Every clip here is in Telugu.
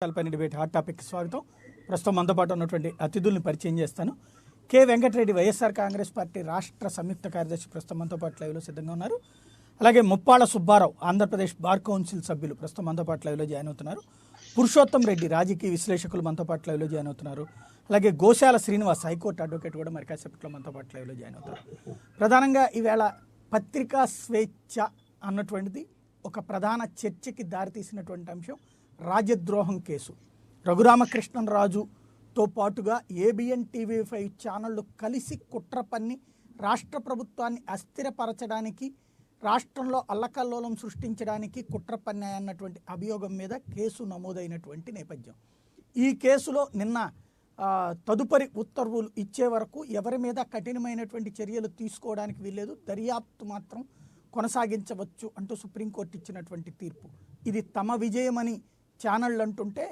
పైన డిబేట్ హాట్ టాపిక్ స్వాగతం. ప్రస్తుతం మనతో పాటు ఉన్నటువంటి అతిథుల్ని పరిచయం చేస్తాను. కె వెంకటరెడ్డి వైఎస్ఆర్ కాంగ్రెస్ పార్టీ రాష్ట్ర సంయుక్త కార్యదర్శి ప్రస్తుతం మనతో పాటు లైవ్లో సిద్ధంగా ఉన్నారు. అలాగే ముప్పాళ్ళ సుబ్బారావు ఆంధ్రప్రదేశ్ బార్ కౌన్సిల్ సభ్యులు ప్రస్తుతం మనతో పాటు లైవ్లో జాయిన్ అవుతున్నారు. పురుషోత్తం రెడ్డి రాజకీయ విశ్లేషకులు మనతో పాటు లైవ్లో జాయిన్ అవుతున్నారు. అలాగే గోశాల శ్రీనివాస్ హైకోర్టు అడ్వకేట్ కూడా మరి కాసేపట్లో మనతో పాటు లైవ్లో జాయిన్ అవుతారు. ప్రధానంగా ఈవేళ పత్రికా స్వేచ్ఛ అన్నటువంటిది ఒక ప్రధాన చర్చకి దారితీసినటువంటి అంశం. రాజద్రోహం కేసు రఘురామకృష్ణరాజుతో పాటుగా ఏబిఎన్ టీవీ5 ఛానళ్లు కలిసి కుట్ర పన్ని రాష్ట్ర ప్రభుత్వాన్ని అస్థిరపరచడానికి, రాష్ట్రంలో అల్లకల్లోలం సృష్టించడానికి కుట్ర పన్నాయన్నటువంటి అభియోగం మీద కేసు నమోదైనటువంటి నేపథ్యం. ఈ కేసులో నిన్న తదుపరి ఉత్తర్వులు ఇచ్చే వరకు ఎవరి మీద కఠినమైనటువంటి చర్యలు తీసుకోవడానికి వీల్లేదు, దర్యాప్తు మాత్రం కొనసాగించవచ్చు అంటూ సుప్రీంకోర్టు ఇచ్చినటువంటి తీర్పు. ఇది తమ విజయమని ఛానళ్ళు అంటుంటే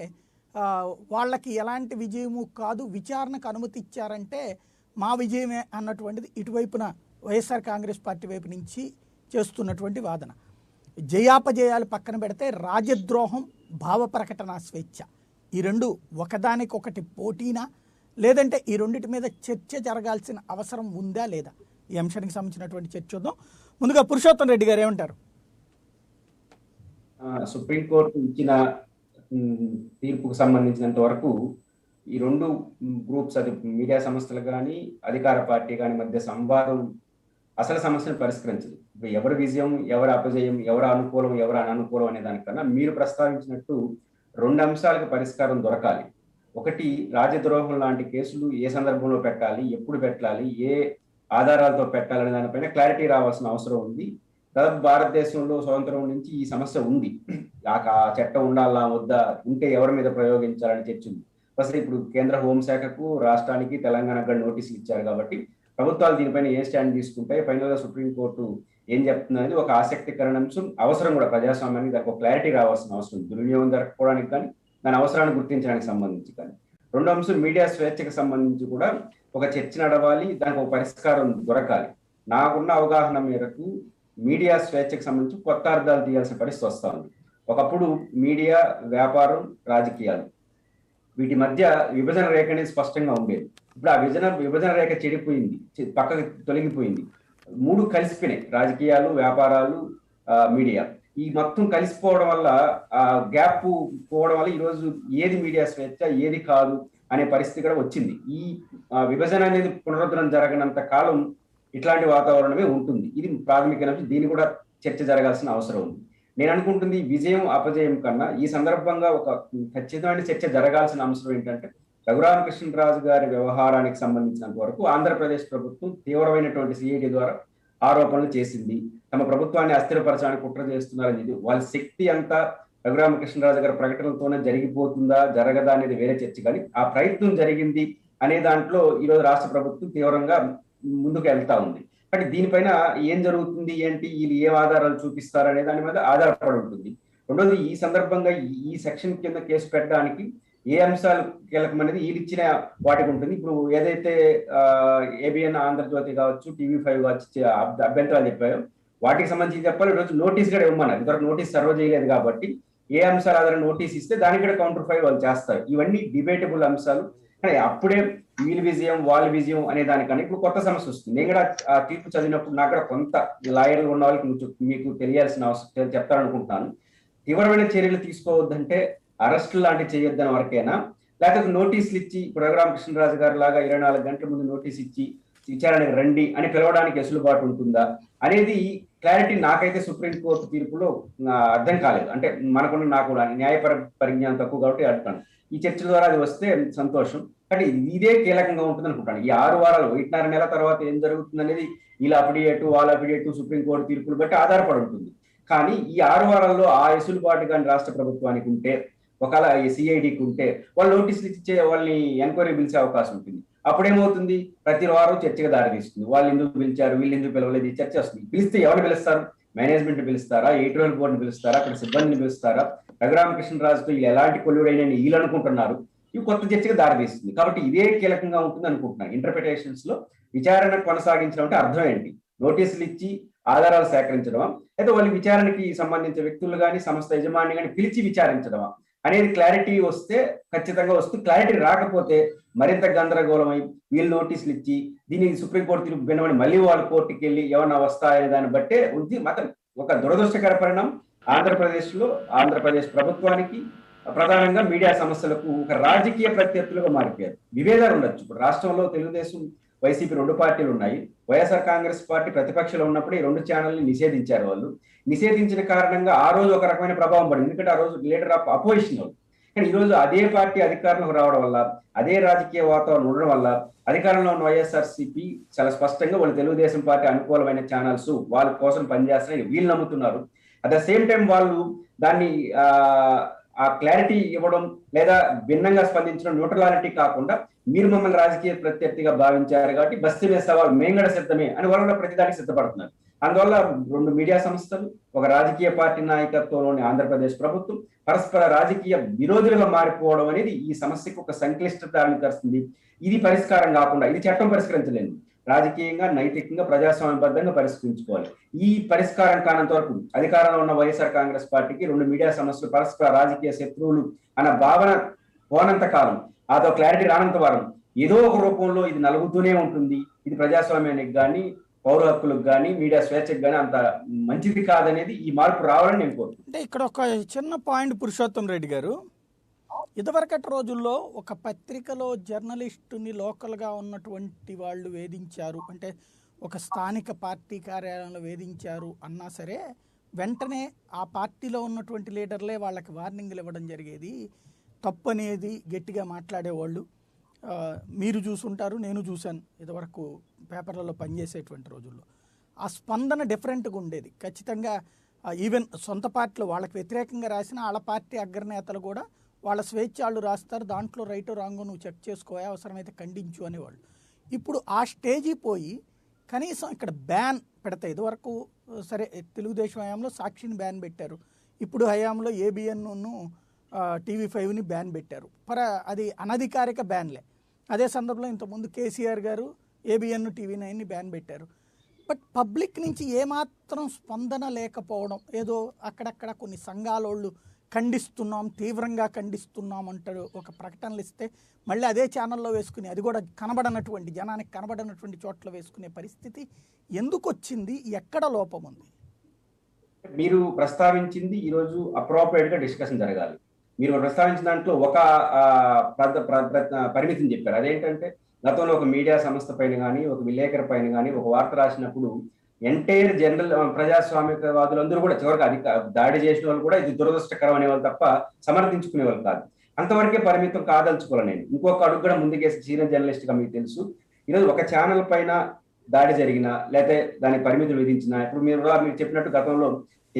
వాళ్ళకి ఎలాంటి విజయము కాదు, విచారణకు అనుమతి ఇచ్చారంటే మా విజయమే అన్నటువంటిది ఇటువైపున వైఎస్ఆర్ కాంగ్రెస్ పార్టీ వైపు నుంచి చేస్తున్నటువంటి వాదన. జయాపజయాలు పక్కన పెడితే రాజద్రోహం, భావ ప్రకటన స్వేచ్ఛ, ఈ రెండు ఒకదానికొకటి పోటీనా, లేదంటే ఈ రెండింటి మీద చర్చ జరగాల్సిన అవసరం ఉందా లేదా, ఈ అంశానికి సంబంధించినటువంటి చర్చ చూద్దాం. ముందుగా పురుషోత్తం రెడ్డి గారు ఏమంటారు? సుప్రీంకోర్టు ఇచ్చిన తీర్పుకు సంబంధించినంత వరకు ఈ రెండు గ్రూప్స్, అది మీడియా సంస్థలు కానీ అధికార పార్టీ కానీ మధ్య సంవాదం అసలు సమస్యను పరిష్కరించదు. ఇప్పుడు ఎవరి విజయం, ఎవరి అపజయం, ఎవరు అనుకూలం, ఎవరు అననుకూలం అనే దానికన్నా మీరు ప్రస్తావించినట్టు రెండు అంశాలకు పరిష్కారం దొరకాలి. ఒకటి, రాజద్రోహం లాంటి కేసులు ఏ సందర్భంలో పెట్టాలి, ఎప్పుడు పెట్టాలి, ఏ ఆధారాలతో పెట్టాలనే దానిపైన క్లారిటీ రావాల్సిన అవసరం ఉంది. దాదాపు భారతదేశంలో స్వతంత్రం నుంచి ఈ సమస్య ఉంది. ఆ చట్టం ఉండాలా వద్దా, ఉంటే ఎవరి మీద ప్రయోగించాలని చర్చ ఉంది. ఫస్ట్ ఇప్పుడు కేంద్ర హోంశాఖకు, రాష్ట్రానికి, తెలంగాణకు నోటీసులు ఇచ్చారు కాబట్టి ప్రభుత్వాలు దీనిపైన ఏ స్టాండ్ తీసుకుంటాయి, ఫైనల్ గా సుప్రీంకోర్టు ఏం చెప్తుంది అనేది ఒక ఆసక్తికరణ అంశం. అవసరం కూడా ప్రజాస్వామ్యానికి దానికి ఒక క్లారిటీ రావాల్సిన అవసరం ఉంది. దుర్వినియోగం జరగకపోవడానికి కానీ, దాని అవసరాన్ని గుర్తించడానికి సంబంధించి కానీ. రెండో అంశం, మీడియా స్వేచ్ఛకు సంబంధించి కూడా ఒక చర్చ నడవాలి, దానికి ఒక పరిష్కారం దొరకాలి. నాకున్న అవగాహన మేరకు మీడియా స్వేచ్ఛకు సంబంధించి కొత్త అర్థాలు తీయాల్సిన పరిస్థితి వస్తూ ఉంది. ఒకప్పుడు మీడియా, వ్యాపారం, రాజకీయాలు వీటి మధ్య విభజన రేఖ అనేది స్పష్టంగా ఉండేది. ఇప్పుడు ఆ విభజన రేఖ చెడిపోయింది, పక్కకి తొలగిపోయింది. మూడు కలిసిపోయినాయి, రాజకీయాలు, వ్యాపారాలు, మీడియా. ఈ మొత్తం కలిసిపోవడం వల్ల, ఆ గ్యాప్ పోవడం వల్ల ఈరోజు ఏది మీడియా స్వేచ్ఛ, ఏది కాదు అనే పరిస్థితి కూడా వచ్చింది. ఈ విభజన అనేది పునరుద్ధరణ జరగనంత కాలం ఇట్లాంటి వాతావరణమే ఉంటుంది. ఇది ప్రాథమిక అంశం. దీన్ని కూడా చర్చ జరగాల్సిన అవసరం ఉంది. నేను అనుకుంటుంది విజయం అపజయం కన్నా ఈ సందర్భంగా ఒక ఖచ్చితమైన చర్చ జరగాల్సిన అవసరం ఏంటంటే, రఘురామకృష్ణరాజు గారి వ్యవహారానికి సంబంధించినంత వరకు ఆంధ్రప్రదేశ్ ప్రభుత్వం తీవ్రమైనటువంటి సిఐడి ద్వారా ఆరోపణలు చేసింది. తమ ప్రభుత్వాన్ని అస్థిరపరచడానికి కుట్ర చేస్తున్నారనేది వాళ్ళ శక్తి అంతా రఘురామకృష్ణరాజు గారి ప్రకటనలతోనే జరిగిపోతుందా, జరగదా అనేది వేరే చర్చ. కానీ ఆ ప్రయత్నం జరిగింది అనే దాంట్లో ఈరోజు రాష్ట్ర ప్రభుత్వం తీవ్రంగా ముందుకు వెళ్తా ఉంది. కానీ దీనిపైన ఏం జరుగుతుంది, ఏంటి, వీళ్ళు ఏ ఆధారాలు చూపిస్తారు అనే దాని మీద ఆధారపడి ఉంటుంది. రెండోది, ఈ సందర్భంగా ఈ సెక్షన్ కింద కేసు పెట్టడానికి ఏ అంశాలు కీలకం అనేది వీళ్ళు ఇచ్చిన వాటికి ఉంటుంది. ఇప్పుడు ఏదైతే ఏబిఎన్ ఆంధ్రజ్యోతి కావచ్చు, టీవీ5 కావచ్చు అభ్యంతరాలు చెప్పాయో వాటికి సంబంధించి చెప్పాలి. ఈరోజు నోటీస్ కూడా ఇవ్వమన్నారు. ఇద్దరు నోటీస్ సర్వ్ చేయలేదు కాబట్టి ఏ అంశాలు ఆధార నోటీస్ ఇస్తే దానికి కూడా కౌంటర్ ఫైల్ వాళ్ళు చేస్తారు. ఇవన్నీ డిబేటబుల్ అంశాలు. కానీ అప్పుడే వీళ్ళ విజయం, వాళ్ళ విజయం అనే దానికన్నా ఇప్పుడు కొత్త సమస్య వస్తుంది. నేను కూడా ఆ తీర్పు చదివినప్పుడు నాకు కూడా కొంత లాయర్లు ఉన్న వాళ్ళకి మీకు తెలియాల్సిన అవసరం చెప్తారనుకుంటున్నాను. తీవ్రమైన చర్యలు తీసుకోవద్దంటే అరెస్టులు లాంటివి చేయొద్దని వరకైనా, లేకపోతే నోటీసులు ఇచ్చి ఇప్పుడు రఘురామకృష్ణరాజు గారి లాగా 24 గంటల ముందు నోటీస్ ఇచ్చి విచారణకు రండి అని పిలవడానికి వెసులుబాటు ఉంటుందా అనేది క్లారిటీ నాకైతే సుప్రీంకోర్టు తీర్పులో అర్థం కాలేదు. అంటే నాకు న్యాయ పరిజ్ఞానం తక్కువ కాబట్టి అడుగుతాను. ఈ చర్చ ద్వారా అది వస్తే సంతోషం. కానీ ఇదే కీలకంగా ఉంటుంది అనుకుంటాను. ఈ 6 వారాలు, 1.5 నెల తర్వాత ఏం జరుగుతుంది అనేది వీళ్ళ అఫిడియేట్, వాళ్ళ అఫిడియేట్, సుప్రీంకోర్టు తీర్పులు బట్టి ఆధారపడి ఉంటుంది. కానీ ఈ 6 వారాల్లో ఆ వెసులుబాటు కానీ రాష్ట్ర ప్రభుత్వానికి ఉంటే, ఒకవేళ సిఐడికి ఉంటే, వాళ్ళు నోటీసులు ఇచ్చే వాళ్ళని ఎంక్వైరీ పిలిచే అవకాశం ఉంటుంది. అప్పుడేమవుతుంది, ప్రతి వారం చర్చగా దారితీస్తుంది. వాళ్ళు ఎందుకు పిలిచారు, వీళ్ళు ఎందుకు పిలవలేదు, ఈ చర్చ వస్తుంది. పిలిస్తే ఎవరు పిలుస్తారు? మేనేజ్మెంట్ పిలుస్తారా, ఎడిటోరియల్ బోర్డుని పిలుస్తారా, అక్కడ సిబ్బందిని పిలుస్తారా? రఘురామకృష్ణరాజుతో ఎలాంటి కొల్లుడైన వీళ్ళు అనుకుంటున్నారు. ఇవి కొత్త చర్చగా దారితీస్తుంది. కాబట్టి ఇదే కీలకంగా ఉంటుంది అనుకుంటున్నాను. ఇంటర్ప్రిటేషన్స్ లో విచారణ కొనసాగించడం అంటే అర్థం ఏంటి? నోటీసులు ఇచ్చి ఆధారాలు సేకరించడమా, అయితే వాళ్ళ విచారణకి సంబంధించిన వ్యక్తులు కానీ సంస్థ యజమాని కానీ పిలిచి విచారించడమా అనేది క్లారిటీ వస్తే ఖచ్చితంగా వస్తుంది. క్లారిటీ రాకపోతే మరింత గందరగోళమై వీళ్ళు నోటీసులు ఇచ్చి దీన్ని సుప్రీంకోర్టు తీర్పు వినమని మళ్ళీ వాళ్ళు కోర్టుకి వెళ్ళి ఏమన్నా వస్తాయనే దాన్ని బట్టే ఉంది. మాత్రం ఒక దురదృష్టకర పరిణామం ఆంధ్రప్రదేశ్ ప్రభుత్వానికి, ప్రధానంగా మీడియా సమస్యలకు ఒక రాజకీయ ప్రత్యర్థులుగా మారిపోయారు. విభేదాలు ఉండొచ్చు. ఇప్పుడు రాష్ట్రంలో తెలుగుదేశం, వైసీపీ 2 పార్టీలు ఉన్నాయి. వైఎస్ఆర్ కాంగ్రెస్ పార్టీ ప్రతిపక్షంలో ఉన్నప్పుడు ఈ 2 ఛానల్ని నిషేధించారు. వాళ్ళు నిషేధించిన కారణంగా ఆ రోజు ఒక రకమైన ప్రభావం పడింది, ఎందుకంటే ఆ రోజు లీడర్ ఆఫ్ అపోజిషన్ వాళ్ళు. కానీ ఈ రోజు అదే పార్టీ అధికారంలోకి రావడం వల్ల, అదే రాజకీయ వాతావరణం ఉండడం వల్ల అధికారంలో ఉన్న వైఎస్ఆర్సీపీ చాలా స్పష్టంగా వాళ్ళు తెలుగుదేశం పార్టీ అనుకూలమైన ఛానల్స్ వాళ్ళ కోసం పనిచేస్తారని వీళ్ళు నమ్ముతున్నారు. అట్ ద సేమ్ టైం వాళ్ళు దాన్ని ఆ క్లారిటీ ఇవ్వడం లేదా భిన్నంగా స్పందించడం, న్యూట్రలాలిటీ కాకుండా మీరు మమ్మల్ని రాజకీయ ప్రత్యర్థిగా భావించారు కాబట్టి బస్తీ మీద సవాల్ మేము కూడా సిద్ధమే అని వాళ్ళు కూడా ప్రతిదానికి సిద్ధపడుతున్నారు. అందువల్ల 2 మీడియా సంస్థలు, ఒక రాజకీయ పార్టీ నాయకత్వంలోని ఆంధ్రప్రదేశ్ ప్రభుత్వం పరస్పర రాజకీయ విరోధులుగా మారిపోవడం అనేది ఈ సమస్యకు ఒక సంక్లిష్టతని తెస్తుంది. ఇది పరిష్కారం కాకుండా, ఇది చట్టం పరిష్కరించలేదు, రాజకీయంగా, నైతికంగా, ప్రజాస్వామ్యబద్ధంగా పరిష్కరించుకోవాలి. ఈ పరిష్కారం కానంత వరకు అధికారంలో ఉన్న వైఎస్ఆర్ కాంగ్రెస్ పార్టీకి 2 మీడియా సమస్యలు పరస్పర రాజకీయ శత్రువులు అన్న భావన పోనంత కాలం, అదో క్లారిటీ రానంత వారం ఏదో ఒక రూపంలో ఇది నలుగుతూనే ఉంటుంది. ఇది ప్రజాస్వామ్యానికి కానీ, పౌర హక్కులకు కానీ, మీడియా స్వేచ్ఛకు కానీ అంత మంచిది కాదనేది ఈ మార్పు రావాలని నేను కోరుకుంటున్నాను. అంటే ఇక్కడ ఒక చిన్న పాయింట్, పురుషోత్తం రెడ్డి గారు, ఇదివరకటి రోజుల్లో ఒక పత్రికలో జర్నలిస్టుని లోకల్గా ఉన్నటువంటి వాళ్ళు వేధించారు అంటే, ఒక స్థానిక పార్టీ కార్యాలయంలో వేధించారు అన్నా సరే వెంటనే ఆ పార్టీలో ఉన్నటువంటి లీడర్లే వాళ్ళకి వార్నింగ్లు ఇవ్వడం జరిగేది. తప్పు అనేది గట్టిగా మాట్లాడేవాళ్ళు. మీరు చూసుంటారు, నేను చూశాను ఇదివరకు పేపర్లలో పనిచేసేటువంటి రోజుల్లో. ఆ స్పందన డిఫరెంట్గా ఉండేది ఖచ్చితంగా. ఈవెన్ సొంత పార్టీలో వాళ్ళకి వ్యతిరేకంగా రాసిన వాళ్ళ పార్టీ అగ్రనేతలు కూడా వాళ్ళ స్వేచ్ఛ వాళ్ళు రాస్తారు, దాంట్లో రైట్ రాంగ్ నువ్వు చెక్ చేసుకో, అవసరమైతే ఖండించు అనేవాళ్ళు. ఇప్పుడు ఆ స్టేజీ పోయి కనీసం ఇక్కడ బ్యాన్ పెడతాయి. ఇదివరకు సరే తెలుగుదేశం హయాంలో సాక్షిని బ్యాన్ పెట్టారు, ఇప్పుడు హయాంలో ఏబిఎన్ను TV5ని బ్యాన్ పెట్టారు. అది అనధికారిక బ్యాన్లే. అదే సందర్భంలో ఇంతకుముందు కేసీఆర్ గారు ఏబిఎన్ TV9ని బ్యాన్ పెట్టారు. బట్ పబ్లిక్ నుంచి ఏమాత్రం స్పందన లేకపోవడం, ఏదో అక్కడక్కడ కొన్ని సంఘాలోళ్ళు ఖండిస్తున్నాం, తీవ్రంగా ఖండిస్తున్నాం అంటారు, ఒక ప్రకటనలు ఇస్తే మళ్ళీ అదే ఛానల్లో వేసుకుని, అది కూడా కనబడనటువంటి జనానికి కనబడనటువంటి చోట్ల వేసుకునే పరిస్థితి ఎందుకు వచ్చింది? ఎక్కడ లోపం ఉంది? మీరు ప్రస్తావించింది ఈరోజు అప్రోప్రియేట్ గా డిస్కషన్ జరగాలి. మీరు ప్రస్తావించిన దాంట్లో ఒక పరిమితిని చెప్పారు. అదేంటంటే, గతంలో ఒక మీడియా సంస్థ పైన కానీ, ఒక విలేకరు పైన కానీ ఒక వార్త రాసినప్పుడు ఎంటైర్ జనరల్ ప్రజాస్వామికవాదులందరూ కూడా చివరికి దాడి చేసిన వాళ్ళు కూడా ఇది దురదృష్టకరం అనేవాళ్ళు తప్ప సమర్థించుకునే వాళ్ళు కాదు. అంతవరకే పరిమితం కాదలుచుకోవాలి. నేను ఇంకొక అడుగు కూడా ముందుకేసి సీనియర్ జర్నలిస్ట్ గా మీకు తెలుసు, ఈరోజు ఒక ఛానల్ పైన దాడి జరిగినా లేకపోతే దాని పరిమితులు విధించినా, ఇప్పుడు మీరు చెప్పినట్టు గతంలో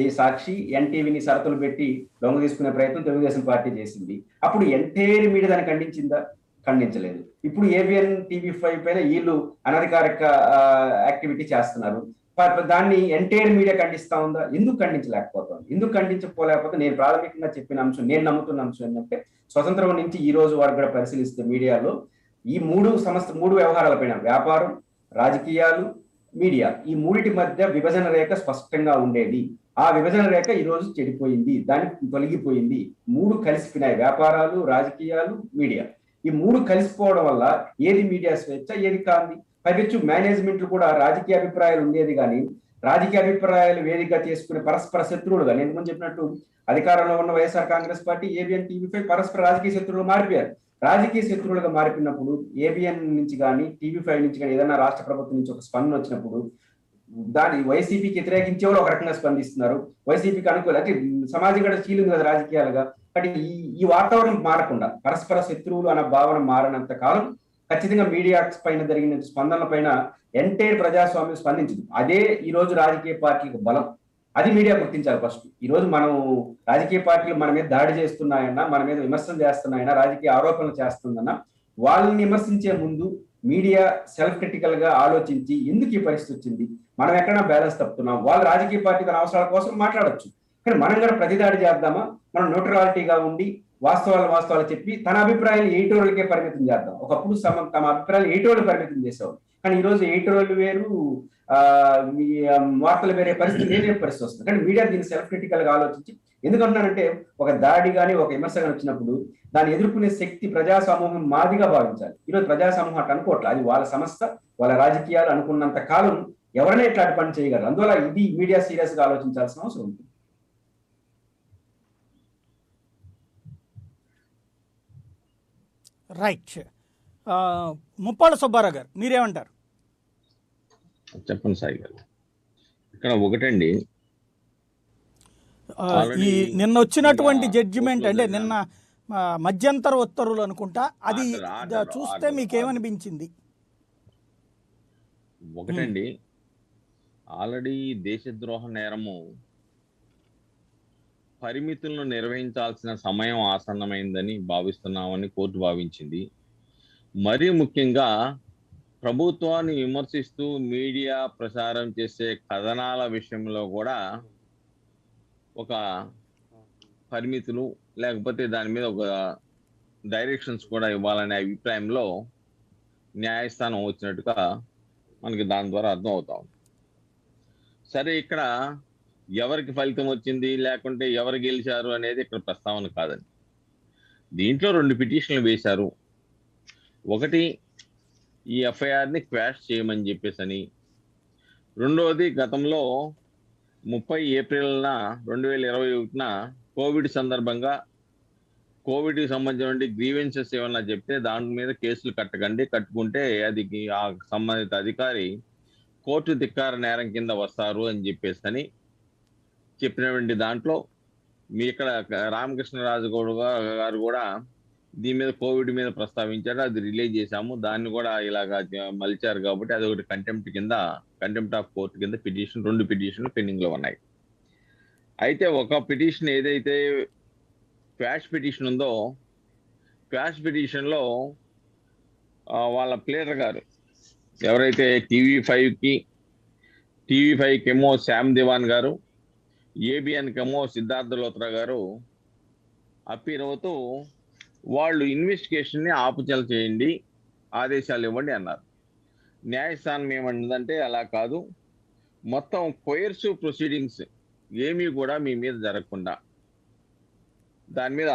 ఈ సాక్షి ఎన్టీవీని షరతులు పెట్టి దొంగ తీసుకునే ప్రయత్నం తెలుగుదేశం పార్టీ చేసింది. అప్పుడు ఎంటైర్ మీడియా దాన్ని ఖండించిందా? ఖండించలేదు. ఇప్పుడు ఏబిఎన్ TV5 పైన వీళ్ళు అనధికారిక యాక్టివిటీ చేస్తున్నారు, దాన్ని ఎంటైర్ మీడియా ఖండిస్తా ఉందా? ఎందుకు ఖండించలేకపోతుంది? ఎందుకు ఖండించకపోలేకపోతే నేను ప్రాథమికంగా చెప్పిన అంశం, నేను నమ్ముతున్న అంశం ఏంటంటే, స్వతంత్రం నుంచి ఈ రోజు వరకు కూడా పరిశీలిస్తే మీడియాలో ఈ 3 వ్యవహారాలపైన, వ్యాపారం, రాజకీయాలు, మీడియా, ఈ మూడిటి మధ్య విభజన రేఖ స్పష్టంగా ఉండేది. ఆ విభజన రేఖ ఈ రోజు చెడిపోయింది, దానికి తొలగిపోయింది. 3 కలిసిపోయినాయి, వ్యాపారాలు, రాజకీయాలు, మీడియా. ఈ 3 కలిసిపోవడం వల్ల ఏది మీడియా స్వేచ్ఛ, ఏది కాంది? పైపెచ్చు మేనేజ్మెంట్లు కూడా రాజకీయ అభిప్రాయాలు ఉండేది కానీ, రాజకీయ అభిప్రాయాలు వేదికగా చేసుకునే పరస్పర శత్రువులుగా, నేను ముందు చెప్పినట్టు అధికారంలో ఉన్న YSR Congress party, ABN TV5 పరస్పర రాజకీయ శత్రువులు మారిపోయారు. రాజకీయ శత్రువులుగా మారిపోయినప్పుడు ఏబిఎన్ నుంచి కానీ, TV5 నుంచి కానీ ఏదైనా రాష్ట్ర ప్రభుత్వం నుంచి ఒక స్పందన వచ్చినప్పుడు దాని వైసీపీకి వ్యతిరేకించే వాళ్ళు ఒక రకంగా స్పందిస్తున్నారు, వైసీపీకి అనుకూల అంటే సమాజం కూడా చీలింది కదా రాజకీయాలుగా. కానీ ఈ వాతావరణం మారకుండా, పరస్పర శత్రువులు అన్న భావన మారినంత కాలం ఖచ్చితంగా మీడియా పైన జరిగిన స్పందనల పైన ఎంటైర్ ప్రజాస్వామ్యం స్పందించింది. అదే ఈ రోజు రాజకీయ పార్టీలకు బలం. అది మీడియా గుర్తించాలి ఫస్ట్. ఈ రోజు మనం రాజకీయ పార్టీలు మన మీద దాడి చేస్తున్నాయన్నా, మన మీద విమర్శలు చేస్తున్నాయన్నా, రాజకీయ ఆరోపణలు చేస్తుందన్నా, వాళ్ళని విమర్శించే ముందు మీడియా సెల్ఫ్ క్రిటికల్ గా ఆలోచించి ఎందుకు ఈ పరిస్థితి వచ్చింది, మనం ఎక్కడైనా బ్యాలెన్స్ తప్పుతున్నాం, వాళ్ళు రాజకీయ పార్టీ తన అవసరాల కోసం మాట్లాడొచ్చు. కానీ మనం కూడా ప్రతిదాడి చేద్దామా? మనం న్యూట్రాలిటీగా ఉండి వాస్తవాలు చెప్పి తన అభిప్రాయాలు ఎయిటోళ్ళకే పరిమితం చేద్దాం. ఒకప్పుడు తమ అభిప్రాయాలు ఎయిటోళ్ళు పరిమితం చేసేవాళ్ళు, కానీ ఈ రోజు ఎయిటోళ్ళు వేరు, వార్తలు వేరే పరిస్థితి వస్తుంది. కానీ మీడియా దీన్ని సెల్ఫ్ క్రిటికల్ గా ఆలోచించి ఎందుకంటున్నానంటే ఒక దాడి కానీ ఒక విమర్శ కానీ వచ్చినప్పుడు దాన్ని ఎదుర్కొనే శక్తి ప్రజా సమూహం మాదిగా భావించాలి. ఈరోజు ప్రజా సమూహం అట్లా అనుకోవట్లేదు. అది వాళ్ళ సంస్థ, వాళ్ళ రాజకీయాలు అనుకున్నంత కాలం ఎవరైనా ఇట్లాంటి పని చేయగలరు. అందువల్ల ఇది మీడియా సీరియస్ గా ఆలోచించాల్సిన అవసరం ఉంది. రైట్. ముప్పాళ్ళ సుబ్బారావు గారు మీరేమంటారు? చెప్పండి సాయి గారు. ఇక్కడ ఒకటండి, ఈ నిన్న వచ్చినటువంటి జడ్జిమెంట్ అంటే నిన్న మధ్యంతర ఉత్తర్వులు అనుకుంటా, అది చూస్తే మీకేమనిపించింది? ఒకటండి, ఆల్రెడీ దేశద్రోహ నేరము పరిమితులను నిర్వహించాల్సిన సమయం ఆసన్నమైందని భావిస్తున్నామని కోర్టు భావించింది. మరీ ముఖ్యంగా ప్రభుత్వాన్ని విమర్శిస్తూ మీడియా ప్రసారం చేసే కథనాల విషయంలో కూడా ఒక పరిమితులు లేకపోతే దాని మీద ఒక డైరెక్షన్స్ కూడా ఇవ్వాలనే అభిప్రాయంలో న్యాయస్థానం వచ్చినట్టుగా మనకి దాని ద్వారా అర్థం అవుతా ఉంది. సరే, ఇక్కడ ఎవరికి ఫలితం వచ్చింది లేకుంటే ఎవరు గెలిచారు అనేది ఇక్కడ ప్రస్తావన కాదండి. దీంట్లో 2 పిటిషన్లు వేశారు. ఒకటి, ఈ ఎఫ్ఐఆర్ని క్వాష్ చేయమని చెప్పేసని. రెండవది, గతంలో 30 ఏప్రిల్న 2021న కోవిడ్ సందర్భంగా కోవిడ్కి సంబంధించిన గ్రీవెన్సెస్ ఏమన్నా చెప్తే దాని మీద కేసులు కట్టుకుంటే అది ఆ సంబంధిత అధికారి కోర్టు ధిక్కార నేరం కింద వస్తారు అని చెప్పేసి చెప్పినటువంటి దాంట్లో మీ ఇక్కడ రామకృష్ణరాజు గారు కూడా దీని మీద కోవిడ్ మీద ప్రస్తావించారు. అది రిలీజ్ చేశాము, దాన్ని కూడా ఇలాగా మలిచారు కాబట్టి అది ఒకటి కంటెంప్ట్ ఆఫ్ కోర్టు కింద పిటిషన్, 2 పిటిషన్లు పెండింగ్ లో ఉన్నాయి. అయితే ఒక పిటిషన్ ఏదైతే క్వాష్ పిటిషన్ ఉందో, క్వాష్ పిటిషన్ లో వాళ్ళ ప్లేయర్ గారు ఎవరైతే టీవీ5కి ఏమో శ్యామ్ దివాన్ గారు, ఏబిఎన్కి ఏమో సిద్ధార్థ లోత్రా గారు అప్పీల్ అవుతూ వాళ్ళు ఇన్వెస్టిగేషన్ ని ఆపుచల చేయండి, ఆదేశాలు ఇవ్వండి అన్నారు. న్యాయస్థానం ఏమన్నదంటే అలా కాదు, మొత్తం కోయర్సివ్ ప్రొసీడింగ్స్ ఏమీ కూడా మీ మీద జరగకుండా దాని మీద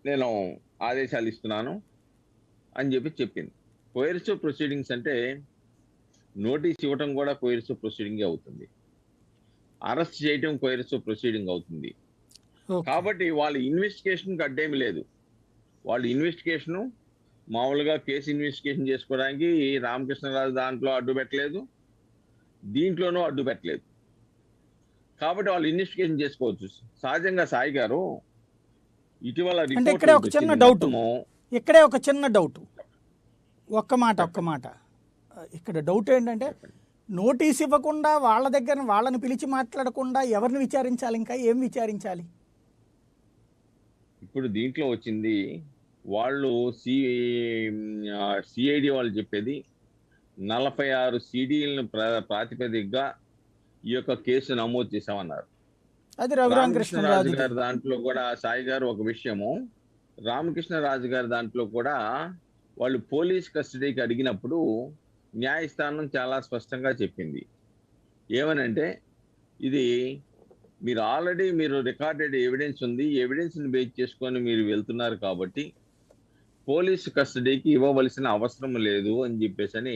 నేను ఆదేశాలు ఇస్తున్నాను అని చెప్పింది. కోయర్సివ్ ప్రొసీడింగ్స్ అంటే నోటీస్ ఇవ్వటం కూడా కోయర్సివ్ ప్రొసీడింగ్ అవుతుంది, అరెస్ట్ చేయటం కోయర్సివ్ ప్రొసీడింగ్ అవుతుంది. కాబట్టి వాళ్ళ ఇన్వెస్టిగేషన్కి అడ్డేమి లేదు. వాళ్ళు ఇన్వెస్టిగేషను మామూలుగా కేసు ఇన్వెస్టిగేషన్ చేసుకోవడానికి రామకృష్ణరాజు దాంట్లో అడ్డు పెట్టలేదు, దీంట్లోనూ అడ్డు పెట్టలేదు. కాబట్టి వాళ్ళు ఇన్వెస్టిగేషన్ చేసుకోవచ్చు. సహజంగా సాయి గారు ఇటీవల ఇక్కడే ఒక చిన్న డౌట్, ఒక్క మాట ఇక్కడ డౌట్ ఏంటంటే, నోటీస్ ఇవ్వకుండా వాళ్ళ దగ్గర వాళ్ళని పిలిచి మాట్లాడకుండా ఎవరిని విచారించాలి, ఇంకా ఏం విచారించాలి? ఇప్పుడు దీంట్లో వచ్చింది వాళ్ళు సిఐడి వాళ్ళు చెప్పేది 46 సీడీలను ప్రాతిపదికగా ఈ యొక్క కేసు నమోదు చేశామన్నారు. అది రామకృష్ణరాజు గారి దాంట్లో కూడా సాయి గారు ఒక విషయము, రామకృష్ణరాజు గారి దాంట్లో కూడా వాళ్ళు పోలీస్ కస్టడీకి అడిగినప్పుడు న్యాయస్థానం చాలా స్పష్టంగా చెప్పింది. ఏమనంటే, ఇది మీరు రికార్డెడ్ ఎవిడెన్స్ ఉంది, ఎవిడెన్స్ని బేస్ చేసుకొని మీరు వెళ్తున్నారు కాబట్టి పోలీసు కస్టడీకి ఇవ్వవలసిన అవసరం లేదు అని చెప్పేసి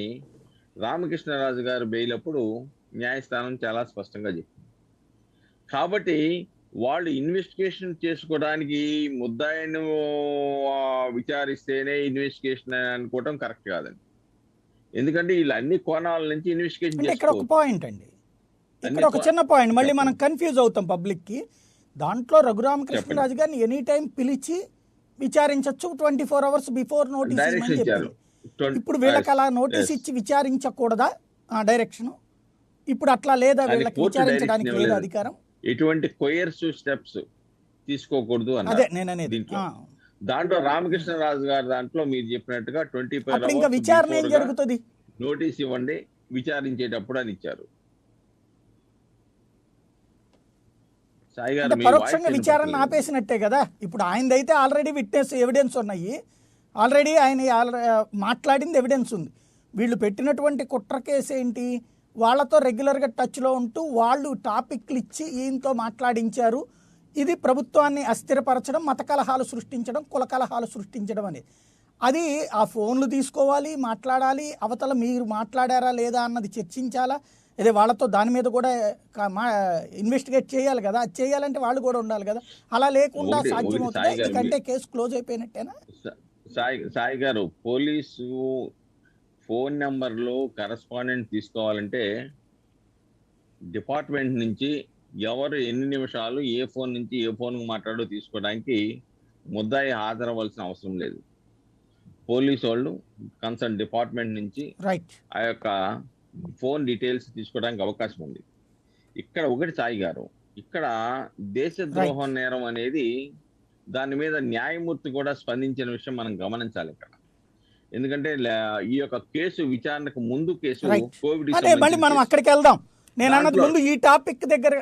రామకృష్ణరాజు గారు బెయిల్ అప్పుడు న్యాయస్థానం చాలా స్పష్టంగా చెప్పింది. కాబట్టి వాళ్ళు ఇన్వెస్టిగేషన్ చేసుకోవడానికి ముద్దాయిని విచారిస్తేనే ఇన్వెస్టిగేషన్ అనుకోవటం కరెక్ట్ కాదండి. ఎందుకంటే వీళ్ళు అన్ని కోణాల నుంచి ఇన్వెస్టిగేషన్ చేసుకోవచ్చు. ఇక్కడ ఒక పాయింట్ అండి, ఇక్కడ ఒక చిన్న పాయింట్, మళ్ళీ మనం కన్ఫ్యూజ్ అవుతాం పబ్లిక్కి. దాంట్లో రఘురామకృష్ణరాజు గారిని ఎనీ టైం పిలిచి విచారించవచ్చు, 24 hours బిఫోర్ నోటీస్ ఇవ్వమని చెప్పారు. ఇప్పుడు వీళ్ళకి అలా నోటీస్ ఇచ్చి విచారించకూడదా డైరెక్షన్? ఇప్పుడు అట్లా లేదా, వీళ్ళకి విచారించడానికి లేదా అధికారం? ఎటువంటి కోయర్సివ్ స్టెప్స్ తీసుకోకూడదు అదే నేను అనేది. దాంట్లో రామకృష్ణరాజు గారు దాంట్లో మీరు చెప్పినట్టుగా 24 ఇంకా విచారణ ఏం జరుగుతుంది, నోటీస్ ఇవ్వండి విచారించేటప్పుడు అని ఇచ్చారు. పరోక్షంగా విచారణ ఆపేసినట్టే కదా. ఇప్పుడు ఆయనదైతే ఆల్రెడీ విట్నెస్ ఎవిడెన్స్ ఉన్నాయి, ఆల్రెడీ ఆయన మాట్లాడింది ఎవిడెన్స్ ఉంది. వీళ్ళు పెట్టినటువంటి కుట్ర కేసు ఏంటి, వాళ్ళతో రెగ్యులర్గా టచ్లో ఉంటూ వాళ్ళు టాపిక్లు ఇచ్చి ఈయనతో మాట్లాడించారు, ఇది ప్రభుత్వాన్ని అస్థిరపరచడం, మత కలహాలు సృష్టించడం, కుల కలహాలు సృష్టించడం అనేది. అది ఆ ఫోన్లు తీసుకోవాలి, మాట్లాడాలి, అవతల మీరు మాట్లాడారా లేదా అన్నది చర్చించాలా, అదే వాళ్ళతో దాని మీద కూడా ఇన్వెస్టిగేట్ చేయాలి కదా. అది చేయాలంటే వాళ్ళు కూడా ఉండాలి కదా. అలా లేకుండా సాధ్యమవుతుంది. ఎందుకంటే కేసు క్లోజ్ అయిపోయినట్టేనా? సాయి గారు, పోలీసు ఫోన్ నెంబర్లు కరెస్పాండెంట్ తీసుకోవాలంటే డిపార్ట్మెంట్ నుంచి ఎవరు ఎన్ని నిమిషాలు ఏ ఫోన్ నుంచి ఏ ఫోన్ మాట్లాడో తీసుకోవడానికి ముద్దాయి హాజరవ్వాల్సిన అవసరం లేదు. పోలీసు వాళ్ళు కన్సర్న్ డిపార్ట్మెంట్ నుంచి ఆ యొక్క ఫోన్ డీటెయిల్స్ తీసుకోవడానికి అవకాశం ఉంది. ఇక్కడ ఒకటి సాయి గారు, ఇక్కడ దేశద్రోహ నేరం అనేది దాని మీద న్యాయమూర్తి కూడా స్పందించిన విషయం మనం గమనించాలి ఇక్కడ. ఎందుకంటే ఈ యొక్క కేసు విచారణకు ముందు కేసు కోవిడ్ మళ్ళీ మనం అక్కడికి వెళ్దాం. నేను అన్నది ముందు ఈ టాపిక్ దగ్గర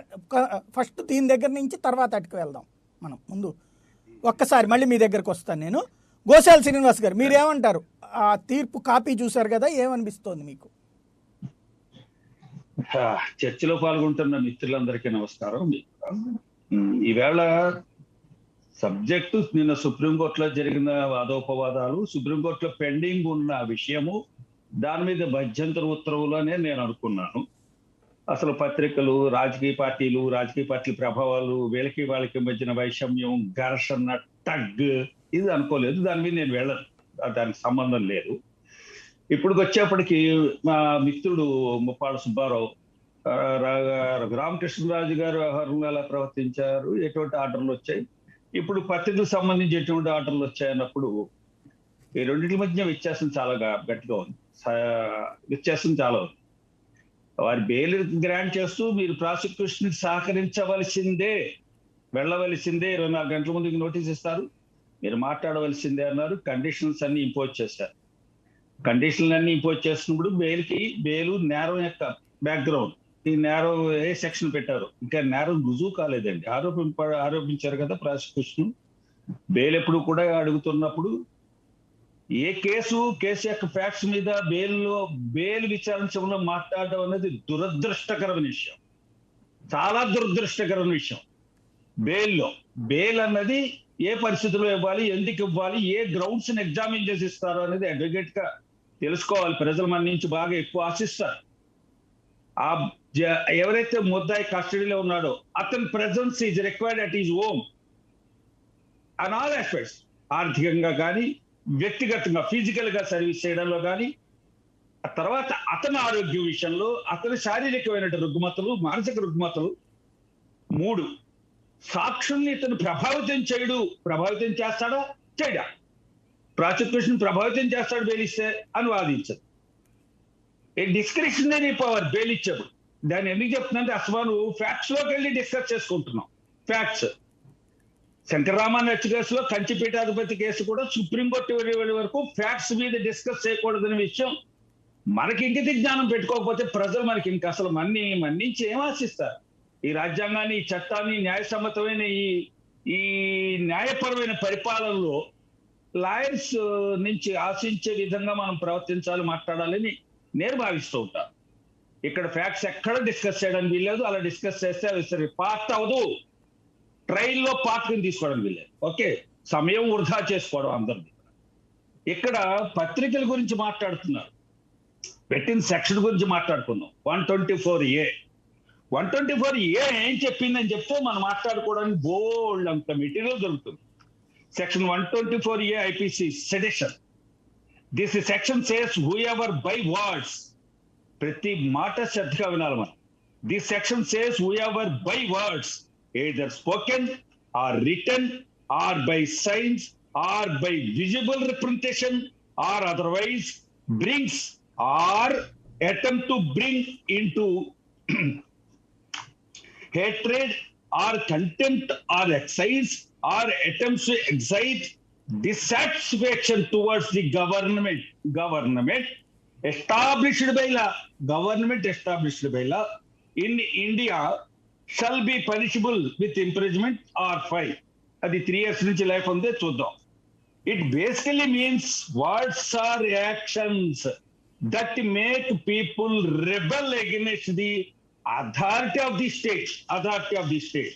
ఫస్ట్ దీని దగ్గర నుంచి తర్వాత అటుకు వెళ్దాం. మనం ముందు ఒక్కసారి మళ్ళీ మీ దగ్గరకు వస్తాను నేను. గోశాల శ్రీనివాస్ గారు, మీరేమంటారు? ఆ తీర్పు కాపీ చూశారు కదా, ఏమనిపిస్తోంది మీకు? చర్చలో పాల్గొంటున్న మిత్రులందరికీ నమస్కారం. ఈవేళ సబ్జెక్టు నిన్న సుప్రీంకోర్టులో జరిగిన వాదోపవాదాలు, సుప్రీంకోర్టులో పెండింగ్ ఉన్న విషయము, దాని మీద మధ్యంతర ఉత్తర్వులు అనే నేను అనుకున్నాను. అసలు పత్రికలు, రాజకీయ పార్టీల ప్రభావాలు, వీళ్ళకి వాళ్ళకి మధ్యన వైషమ్యం, ఘర్షణ, టగ్, ఇది అనుకోలేదు. దాని మీద నేను వెళ్ళను, దానికి సంబంధం లేదు. ఇప్పుడు వచ్చేప్పటికి మా మిత్రుడు ముప్పాళ్ళ సుబ్బారావు, రామకృష్ణరాజు గారు వ్యవహారంలో ఎలా ప్రవర్తించారు, ఎటువంటి ఆర్డర్లు వచ్చాయి, ఇప్పుడు పత్రికలకు సంబంధించి ఎటువంటి ఆర్డర్లు వచ్చాయన్నప్పుడు ఈ రెండింటి మధ్య వ్యత్యాసం చాలా గట్టిగా ఉంది. వ్యత్యాసం చాలా ఉంది. వారి బెయిల్ గ్రాంట్ చేస్తూ మీరు ప్రాసిక్యూషన్ సహకరించవలసిందే, వెళ్ళవలసిందే, 24 గంటల ముందు నోటీస్ ఇస్తారు, మీరు మాట్లాడవలసిందే అన్నారు. కండిషన్స్ అన్ని ఇంపోజ్ చేశారు. కండిషన్లు అన్ని ఇంపోజ్ చేసినప్పుడు బెయిల్ నేరం యొక్క బ్యాక్గ్రౌండ్, ఈ నేరం ఏ సెక్షన్ పెట్టారు, ఇంకా నేరం రుజువు కాలేదండి. ఆరోపించారు కదా ప్రాసిక్యూషన్. బెయిల్ ఎప్పుడు కూడా అడుగుతున్నప్పుడు ఏ కేసు యొక్క ఫ్యాక్ట్స్ మీద బెయిల్ విచారించడంలో మాట్లాడడం అనేది దురదృష్టకరమైన విషయం, చాలా దురదృష్టకరమైన విషయం. బెయిల్ అన్నది ఏ పరిస్థితుల్లో ఇవ్వాలి, ఎందుకు ఇవ్వాలి, ఏ గ్రౌండ్స్ ని ఎగ్జామిన్ చేసి ఇస్తారు అనేది అడ్వకేట్ గా తెలుసుకోవాలి. ప్రజలు మన నుంచి బాగా ఎక్కువ ఆశిస్తారు. ఎవరైతే ముద్దాయి కస్టడీలో ఉన్నాడో అతని presence is required at is home and all aspects. ఆర్థికంగా కానీ, వ్యక్తిగతంగా ఫిజికల్ గా సర్వీస్ చేయడంలో కానీ, ఆ తర్వాత అతని ఆరోగ్య విషయంలో, అతని శారీరకమైన రుగ్మతలు, మానసిక రుగ్మతలు. 3, సాక్షుల్ని ఇతను ప్రభావితం చేస్తాడా చేయడా, ప్రాసిక్యూషన్ ప్రభావితం చేస్తాడు బెయిల్ ఇస్తే అని వాదించదు. డిస్క్రిషనరీ పవర్ బెయిల్ ఇచ్చాడు. దాన్ని ఎందుకు చెప్తుందంటే అసలు ఫ్యాక్ట్స్ లోకి వెళ్ళి డిస్కస్ చేసుకుంటున్నాం. ఫ్యాక్ట్స్ శంకరరామన్ హత్య కేసులో, కంచిపీఠాధిపతి కేసు కూడా సుప్రీంకోర్టు వరకు ఫ్యాక్ట్స్ మీద డిస్కస్ చేయకూడదనే విషయం మనకి ఇంకిత జ్ఞానం పెట్టుకోకపోతే ప్రజలు మనకి ఇంకా అసలు మన్నించి ఏం ఆశిస్తారు? ఈ రాజ్యాంగాన్ని, ఈ చట్టాన్ని, న్యాయసమ్మతమైన ఈ న్యాయపరమైన పరిపాలనలో లాయర్స్ నుంచి ఆశించే విధంగా మనం ప్రవర్తించాలి, మాట్లాడాలని నేను భావిస్తూ ఉంటాను. ఇక్కడ ఫ్యాక్ట్స్ ఎక్కడ డిస్కస్ చేయడానికి వీల్లేదు. అలా డిస్కస్ చేస్తే అది పార్ట్ అవ్వదు. ట్రైల్లో పార్ట్ని తీసుకోవడం వీల్లేదు. ఓకే, సమయం వృధా చేసుకోవడం అందరిది. ఇక్కడ పత్రికల గురించి మాట్లాడుతున్నారు, పెట్టిన సెక్షన్ గురించి మాట్లాడుకున్నాం. 124A ఏం చెప్పిందని చెప్తే మనం మాట్లాడుకోవడానికి బోల్డ్ అంత మెటీరియల్ దొరుకుతుంది. Section 124A IPC sedition. This section says whoever by words, ప్రతి మాట శ్రద్ధగా వినాలి మనం. This section says whoever by words, either spoken or written or by signs or by visible representation or otherwise brings or attempt to bring into hatred or contempt or excise or attempts to excite dissatisfaction towards the government established by law in India shall be punishable with imprisonment or fine. అది 3 years నుంచి లైఫ్ ఉందే చూద్దాం. It basically means words or actions that make people rebel against the authority of the state.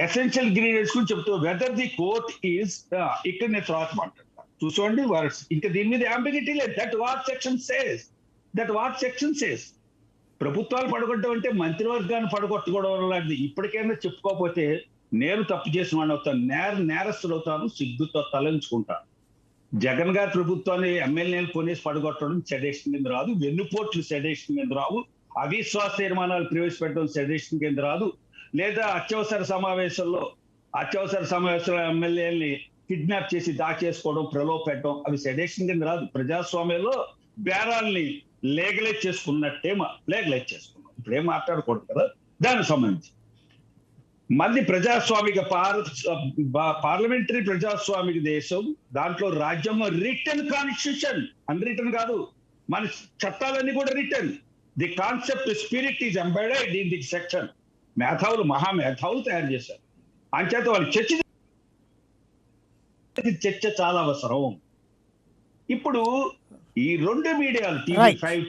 Essential ingredients గురించి చెప్తూ వెదర్ ది కోర్ట్ ఈజ్ ఇక్కడ నేను తర్వాత మాట్లాడతాను. చూసుకోండి వర్డ్స్, ఇంకా దీని మీద అంబిగిటీ లేదు. దట్ వాట్ సెక్షన్ సేస్ ప్రభుత్వాలు పడగొట్టడం అంటే మంత్రివర్గాన్ని పడగొట్టుకోవడం లాంటిది. ఇప్పటికైనా చెప్పుకోకపోతే నేను తప్పు చేసిన వాడిని అవుతాను, నేరస్తులు అవుతాను, సిగ్గుతో తలంచుకుంటాను. జగన్ గారి ప్రభుత్వాన్ని ఎమ్మెల్యేలు కొనేసి పడగొట్టడం సెడేషన్ కింద రాదు, వెన్నుపోట్లు సెడేషన్ కింద రావు, అవిశ్వాస తీర్మానాలు ప్రవేశపెట్టడం సెడేషన్ కింద రాదు, లేదా అత్యవసర సమావేశంలో ఎమ్మెల్యేలని కిడ్నాప్ చేసి దాచేసుకోవడం, ప్రలోభ పెట్టడం అవి సెడేషన్ కింద రాదు. ప్రజాస్వామ్యంలో బేరాల్ని లీగలైజ్ చేసుకున్నట్టే లీగలైజ్ చేసుకున్నాం. ఇప్పుడు ఏం మాట్లాడకూడదు కదా దానికి సంబంధించి. మళ్ళీ ప్రజాస్వామిక పార్లమెంటరీ ప్రజాస్వామిక దేశం, దాంట్లో రాజ్యాంగం రిటర్న్ కాన్స్టిట్యూషన్, అన్రిటర్న్ కాదు. మన చట్టాలన్నీ కూడా return. The concept spirit is embedded in the section. మేధావులు మహామేధావులు తయారు చేశారు. అంచేత వాళ్ళు చర్చ చాలా అవసరం. ఇప్పుడు ఈ రెండు మీడియాలు TV5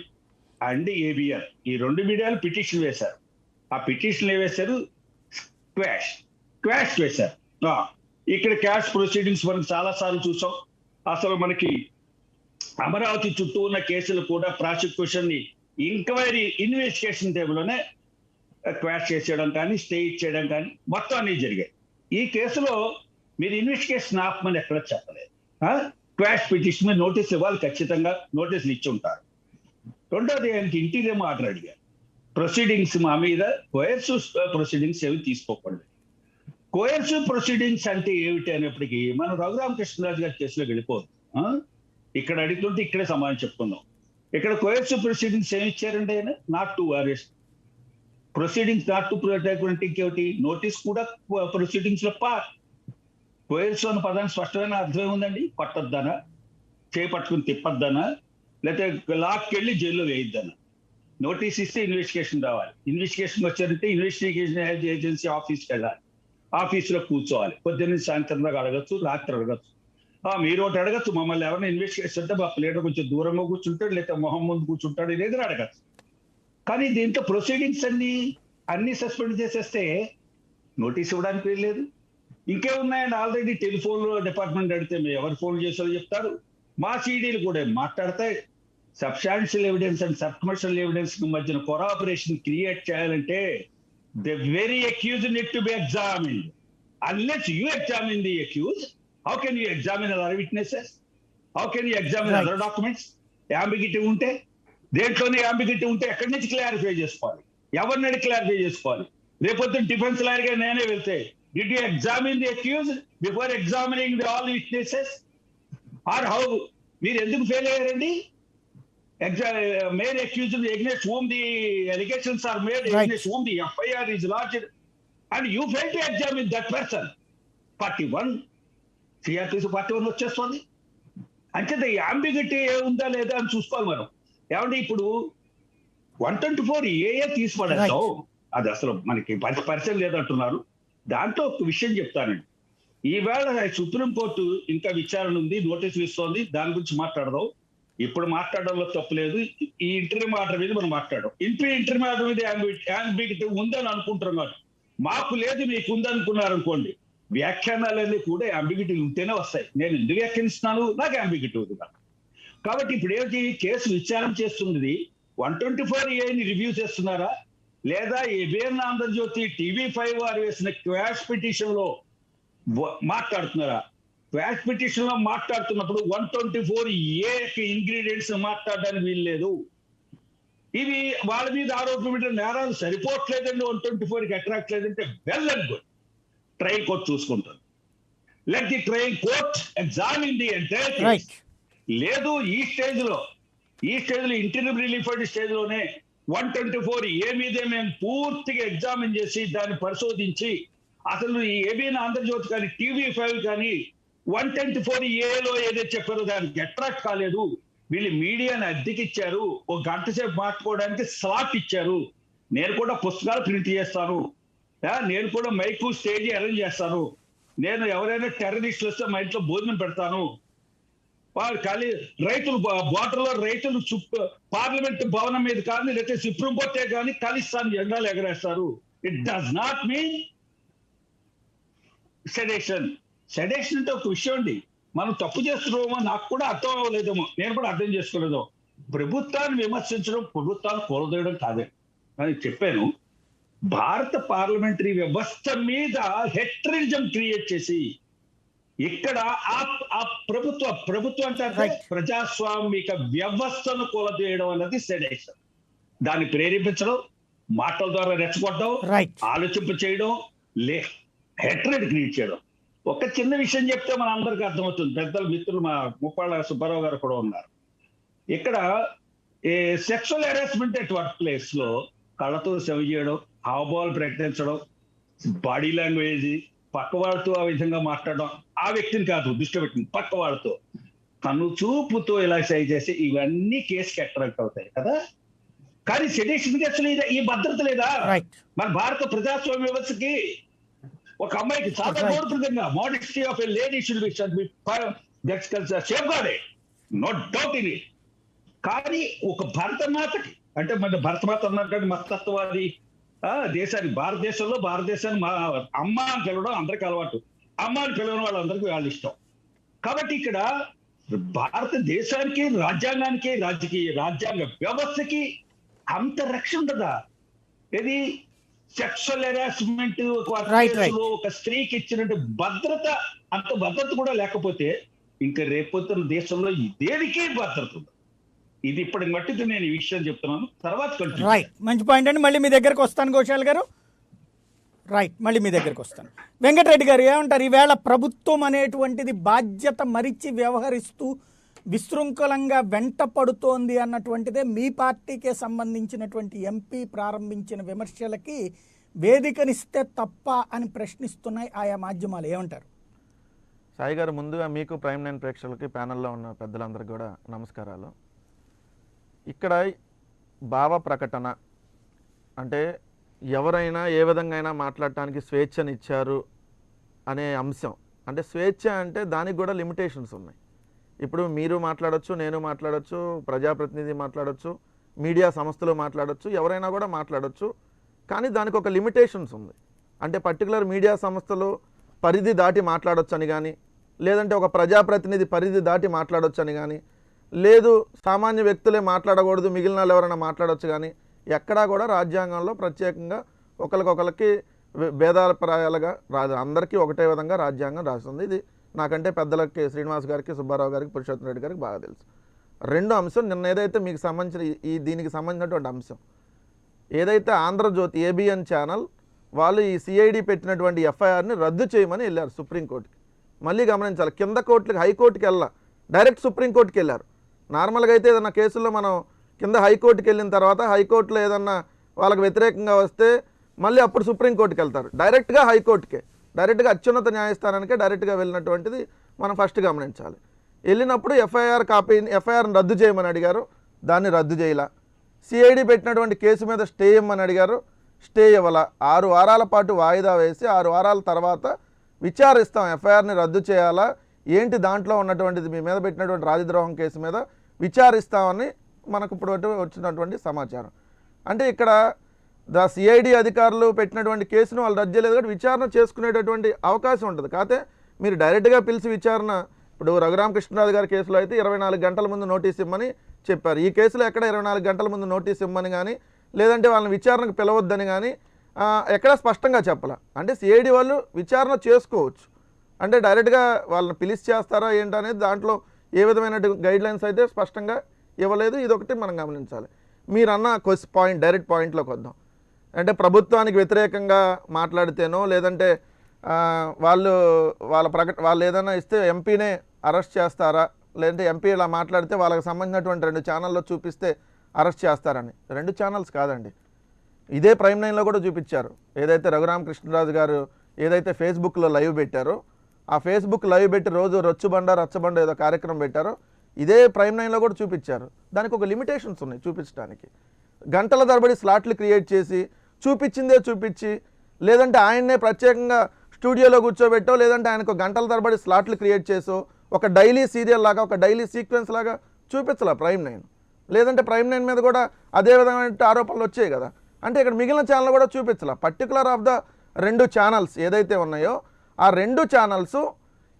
అండ్ ABN, ఈ రెండు మీడియాలు పిటిషన్ వేశారు. ఆ పిటిషన్ వేశారు, క్వాష్ వేశారు. ఇక్కడ క్యాష్ ప్రొసీడింగ్స్ మనకు చాలా సార్లు చూసాం. అసలు మనకి అమరావతి చుట్టూ ఉన్న కేసులు కూడా ప్రాసిక్యూషన్ ని ఇన్వెస్టిగేషన్ టేబుల్లోనే క్వాష్ చేసేయడం కానీ, స్టే ఇచ్చేయడం కానీ మొత్తం అన్ని జరిగాయి. ఈ కేసులో మీరు ఇన్వెస్టిగేషన్ ఆపమని ఎక్కడ చెప్పలేదు. క్వాష్ పిటిషన్ మీద నోటీస్ ఇవ్వాలి, ఖచ్చితంగా నోటీసులు ఇచ్చి ఉంటారు. రెండోది ఆయనకి ఇంటీరియం ఆర్డర్ అడిగారు. ప్రొసీడింగ్స్ మా మీద కోయర్సివ్ ప్రొసీడింగ్స్ ఏమి తీసుకోకండి. కోయర్సివ్ ప్రొసీడింగ్స్ అంటే ఏమిటి అనేప్పటికీ మనం రఘురామకృష్ణరాజు గారి కేసులోకి వెళ్ళిపోదు. ఇక్కడ అడుగుతుంటే ఇక్కడే సమాధానం చెప్పుకుందాం. ఇక్కడ కోయర్సివ్ ప్రొసీడింగ్స్ ఏమి ఇచ్చారండి ఆయన? Not to arrest. Proceedings not to protect అంటే ఇంకేమిటి? నోటీస్ కూడా ప్రొసీడింగ్స్ లో పార్ట్. కోయర్సివ్ అన్న పదానికి స్పష్టమైన అర్థం ఉందండి. పట్టొద్దనా, చేపట్టుకుని తిప్పొద్దనా, లేకపోతే లాక్కెళ్ళి జైల్లో వేయిద్దనా. నోటీస్ ఇస్తే ఇన్వెస్టిగేషన్ రావాలి. ఇన్వెస్టిగేషన్ వచ్చారంటే ఇన్వెస్టిగేషన్ ఏజెన్సీ ఆఫీస్కి వెళ్ళాలి, ఆఫీసులో కూర్చోవాలి. పొద్దున్న సాయంత్రం దాకా అడగచ్చు, రాత్రి అడగచ్చు. మీరు ఒకటి అడగచ్చు, మమ్మల్ని ఎవరైనా ఇన్వెస్టిగేషన్ అంటే మా ప్లేటర్ కొంచెం దూరంగా కూర్చుంటాడు, లేకపోతే మొహం ముందు కూర్చుంటాడు, ఇదేదో అడగచ్చు. కానీ దీంట్లో ప్రొసీడింగ్స్ అన్ని సస్పెండ్ చేసేస్తే నోటీస్ ఇవ్వడానికి లేదు. ఇంకేమున్నాయండి? ఆల్రెడీ టెలిఫోన్లో డిపార్ట్మెంట్ అడిగితే మీరు ఎవరు ఫోన్ చేసారో చెప్తారు. మా సీడీలు కూడా మాట్లాడతాయి. Substantial evidence and subcommercial evidence మధ్యన కొరాబరేషన్ క్రియేట్ చేయాలంటే the very accused need to be examined. Unless you examine the accused, how can you examine other witnesses? How can you examine other documents? Ambiguity ఉంటే, దేంట్లోనే యాంబిగిటీ ఉంటే ఎక్కడి నుంచి క్లారిఫై చేసుకోవాలి? ఎవరిని క్లారిఫై చేసుకోవాలి? రేపొద్దున డిఫెన్స్ లాయర్ గా నేనే వెళ్తే, did you examine the accused before examining the all witnesses? Or how? మీరు ఎందుకు ఫెయిల్ అయ్యారండి? main accused against whom the allegations are made, against whom the FIR is lodged, and you fail to examine that person. Party 1, CRPC Party 1 వచ్చేస్తుంది. అంచేత ఈ అంబిగిటీ ఉందా లేదా అని చూసుకోవాలి మనం. ఏమంటే ఇప్పుడు 124A తీసుకోవడం అది అసలు మనకి పరిచయం లేదంటున్నారు. దాంట్లో ఒక విషయం చెప్తానండి. ఈవేళ సుప్రీంకోర్టు ఇంకా విచారణ ఉంది, నోటీసులు ఇస్తోంది, దాని గురించి మాట్లాడదాం. ఇప్పుడు మాట్లాడడంలో తప్పులేదు. ఈ ఇంటర్వ్యూ ఆర్డర్ మీద మనం మాట్లాడడం, ఇంటర్వ్యూ ఆర్డర్ మీద యాంబిగిటీ ఉందని అనుకుంటున్నాం కాదు. మాకు లేదు, మీకు ఉందనుకున్నారు అనుకోండి, వ్యాఖ్యానాలన్నీ కూడా యాంబిగిటీ ఉంటేనే వస్తాయి. నేను ఎందుకు వ్యాఖ్యానిస్తున్నాను? నాకు యాంబిగిటీ ఉంది. కాబట్టి ఇప్పుడు ఏంటి? కేసు విచారణ చేస్తున్నది 124A రివ్యూ చేస్తున్నారా, లేదా ABN ఆంధ్రజ్యోతి TV5 వారు వేసిన క్వాష్ పిటిషన్ లో మాట్లాడుతున్నారా? క్వాష్ పిటిషన్ లో మాట్లాడుతున్నప్పుడు 124A ఇంగ్రీడియంట్స్ మాట్లాడడానికి వీల్లేదు. ఇవి వాళ్ళ మీద ఆరోపణ నేరాలు సరిపోవట్లేదండి, 124కి అట్రాక్ట్ లేదంటే well and good, trial court చూసుకుంటారు. Let the trial court examine the entire case. లేదు ఈ స్టేజ్ లో ఇంటర్వ్యూ రిలీఫ్ స్టేజ్ లోనే 124A మీదే మేము పూర్తిగా ఎగ్జామిన్ చేసి దాన్ని పరిశోధించి అసలు ఈ ABN ఆంధ్రజ్యోతి కానీ TV5 కానీ 124A ఏదైతే చెప్పారో దానికి అట్రాక్ట్ కాలేదు, వీళ్ళు మీడియాని అద్దెకిచ్చారు, ఒక గంట సేపు మాట్లాడుకోవడానికి స్లాట్ ఇచ్చారు, నేను కూడా పుస్తకాలు ప్రింట్ చేస్తాను, నేను కూడా మైకు స్టేజ్ అరేంజ్ చేస్తాను, నేను ఎవరైనా టెర్రరిస్టులు వస్తే మా ఇంట్లో భోజనం పెడతాను, వాళ్ళు ఖాళీ రైతులు బోర్డర్లో రైతులు పార్లమెంట్ భవనం మీద కానీ లేకపోతే సుప్రీంకోర్టే కానీ ఖాళీస్థాన్ జెండాలు ఎగరేస్తారు. It does not mean sedition అంటే ఒక విషయం అండి. మనం తప్పు చేస్తున్నామో నాకు కూడా అర్థం అవ్వలేదేమో, నేను కూడా అర్థం చేసుకోలేదో. ప్రభుత్వాన్ని విమర్శించడం, ప్రభుత్వాన్ని కూలదోయడం కాదే అని చెప్పాను. భారత పార్లమెంటరీ వ్యవస్థ మీద హెట్రిజం క్రియేట్ చేసి ఇక్కడ ఆ ప్రభుత్వం అంటే ప్రజాస్వామిక వ్యవస్థను కూలదోయడం అన్నది సెడేషన్. దాన్ని ప్రేరేపించడం, మాటల ద్వారా రెచ్చగొట్టడం, ఆలోచింప చేయడం, హెట్రేడ్ క్రియేట్ చేయడం. ఒక చిన్న విషయం చెప్తే మన అందరికీ అర్థమవుతుంది. పెద్దల మిత్రులు మా ముప్పాళ్ళ సుబ్బారావు గారు కూడా ఉన్నారు. ఇక్కడ sexual harassment at work place లో కళ్ళతో సేవ చేయడం, హావభావాలు ప్రకటించడం, బాడీ లాంగ్వేజ్, పక్క వాళ్ళతో ఆ విధంగా మాట్లాడడం, ఆ వ్యక్తిని కాదు దృష్టి పెట్టింది, పక్క వాళ్ళతో కన్ను చూపుతో ఇలా సై చేసి ఇవన్నీ కేసుకి అట్రాక్ట్ అవుతాయి కదా. కానీ సెడేషన్ కి అసలు ఈ భద్రత లేదా? మన భారత ప్రజాస్వామ్య వ్యవస్థకి ఒక అమ్మాయికి చాలా గౌరవంగా modesty of a lady should be safeguarded, no doubt in it. కానీ ఒక భరతమాతకి అంటే మన భరతమాత అన్నట్టు మతత్వవాది దేశానికి, భారతదేశాన్ని అమ్మ అని పిలవడం అందరికీ అలవాటు, అమ్మ అని పిలవడం వాళ్ళందరికీ వాళ్ళ ఇష్టం. కాబట్టి ఇక్కడ భారతదేశానికి, రాజ్యాంగానికి, రాజ్యాంగ వ్యవస్థకి అంత రక్షణ ఉండదా? ఇది సెక్షువల్ హెరాస్మెంట్ ఒక స్త్రీకి ఇచ్చినట్టు భద్రత, అంత భద్రత కూడా లేకపోతే ఇంకా రేపొద్దున దేశంలో దేనికే భద్రత ఉంది. ఇది ఇప్పటికి మట్టితో నేను ఈ విషయం చెప్తున్నాను. తర్వాత మంచి పాయింట్ అండి. మళ్ళీ మీ దగ్గరకు వస్తాను గోశాల్ గారు. మళ్ళీ మీ దగ్గరకు వస్తాను. వెంకటరెడ్డి గారు ఏమంటారు? ఈవేళ ప్రభుత్వం అనేటువంటిది బాధ్యత మరిచి వ్యవహరిస్తూ విశృంఖలంగా వెంట పడుతోంది అన్నటువంటిదే మీ పార్టీకే సంబంధించినటువంటి ఎంపీ ప్రారంభించిన విమర్శలకి వేదికనిస్తే తప్ప అని ప్రశ్నిస్తున్నాయి ఆయా మాధ్యమాలు. ఏమంటారు? సాయి గారు, ముందుగా మీకు ప్రైమ్ 9 ప్రేక్షకులకి, ప్యానెల్లో ఉన్న పెద్దలందరికీ కూడా నమస్కారాలు. ఇక్కడ భావ ప్రకటన అంటే ఎవరైనా ఏ విధంగా అయినా మాట్లాడటానికి స్వేచ్ఛనిచ్చారు అనే అంశం. అంటే స్వేచ్ఛ అంటే దానికి కూడా లిమిటేషన్స్ ఉన్నాయి. ఇప్పుడు మీరు మాట్లాడచ్చు, నేను మాట్లాడచ్చు, ప్రజాప్రతినిధి మాట్లాడచ్చు, మీడియా సంస్థలు మాట్లాడచ్చు, ఎవరైనా కూడా మాట్లాడచ్చు. కానీ దానికి ఒక లిమిటేషన్స్ ఉంది. అంటే పర్టికులర్ మీడియా సంస్థలు పరిధి దాటి మాట్లాడొచ్చు అని కానీ, లేదంటే ఒక ప్రజాప్రతినిధి పరిధి దాటి మాట్లాడొచ్చు అని కానీ, లేదు సామాన్య వ్యక్తులే మాట్లాడకూడదు, మిగిలిన వాళ్ళు ఎవరైనా మాట్లాడొచ్చు. కానీ ఎక్కడా కూడా రాజ్యాంగంలో ప్రత్యేకంగా ఒకరికొకరికి భేదాభిప్రాయాలుగా రాదు, అందరికీ ఒకటే విధంగా రాజ్యాంగం రాస్తుంది. ఇది నాకంటే పెద్దలకి, శ్రీనివాస్ గారికి, సుబ్బారావు గారికి, పురుషోత్తమ రెడ్డి గారికి బాగా తెలుసు. రెండో అంశం, నిన్న ఏదైతే మీకు సంబంధించిన దీనికి సంబంధించినటువంటి అంశం ఏదైతే ఆంధ్రజ్యోతి ఏబిఎన్ ఛానల్ వాళ్ళు ఈ సిఐడి పెట్టినటువంటి ఎఫ్ఐఆర్ని రద్దు చేయమని వెళ్ళారు సుప్రీంకోర్టుకి. మళ్ళీ గమనించాలి, కింద కోర్టుకి, హైకోర్టుకి డైరెక్ట్ సుప్రీంకోర్టుకి వెళ్ళారు. నార్మల్గా అయితే ఏదన్నా కేసుల్లో మనం కింద హైకోర్టుకి వెళ్ళిన తర్వాత హైకోర్టులో ఏదన్నా వాళ్ళకి వ్యతిరేకంగా వస్తే మళ్ళీ అప్పుడు సుప్రీంకోర్టుకి వెళ్తారు. డైరెక్ట్గా హైకోర్టుకే, డైరెక్ట్గా అత్యున్నత న్యాయస్థానానికే డైరెక్ట్గా వెళ్ళినటువంటిది మనం ఫస్ట్ గమనించాలి. వెళ్ళినప్పుడు ఎఫ్ఐఆర్ని రద్దు చేయమని అడిగారు, దాన్ని రద్దు చేయాల. సిఐడి పెట్టినటువంటి కేసు మీద స్టే ఇవ్వమని అడిగారు, స్టే ఇవ్వాల. 6 వారాల పాటు వాయిదా వేసి 6 వారాల తర్వాత విచారిస్తాం, ఎఫ్ఐఆర్ని రద్దు చేయాలా ఏంటి, దాంట్లో ఉన్నటువంటిది మీ మీద పెట్టినటువంటి రాజద్రోహం కేసు మీద విచారిస్తామని మనకు ఇప్పుడు వచ్చినటువంటి సమాచారం. అంటే ఇక్కడ సిఐడి అధికారులు పెట్టినటువంటి కేసును వాళ్ళు రద్దు చేయలేదు కాబట్టి విచారణ చేసుకునేటటువంటి అవకాశం ఉంటుంది. కాకపోతే మీరు డైరెక్ట్గా పిలిచి విచారణ, ఇప్పుడు రఘురామకృష్ణరాజు గారి కేసులో అయితే 24 గంటల ముందు నోటీస్ ఇవ్వమని చెప్పారు. ఈ కేసులో ఎక్కడ 24 గంటల ముందు నోటీస్ ఇవ్వమని కానీ, లేదంటే వాళ్ళని విచారణకు పిలవద్దని కానీ ఎక్కడా స్పష్టంగా చెప్పాల. అంటే సిఐడి వాళ్ళు విచారణ చేసుకోవచ్చు, అంటే డైరెక్ట్గా వాళ్ళని పిలిచి చేస్తారా ఏంటనేది దాంట్లో ఏ విధమైన గైడ్లైన్స్ అయితే స్పష్టంగా ఇవ్వలేదు. ఇదొకటి మనం గమనించాలి. మీరన్న పాయింట్, డైరెక్ట్ పాయింట్లోకి వద్దాం. అంటే ప్రభుత్వానికి వ్యతిరేకంగా మాట్లాడితేనో, లేదంటే వాళ్ళు ఏదైనా ఇస్తే ఎంపీనే అరెస్ట్ చేస్తారా, లేదంటే ఎంపీ ఇలా మాట్లాడితే వాళ్ళకి సంబంధించినటువంటి 2 ఛానల్లో చూపిస్తే అరెస్ట్ చేస్తారని. 2 ఛానల్స్ కాదండి, ఇదే ప్రైమ్ 9లో కూడా చూపించారు. ఏదైతే రఘురామకృష్ణరాజు గారు ఏదైతే ఫేస్బుక్లో లైవ్ పెట్టారో, ఆ ఫేస్బుక్ లైవ్ పెట్టి రోజు రచ్చబండ ఏదో కార్యక్రమం పెట్టారో, ఇదే ప్రైమ్ 9లో కూడా చూపించారు. దానికి ఒక లిమిటేషన్స్ ఉన్నాయి చూపించడానికి. గంటల తరబడి స్లాట్లు క్రియేట్ చేసి చూపించిందే చూపించి, లేదంటే ఆయన్నే ప్రత్యేకంగా స్టూడియోలో కూర్చోబెట్టో, లేదంటే ఆయనకు గంటల తరబడి స్లాట్లు క్రియేట్ చేసో ఒక డైలీ సీరియల్ లాగా, ఒక డైలీ సీక్వెన్స్ లాగా చూపించాల ప్రైమ్ 9. లేదంటే ప్రైమ్ 9 మీద కూడా అదే విధమైన ఆరోపణలు వచ్చాయి కదా. అంటే ఇక్కడ మిగిలిన ఛానల్ కూడా చూపించాల. పర్టికులర్ ఆఫ్ ద 2 ఛానల్స్ ఏదైతే ఉన్నాయో ఆ 2 ఛానల్స్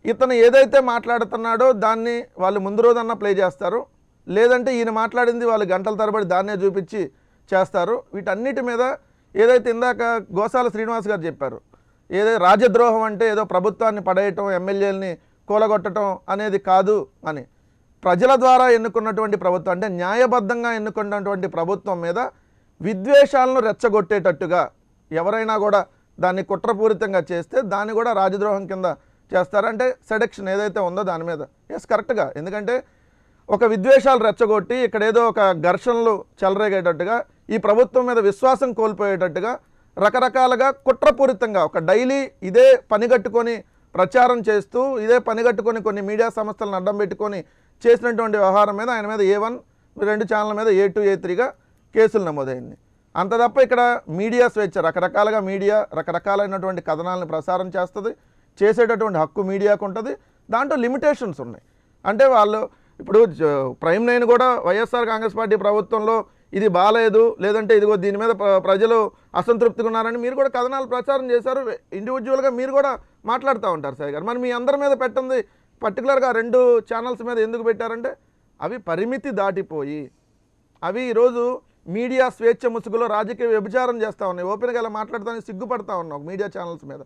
ఇతను ఏదైతే మాట్లాడుతున్నాడో దాన్ని వాళ్ళు ముందు రోజన్నా ప్లే చేస్తారు, లేదంటే ఈయన మాట్లాడింది వాళ్ళు గంటల తరబడి దాన్నే చూపించి చేస్తారు. వీటన్నిటి మీద ఏదైతే ఇందాక గోసాల శ్రీనివాస్ గారు చెప్పారు, ఏదైతే రాజద్రోహం అంటే ఏదో ప్రభుత్వాన్ని పడేయటం, ఎమ్మెల్యేలని కూలగొట్టడం అనేది కాదు అని, ప్రజల ద్వారా ఎన్నుకున్నటువంటి ప్రభుత్వం అంటే న్యాయబద్ధంగా ఎన్నుకున్నటువంటి ప్రభుత్వం మీద విద్వేషాలను రెచ్చగొట్టేటట్టుగా ఎవరైనా కూడా దాన్ని కుట్రపూరితంగా చేస్తే దాన్ని కూడా రాజద్రోహం కింద చేస్తారు. అంటే సెడక్షన్ ఏదైతే ఉందో దాని మీద ఎస్ కరెక్ట్గా, ఎందుకంటే ఒక విద్వేషాలు రెచ్చగొట్టి ఇక్కడ ఏదో ఒక ఘర్షణలు చెలరేగేటట్టుగా, ఈ ప్రభుత్వం మీద విశ్వాసం కోల్పోయేటట్టుగా రకరకాలుగా కుట్రపూరితంగా ఒక డైలీ ఇదే పనిగట్టుకొని ప్రచారం చేస్తూ, ఇదే పనిగట్టుకొని కొన్ని మీడియా సంస్థలను అడ్డం పెట్టుకొని చేసినటువంటి వ్యవహారం మీద ఆయన మీద A1, 2 ఛానళ్ళ మీద A2, A3గా కేసులు నమోదైంది. అంత తప్ప ఇక్కడ మీడియా స్వేచ్ఛ, రకరకాలుగా మీడియా రకరకాలైనటువంటి కథనాలను ప్రసారం చేస్తుంది, చేసేటటువంటి హక్కు మీడియాకు ఉంటుంది. దాంట్లో లిమిటేషన్స్ ఉన్నాయి. అంటే వాళ్ళు ఇప్పుడు ప్రైమ్ 9 కూడా వైఎస్ఆర్ కాంగ్రెస్ పార్టీ ప్రభుత్వంలో ఇది బాగాలేదు, లేదంటే ఇదిగో దీని మీద ప్రజలు అసంతృప్తిగా ఉన్నారని మీరు కూడా కథనాలు ప్రచారం చేశారు. ఇండివిజువల్గా మీరు కూడా మాట్లాడుతూ ఉంటారు సాయి గారు. మరి మీ అందరి మీద పెట్టింది పర్టికులర్గా 2 ఛానల్స్ మీద ఎందుకు పెట్టారంటే అవి పరిమితి దాటిపోయి అవి ఈరోజు మీడియా స్వేచ్ఛ ముసుగులో రాజకీయ వ్యభిచారం చేస్తూ ఉన్నాయి. ఓపెన్గా ఇలా మాట్లాడతానికి సిగ్గుపడతా ఉన్నాం మీడియా ఛానల్స్ మీద.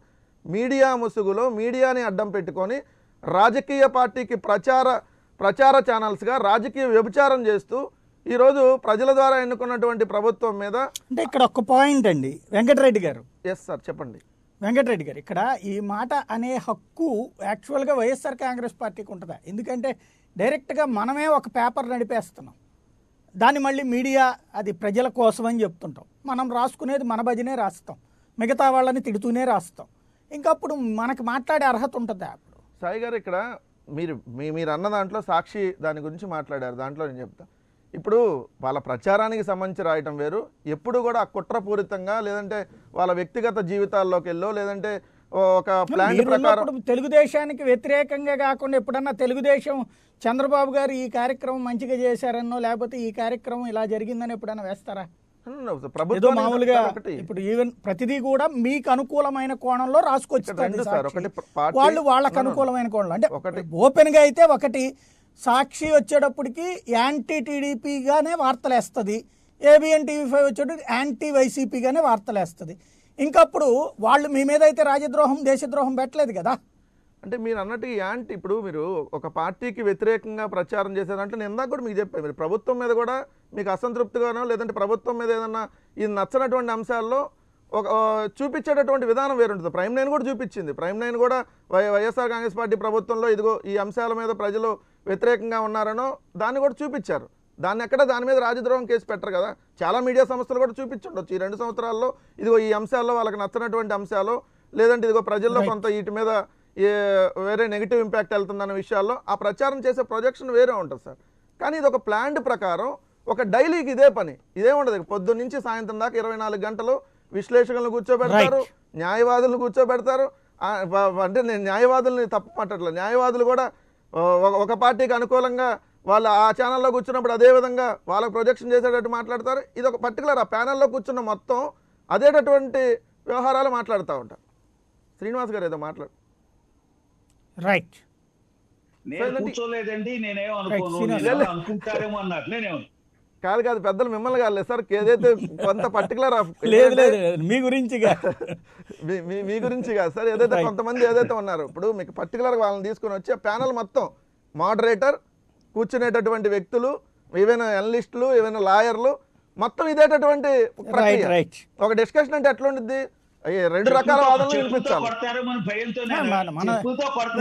మీడియా ముసుగులో మీడియాని అడ్డం పెట్టుకొని రాజకీయ పార్టీకి ప్రచార ఛానల్స్గా రాజకీయ వ్యభిచారం చేస్తూ ఈరోజు ప్రజల ద్వారా ఎన్నుకున్నటువంటి ప్రభుత్వం మీద అంటే ఇక్కడ ఒక పాయింట్ అండి వెంకటరెడ్డి గారు. ఎస్ సార్ చెప్పండి. వెంకటరెడ్డి గారు, ఇక్కడ ఈ మాట అనే హక్కు యాక్చువల్గా వైఎస్ఆర్ కాంగ్రెస్ పార్టీకి ఉంటుందా? ఎందుకంటే డైరెక్ట్గా మనమే ఒక పేపర్ నడిపేస్తున్నాం, దాన్ని మళ్ళీ మీడియా అది ప్రజల కోసం అని చెప్తుంటాం. మనం రాసుకునేది మన భజనే రాస్తాం, మిగతా వాళ్ళని తిడుతూనే రాస్తాం. ఇంకప్పుడు మనకు మాట్లాడే అర్హత ఉంటుందా? అప్పుడు సాయి గారు ఇక్కడ మీరు అన్న దాంట్లో సాక్షి దాని గురించి మాట్లాడారు. దాంట్లో నేను చెప్తా, ఇప్పుడు వాళ్ళ ప్రచారానికి సంబంధించి రాయటం వేరు, ఎప్పుడు కూడా కుట్రపూరితంగా లేదంటే వాళ్ళ వ్యక్తిగత జీవితాల్లోకి వెళ్ళో లేదంటే ఒక ప్లాన్ ప్రకారం తెలుగుదేశానికి వ్యతిరేకంగా కాకుండా ఎప్పుడన్నా తెలుగుదేశం చంద్రబాబు గారు ఈ కార్యక్రమం మంచిగా చేశారన్నో లేకపోతే ఈ కార్యక్రమం ఇలా జరిగిందని ఎప్పుడైనా వేస్తారా? ఏదో మామూలుగా ఇప్పుడు ఈవెన్ ప్రతిదీ కూడా మీకు అనుకూలమైన కోణంలో రాసుకొచ్చారు వాళ్ళు, వాళ్ళకు అనుకూలమైన కోణంలో. అంటే ఓపెన్ గా అయితే ఒకటి సాక్షి వచ్చేటప్పటికి యాంటీ టీడీపీగానే వార్తలు వేస్తుంది, ABN TV5 వచ్చేటప్పుడు యాంటీ వైసీపీగానే వార్తలు వేస్తుంది. ఇంకప్పుడు వాళ్ళు మీ మీద అయితే రాజద్రోహం దేశద్రోహం పెట్టలేదు కదా. అంటే మీరు అన్నట్టు యాంటీ, ఇప్పుడు మీరు ఒక పార్టీకి వ్యతిరేకంగా ప్రచారం చేసేదంటే నేను ఇందాక కూడా మీకు చెప్పాను, మీరు ప్రభుత్వం మీద కూడా మీకు అసంతృప్తిగానో లేదంటే ప్రభుత్వం మీద ఏదన్నా ఇది నచ్చనటువంటి అంశాల్లో ఒక చూపించేటటువంటి విధానం వేరుంటుంది. ప్రైమ్ 9 కూడా చూపించింది. ప్రైమ్ 9 కూడా వైఎస్ఆర్ కాంగ్రెస్ పార్టీ ప్రభుత్వంలో ఇదిగో ఈ అంశాల మీద ప్రజలు వ్యతిరేకంగా ఉన్నారనో దాన్ని కూడా చూపించారు. దాని మీద రాజద్రోహం కేసు పెట్టరు కదా. చాలా మీడియా సంస్థలు కూడా చూపించుండొచ్చు ఈ 2 సంవత్సరాల్లో ఇదిగో ఈ అంశాల్లో వాళ్ళకి నచ్చనటువంటి అంశాలు, లేదంటే ఇదిగో ప్రజల్లో కొంత వీటి మీద వేరే నెగిటివ్ ఇంపాక్ట్ వెళ్తుందన్న విషయాల్లో ఆ ప్రచారం చేసే ప్రొజెక్షన్ వేరే ఉంటుంది సార్. కానీ ఇది ఒక ప్లాన్డ్ ప్రకారం ఒక డైలీకి ఇదే పని, ఇదే ఉండదు. పొద్దున్న నుంచి సాయంత్రం దాకా 24 గంటలు విశ్లేషకులను కూర్చోబెడతారు, న్యాయవాదులను కూర్చోబెడతారు. అంటే నేను న్యాయవాదులని తప్పు మాట్లాడలేదు, న్యాయవాదులు కూడా ఒక పార్టీకి అనుకూలంగా వాళ్ళు ఆ ఛానల్లో కూర్చున్నప్పుడు అదే విధంగా వాళ్ళకి ప్రొజెక్షన్ చేసేటట్టు మాట్లాడతారు. ఇది ఒక పర్టికులర్ ఆ ప్యానల్లో కూర్చున్న మొత్తం అదేటటువంటి వ్యవహారాలు మాట్లాడుతూ ఉంటారు. శ్రీనివాస్ గారు ఏదో మాట్లాడు. రైట్, నేను కూర్చోలేదండి, నేనేమో అనుకుంటారేమో అన్నారు. నేనేమో కాదు పెద్దలు మిమ్మల్ని కాదు సార్, ఏదైతే కొంత పర్టికులర్ మీ గురించి మీ గురించి కాదు సార్, ఏదైతే కొంతమంది ఏదైతే ఉన్నారు ఇప్పుడు మీకు పర్టికులర్గా వాళ్ళని తీసుకుని వచ్చి ఆ ప్యానల్ మొత్తం మోడరేటర్, కూర్చునేటటువంటి వ్యక్తులు, ఏవైనా అనలిస్టులు, ఏవైనా లాయర్లు, మొత్తం ఇదేటటువంటి ఒక డిస్కషన్ అంటే ఎట్లా ఉంటుంది, 2 రకాల వాదనలు వినిపించాలి.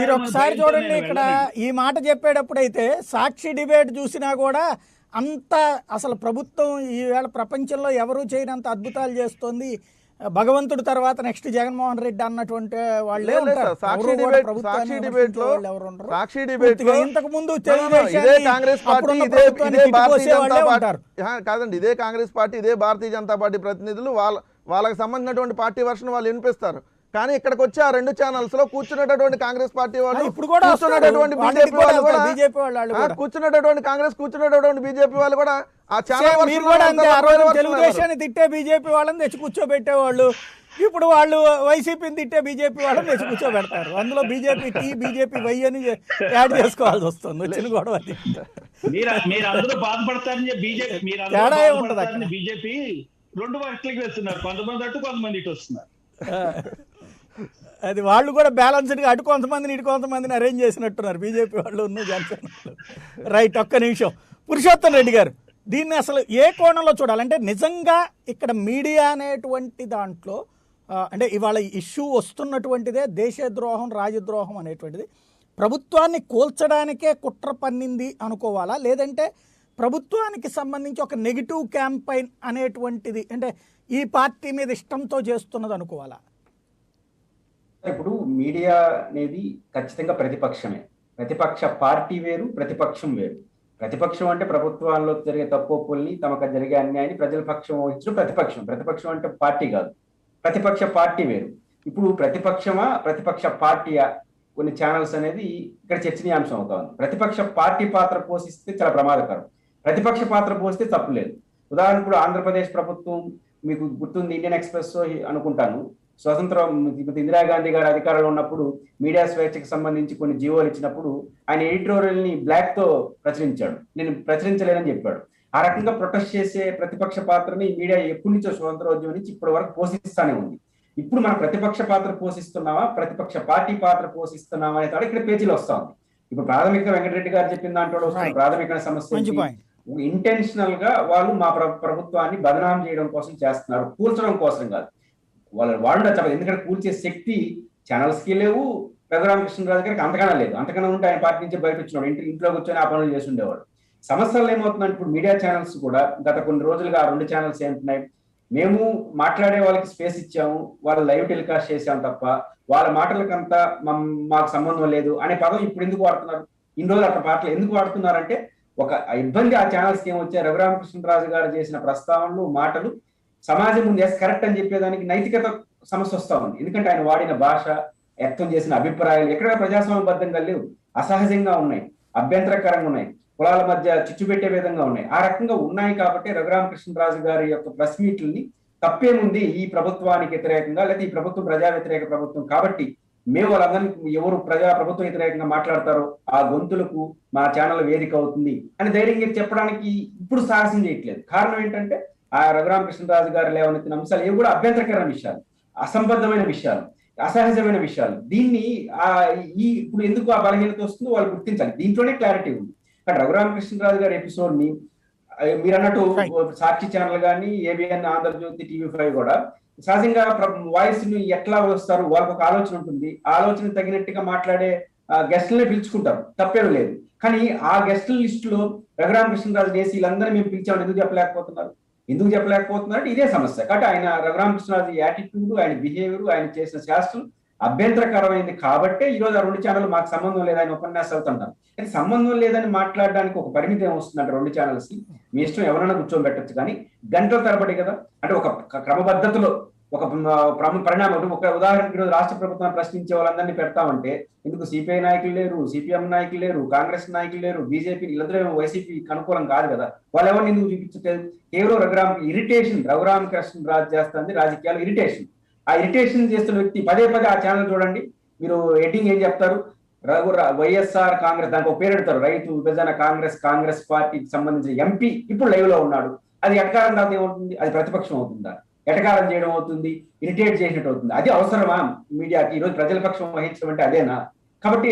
మీరు ఒకసారి చూడండి, ఇక్కడ ఈ మాట చెప్పేటప్పుడు అయితే సాక్షి డిబేట్ చూసినా కూడా అంత అసలు ప్రభుత్వం ఈవేళ ప్రపంచంలో ఎవరూ చేయనంత అద్భుతాలు చేస్తోంది, భగవంతుడి తర్వాత నెక్స్ట్ జగన్మోహన్ రెడ్డి అన్నటువంటి వాళ్ళే ఉంటారు. ఇంతకు ముందు కాదండి, ఇదే కాంగ్రెస్ పార్టీ, ఇదే భారతీయ జనతా పార్టీ ప్రతినిధులు వాళ్ళకి సంబంధించినటువంటి పార్టీ వర్షన్ వాళ్ళు వినిపిస్తారు. కానీ ఇక్కడికి వచ్చి ఆ 2 ఛానల్స్ లో కూర్చున్నటువంటి కాంగ్రెస్ పార్టీ వాళ్ళు, కూర్చున్నటువంటి బీజేపీ వాళ్ళు కూడా, కూర్చున్నటువంటి కాంగ్రెస్, కూర్చున్నటువంటి బీజేపీ వాళ్ళు కూడా ఆ ఛానల్ తెలుగుదేశాన్ని తిట్టే బీజేపీ వాళ్ళని తెచ్చి కూర్చోబెట్టేవాళ్ళు, ఇప్పుడు వాళ్ళు వైసీపీని తిట్టే బీజేపీ వాళ్ళని తెచ్చి కూర్చోబెడతారు. అందులో బీజేపీ టీ, బీజేపీ వై అని యాడ్ చేసుకోవాల్సి వస్తుంది. వచ్చిన గొడవ అది. మీరు అందరూ బాధపడతారని తేడా ఏముండదు అక్కడ. బీజేపీ 2 వర్ట్లకి వెళ్తున్నారు, కొంతమంది అటు కొంతమంది ఇటు వస్తున్నారు. అది వాళ్ళు కూడా బ్యాలెన్స్డ్గా అటు కొంతమందిని ఇటు కొంతమందిని అరేంజ్ చేసినట్టున్నారు బీజేపీ వాళ్ళు జనసేన. రైట్, ఒక్క నిమిషం. పురుషోత్తం రెడ్డి గారు, దీన్ని అసలు ఏ కోణంలో చూడాలంటే నిజంగా ఇక్కడ మీడియా అనేటువంటి దాంట్లో అంటే ఇవాళ ఇష్యూ వస్తున్నటువంటిదే దేశద్రోహం, రాజద్రోహం అనేటువంటిది ప్రభుత్వాన్ని కూల్చడానికే కుట్ర పన్నింది అనుకోవాలా, లేదంటే ప్రభుత్వానికి సంబంధించి ఒక నెగిటివ్ క్యాంపైన్ అనేటువంటిది అంటే ఈ పార్టీ మీద ఇష్టంతో చేస్తున్నది అనుకోవాలా? ఇప్పుడు మీడియా అనేది ఖచ్చితంగా ప్రతిపక్షమే. ప్రతిపక్ష పార్టీ వేరు, ప్రతిపక్షం వేరు. ప్రతిపక్షం అంటే ప్రభుత్వాల్లో జరిగే తప్పుల్ని, తమకు జరిగే అన్యాయాన్ని ప్రజల పక్షం వహించడం ప్రతిపక్షం. ప్రతిపక్షం అంటే పార్టీ కాదు, ప్రతిపక్ష పార్టీ వేరు. ఇప్పుడు ప్రతిపక్షమా ప్రతిపక్ష పార్టీయా కొన్ని ఛానల్స్ అనేది ఇక్కడ చర్చనీయాంశం అవుతా ఉంది. ప్రతిపక్ష పార్టీ పాత్ర పోషిస్తే చాలా ప్రమాదకరం, ప్రతిపక్ష పాత్ర పోస్తే తప్పులేదు. ఉదాహరణకు ఇప్పుడు ఆంధ్రప్రదేశ్ ప్రభుత్వం మీకు గుర్తుంది, ఇండియన్ ఎక్స్ప్రెస్ అనుకుంటాను, స్వతంత్రం ఇందిరాగాంధీ గారు అధికారంలో ఉన్నప్పుడు మీడియా స్వేచ్ఛకు సంబంధించి కొన్ని జీవోలు ఇచ్చినప్పుడు ఆయన ఎడిటోరియల్ ని బ్లాక్ తో ప్రచురించాడు, నేను ప్రచురించలేనని చెప్పాడు. ఆ రకంగా ప్రొటెస్ట్ చేసే ప్రతిపక్ష పాత్రని మీడియా ఎప్పటి నుంచో స్వతంత్రోద్యమం నుంచి ఇప్పటి వరకు పోషిస్తానే ఉంది. ఇప్పుడు మనం ప్రతిపక్ష పాత్ర పోషిస్తున్నామా, ప్రతిపక్ష పార్టీ పాత్ర పోషిస్తున్నామా అనే ఇక్కడ పేజీలు వస్తా ఉంది. ఇప్పుడు ప్రాథమిక వెంకటరెడ్డి గారు చెప్పిన దాంట్లో వస్తున్న ప్రాథమిక సమస్య ఇంటెన్షనల్ గా వాళ్ళు మా ప్రభుత్వాన్ని బదనాం చేయడం కోసం చేస్తున్నారు, కూల్చడం కోసం కాదు. వాళ్ళు చెప్పదు, ఎందుకంటే కూల్చే శక్తి ఛానల్స్ కి లేవు, రఘురామకృష్ణరాజు గారికి అంతకన్నా లేదు. అంతకన్నా ఉంటే ఆయన పార్టీ నుంచి బయట వచ్చినాడు, ఇంట్లో కూర్చొని ఆ పనులు చేసి ఉండేవాడు. సమస్యలు ఏమవుతుందంటే ఇప్పుడు మీడియా ఛానల్స్ కూడా గత కొన్ని రోజులుగా ఆ 2 ఛానల్స్ ఏంటున్నాయి, మేము మాట్లాడే వాళ్ళకి స్పేస్ ఇచ్చాము, వాళ్ళు లైవ్ టెలికాస్ట్ చేసాం తప్ప వాళ్ళ మాటలకంతా మాకు సంబంధం లేదు అనే పదం ఇప్పుడు ఎందుకు వాడుతున్నారు? ఇన్ని రోజులు అట్లా మాటలు ఎందుకు వాడుతున్నారంటే ఒక ఇబ్బంది ఆ ఛానల్స్ కి ఏమొచ్చాయి, రఘురామకృష్ణరాజు గారు చేసిన ప్రస్తావనలు, మాటలు సమాజం ముందు కరెక్ట్ అని చెప్పేదానికి నైతికత సమస్య వస్తా ఉంది. ఎందుకంటే ఆయన వాడిన భాష, వ్యక్తం చేసిన అభిప్రాయాలు ఎక్కడ ప్రజాస్వామ్యబద్ధంగా లేవు, అసహజంగా ఉన్నాయి, అభ్యంతరకరంగా ఉన్నాయి, కులాల మధ్య చిచ్చు పెట్టే విధంగా ఉన్నాయి. ఆ రకంగా ఉన్నాయి కాబట్టి రఘురామకృష్ణరాజు గారి యొక్క ప్రెస్ మీట్లని తప్పేముంది, ఈ ప్రభుత్వానికి వ్యతిరేకంగా లేదా ఈ ప్రభుత్వం ప్రజా వ్యతిరేక ప్రభుత్వం కాబట్టి మేము వాళ్ళందరినీ ఎవరు ప్రభుత్వ వ్యతిరేకంగా మాట్లాడతారో ఆ గొంతులకు మా ఛానల్ వేదిక అవుతుంది అని ధైర్యంగా చెప్పడానికి ఇప్పుడు సాహసం చేయట్లేదు. కారణం ఏంటంటే ఆ రఘురామకృష్ణరాజు గారు లేవనెత్తిన అంశాలు ఏవి కూడా అభ్యంతరకరమైన విషయాలు, అసంబద్ధమైన విషయాలు, అసహజమైన విషయాలు. దీన్ని ఇప్పుడు ఎందుకు ఆ బలహీనత వస్తుందో వాళ్ళు గుర్తించాలి. దీంట్లోనే క్లారిటీ ఉంది. కానీ రఘురామకృష్ణరాజు గారి ఎపిసోడ్ ని మీరు అన్నట్టు సాక్షి ఛానల్ కానీ, ఏబిఎన్, ఆంధ్రజ్యోతి, టీవీ5 కూడా సహజంగా వాయిస్ ని ఎట్లా వస్తారు, వాళ్ళకి ఒక ఆలోచన ఉంటుంది. ఆ ఆలోచన తగినట్టుగా మాట్లాడే గెస్టులనే పిలుచుకుంటారు, తప్పేం లేదు. కానీ ఆ గెస్టుల లిస్ట్ లో రఘురామకృష్ణరాజు చేసి వీళ్ళందరూ మేము పిలిచామని ఎందుకు చెప్పలేకపోతున్నారు అంటే ఇదే సమస్య. కాబట్టి ఆయన రఘురామకృష్ణరాజు యాటిట్యూడ్, ఆయన బిహేవియర్, ఆయన చేసిన శాస్త్రం అభ్యంతరకరమైంది కాబట్టే ఈరోజు ఆ 2 ఛానల్ మాకు సంబంధం లేదని ఉపన్యాసాలు అంటారు. అయితే సంబంధం లేదని మాట్లాడడానికి ఒక పరిమితి ఏమొస్తుందంటే 2 ఛానల్స్ కి మీ ఇష్టం ఎవరైనా కూర్చోబెట్టచ్చు, కానీ గంటల తరబడి కదా, అంటే ఒక క్రమబద్ధతలో ఒక పరిణామం. ఒక ఉదాహరణకి ఈరోజు రాష్ట్ర ప్రభుత్వాన్ని ప్రశ్నించే వాళ్ళందరినీ పెడతామంటే ఎందుకు సిపిఐ నాయకులు లేరు, సిపిఎం నాయకులు లేరు, కాంగ్రెస్ నాయకులు లేరు, బీజేపీ వీళ్ళందరూ వైసీపీకి అనుకూలం కాదు కదా, వాళ్ళు ఎవరిని ఎందుకు చూపించలేదు? కేవలం రఘురామకృష్ణరాజు చేస్తుంది రాజకీయాలు ఇరిటేషన్. ఆ ఇరిటేషన్ చేస్తున్న వ్యక్తి పదే ఆ ఛానల్ చూడండి, మీరు ఎడ్డింగ్ ఏం చెప్తారు, వైఎస్ఆర్ కాంగ్రెస్, దానికి ఒక పేరు పెడతారు, రైతు విభజన కాంగ్రెస్ పార్టీకి సంబంధించిన ఎంపీ ఇప్పుడు లైవ్ లో ఉన్నాడు. అది ఎటకారం కాదు ఏమవుతుంది, అది ప్రతిపక్షం అవుతుందా? ఎటకారం చేయడం అవుతుంది, ఇరిటేట్ చేసినట్టు అవుతుంది. అది అవసరమా మీడియాకి? ఈరోజు ప్రజల పక్షం వహించడం అంటే అదేనా? కాబట్టి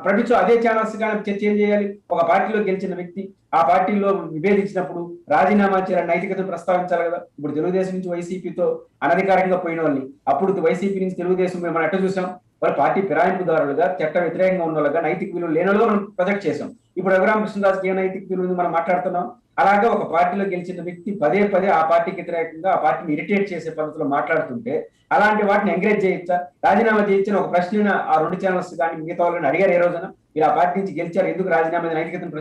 ప్రతితో అదే ఛానల్స్ కానీ చర్చ ఏం చేయాలి? ఒక పార్టీలో గెలిచిన వ్యక్తి ఆ పార్టీలో విభేదించినప్పుడు రాజీనామా చేయాలని నైతికతను ప్రస్తావించాలి కదా. ఇప్పుడు తెలుగుదేశం నుంచి వైసీపీతో అనధికారికంగా పోయిన వాళ్ళని అప్పుడు వైసీపీ నుంచి తెలుగుదేశం మనం ఎట్లా చూసాం, వాళ్ళు పార్టీ ఫిరాయింపుదారులుగా, చట్ట వ్యతిరేకంగా ఉన్న వాళ్ళుగా, నైతిక విలువలు లేని వాళ్ళుగా మనం ప్రొజెక్ట్ చేసాం. ఇప్పుడు రఘురామకృష్ణరాజుకి ఏ నైతిక విలువలు మనం మాట్లాడుతున్నాం? అలాగే ఒక పార్టీలో గెలిచిన వ్యక్తి పదే ఆ పార్టీకి వ్యతిరేకంగా ఆ పార్టీని ఇరిటేట్ చేసే పద్ధతిలో మాట్లాడుతుంటే అలాంటి వాటిని ఎంకరేజ్ చేయొచ్చా? రాజీనామా చేయొచ్చిన ఒక ప్రశ్న ఆ 2 ఛానల్స్ కానీ మిగతా వాళ్ళని అడిగారు ఏ రోజున, మీరు ఆ పార్టీ నుంచి గెలిచారు, ఎందుకు రాజీనామా నైతికతను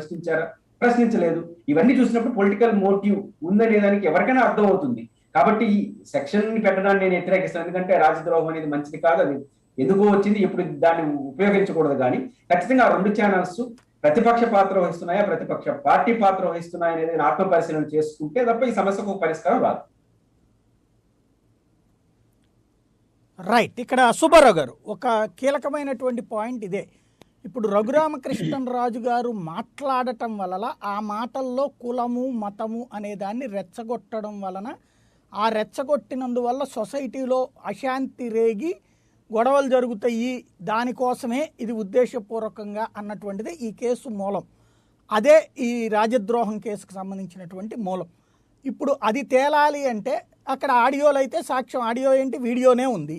ప్రశ్నించలేదు. ఇవన్నీ చూసినప్పుడు పొలిటికల్ మోటివ్ ఉందనే దానికి ఎవరికైనా అర్థం అవుతుంది. కాబట్టి ఈ సెక్షన్ ని పెట్టడాన్ని నేను వ్యతిరేకిస్తాను, ఎందుకంటే రాజద్రోహం అనేది మంచిది కాదు, అది ఎందుకో వచ్చింది, ఇప్పుడు దాన్ని ఉపయోగించకూడదు. కానీ ఖచ్చితంగా ఆ 2 ఛానల్స్ ప్రతిపక్ష పాత్ర వహిస్తున్నాయా, ప్రతిపక్ష పార్టీ పాత్ర వహిస్తున్నాయా అనేది ఆత్మ పరిశీలన చేసుకుంటే తప్ప ఈ సమస్యకు ఒక పరిష్కారం రాదు. రైట్. ఇక్కడ సుబ్బారావు గారు ఒక కీలకమైనటువంటి పాయింట్ ఇదే. ఇప్పుడు రఘురామకృష్ణరాజు గారు మాట్లాడటం వలన ఆ మాటల్లో కులము మతము అనే దాన్ని రెచ్చగొట్టడం వలన ఆ రెచ్చగొట్టినందువల్ల సొసైటీలో అశాంతి రేగి గొడవలు జరుగుతాయి, దానికోసమే ఇది ఉద్దేశపూర్వకంగా అన్నటువంటిది ఈ కేసు మూలం. అదే ఈ రాజద్రోహం కేసుకు సంబంధించినటువంటి మూలం. ఇప్పుడు అది తేలాలి అంటే అక్కడ ఆడియోలు అయితే సాక్ష్యం, ఆడియో ఏంటి వీడియోనే ఉంది.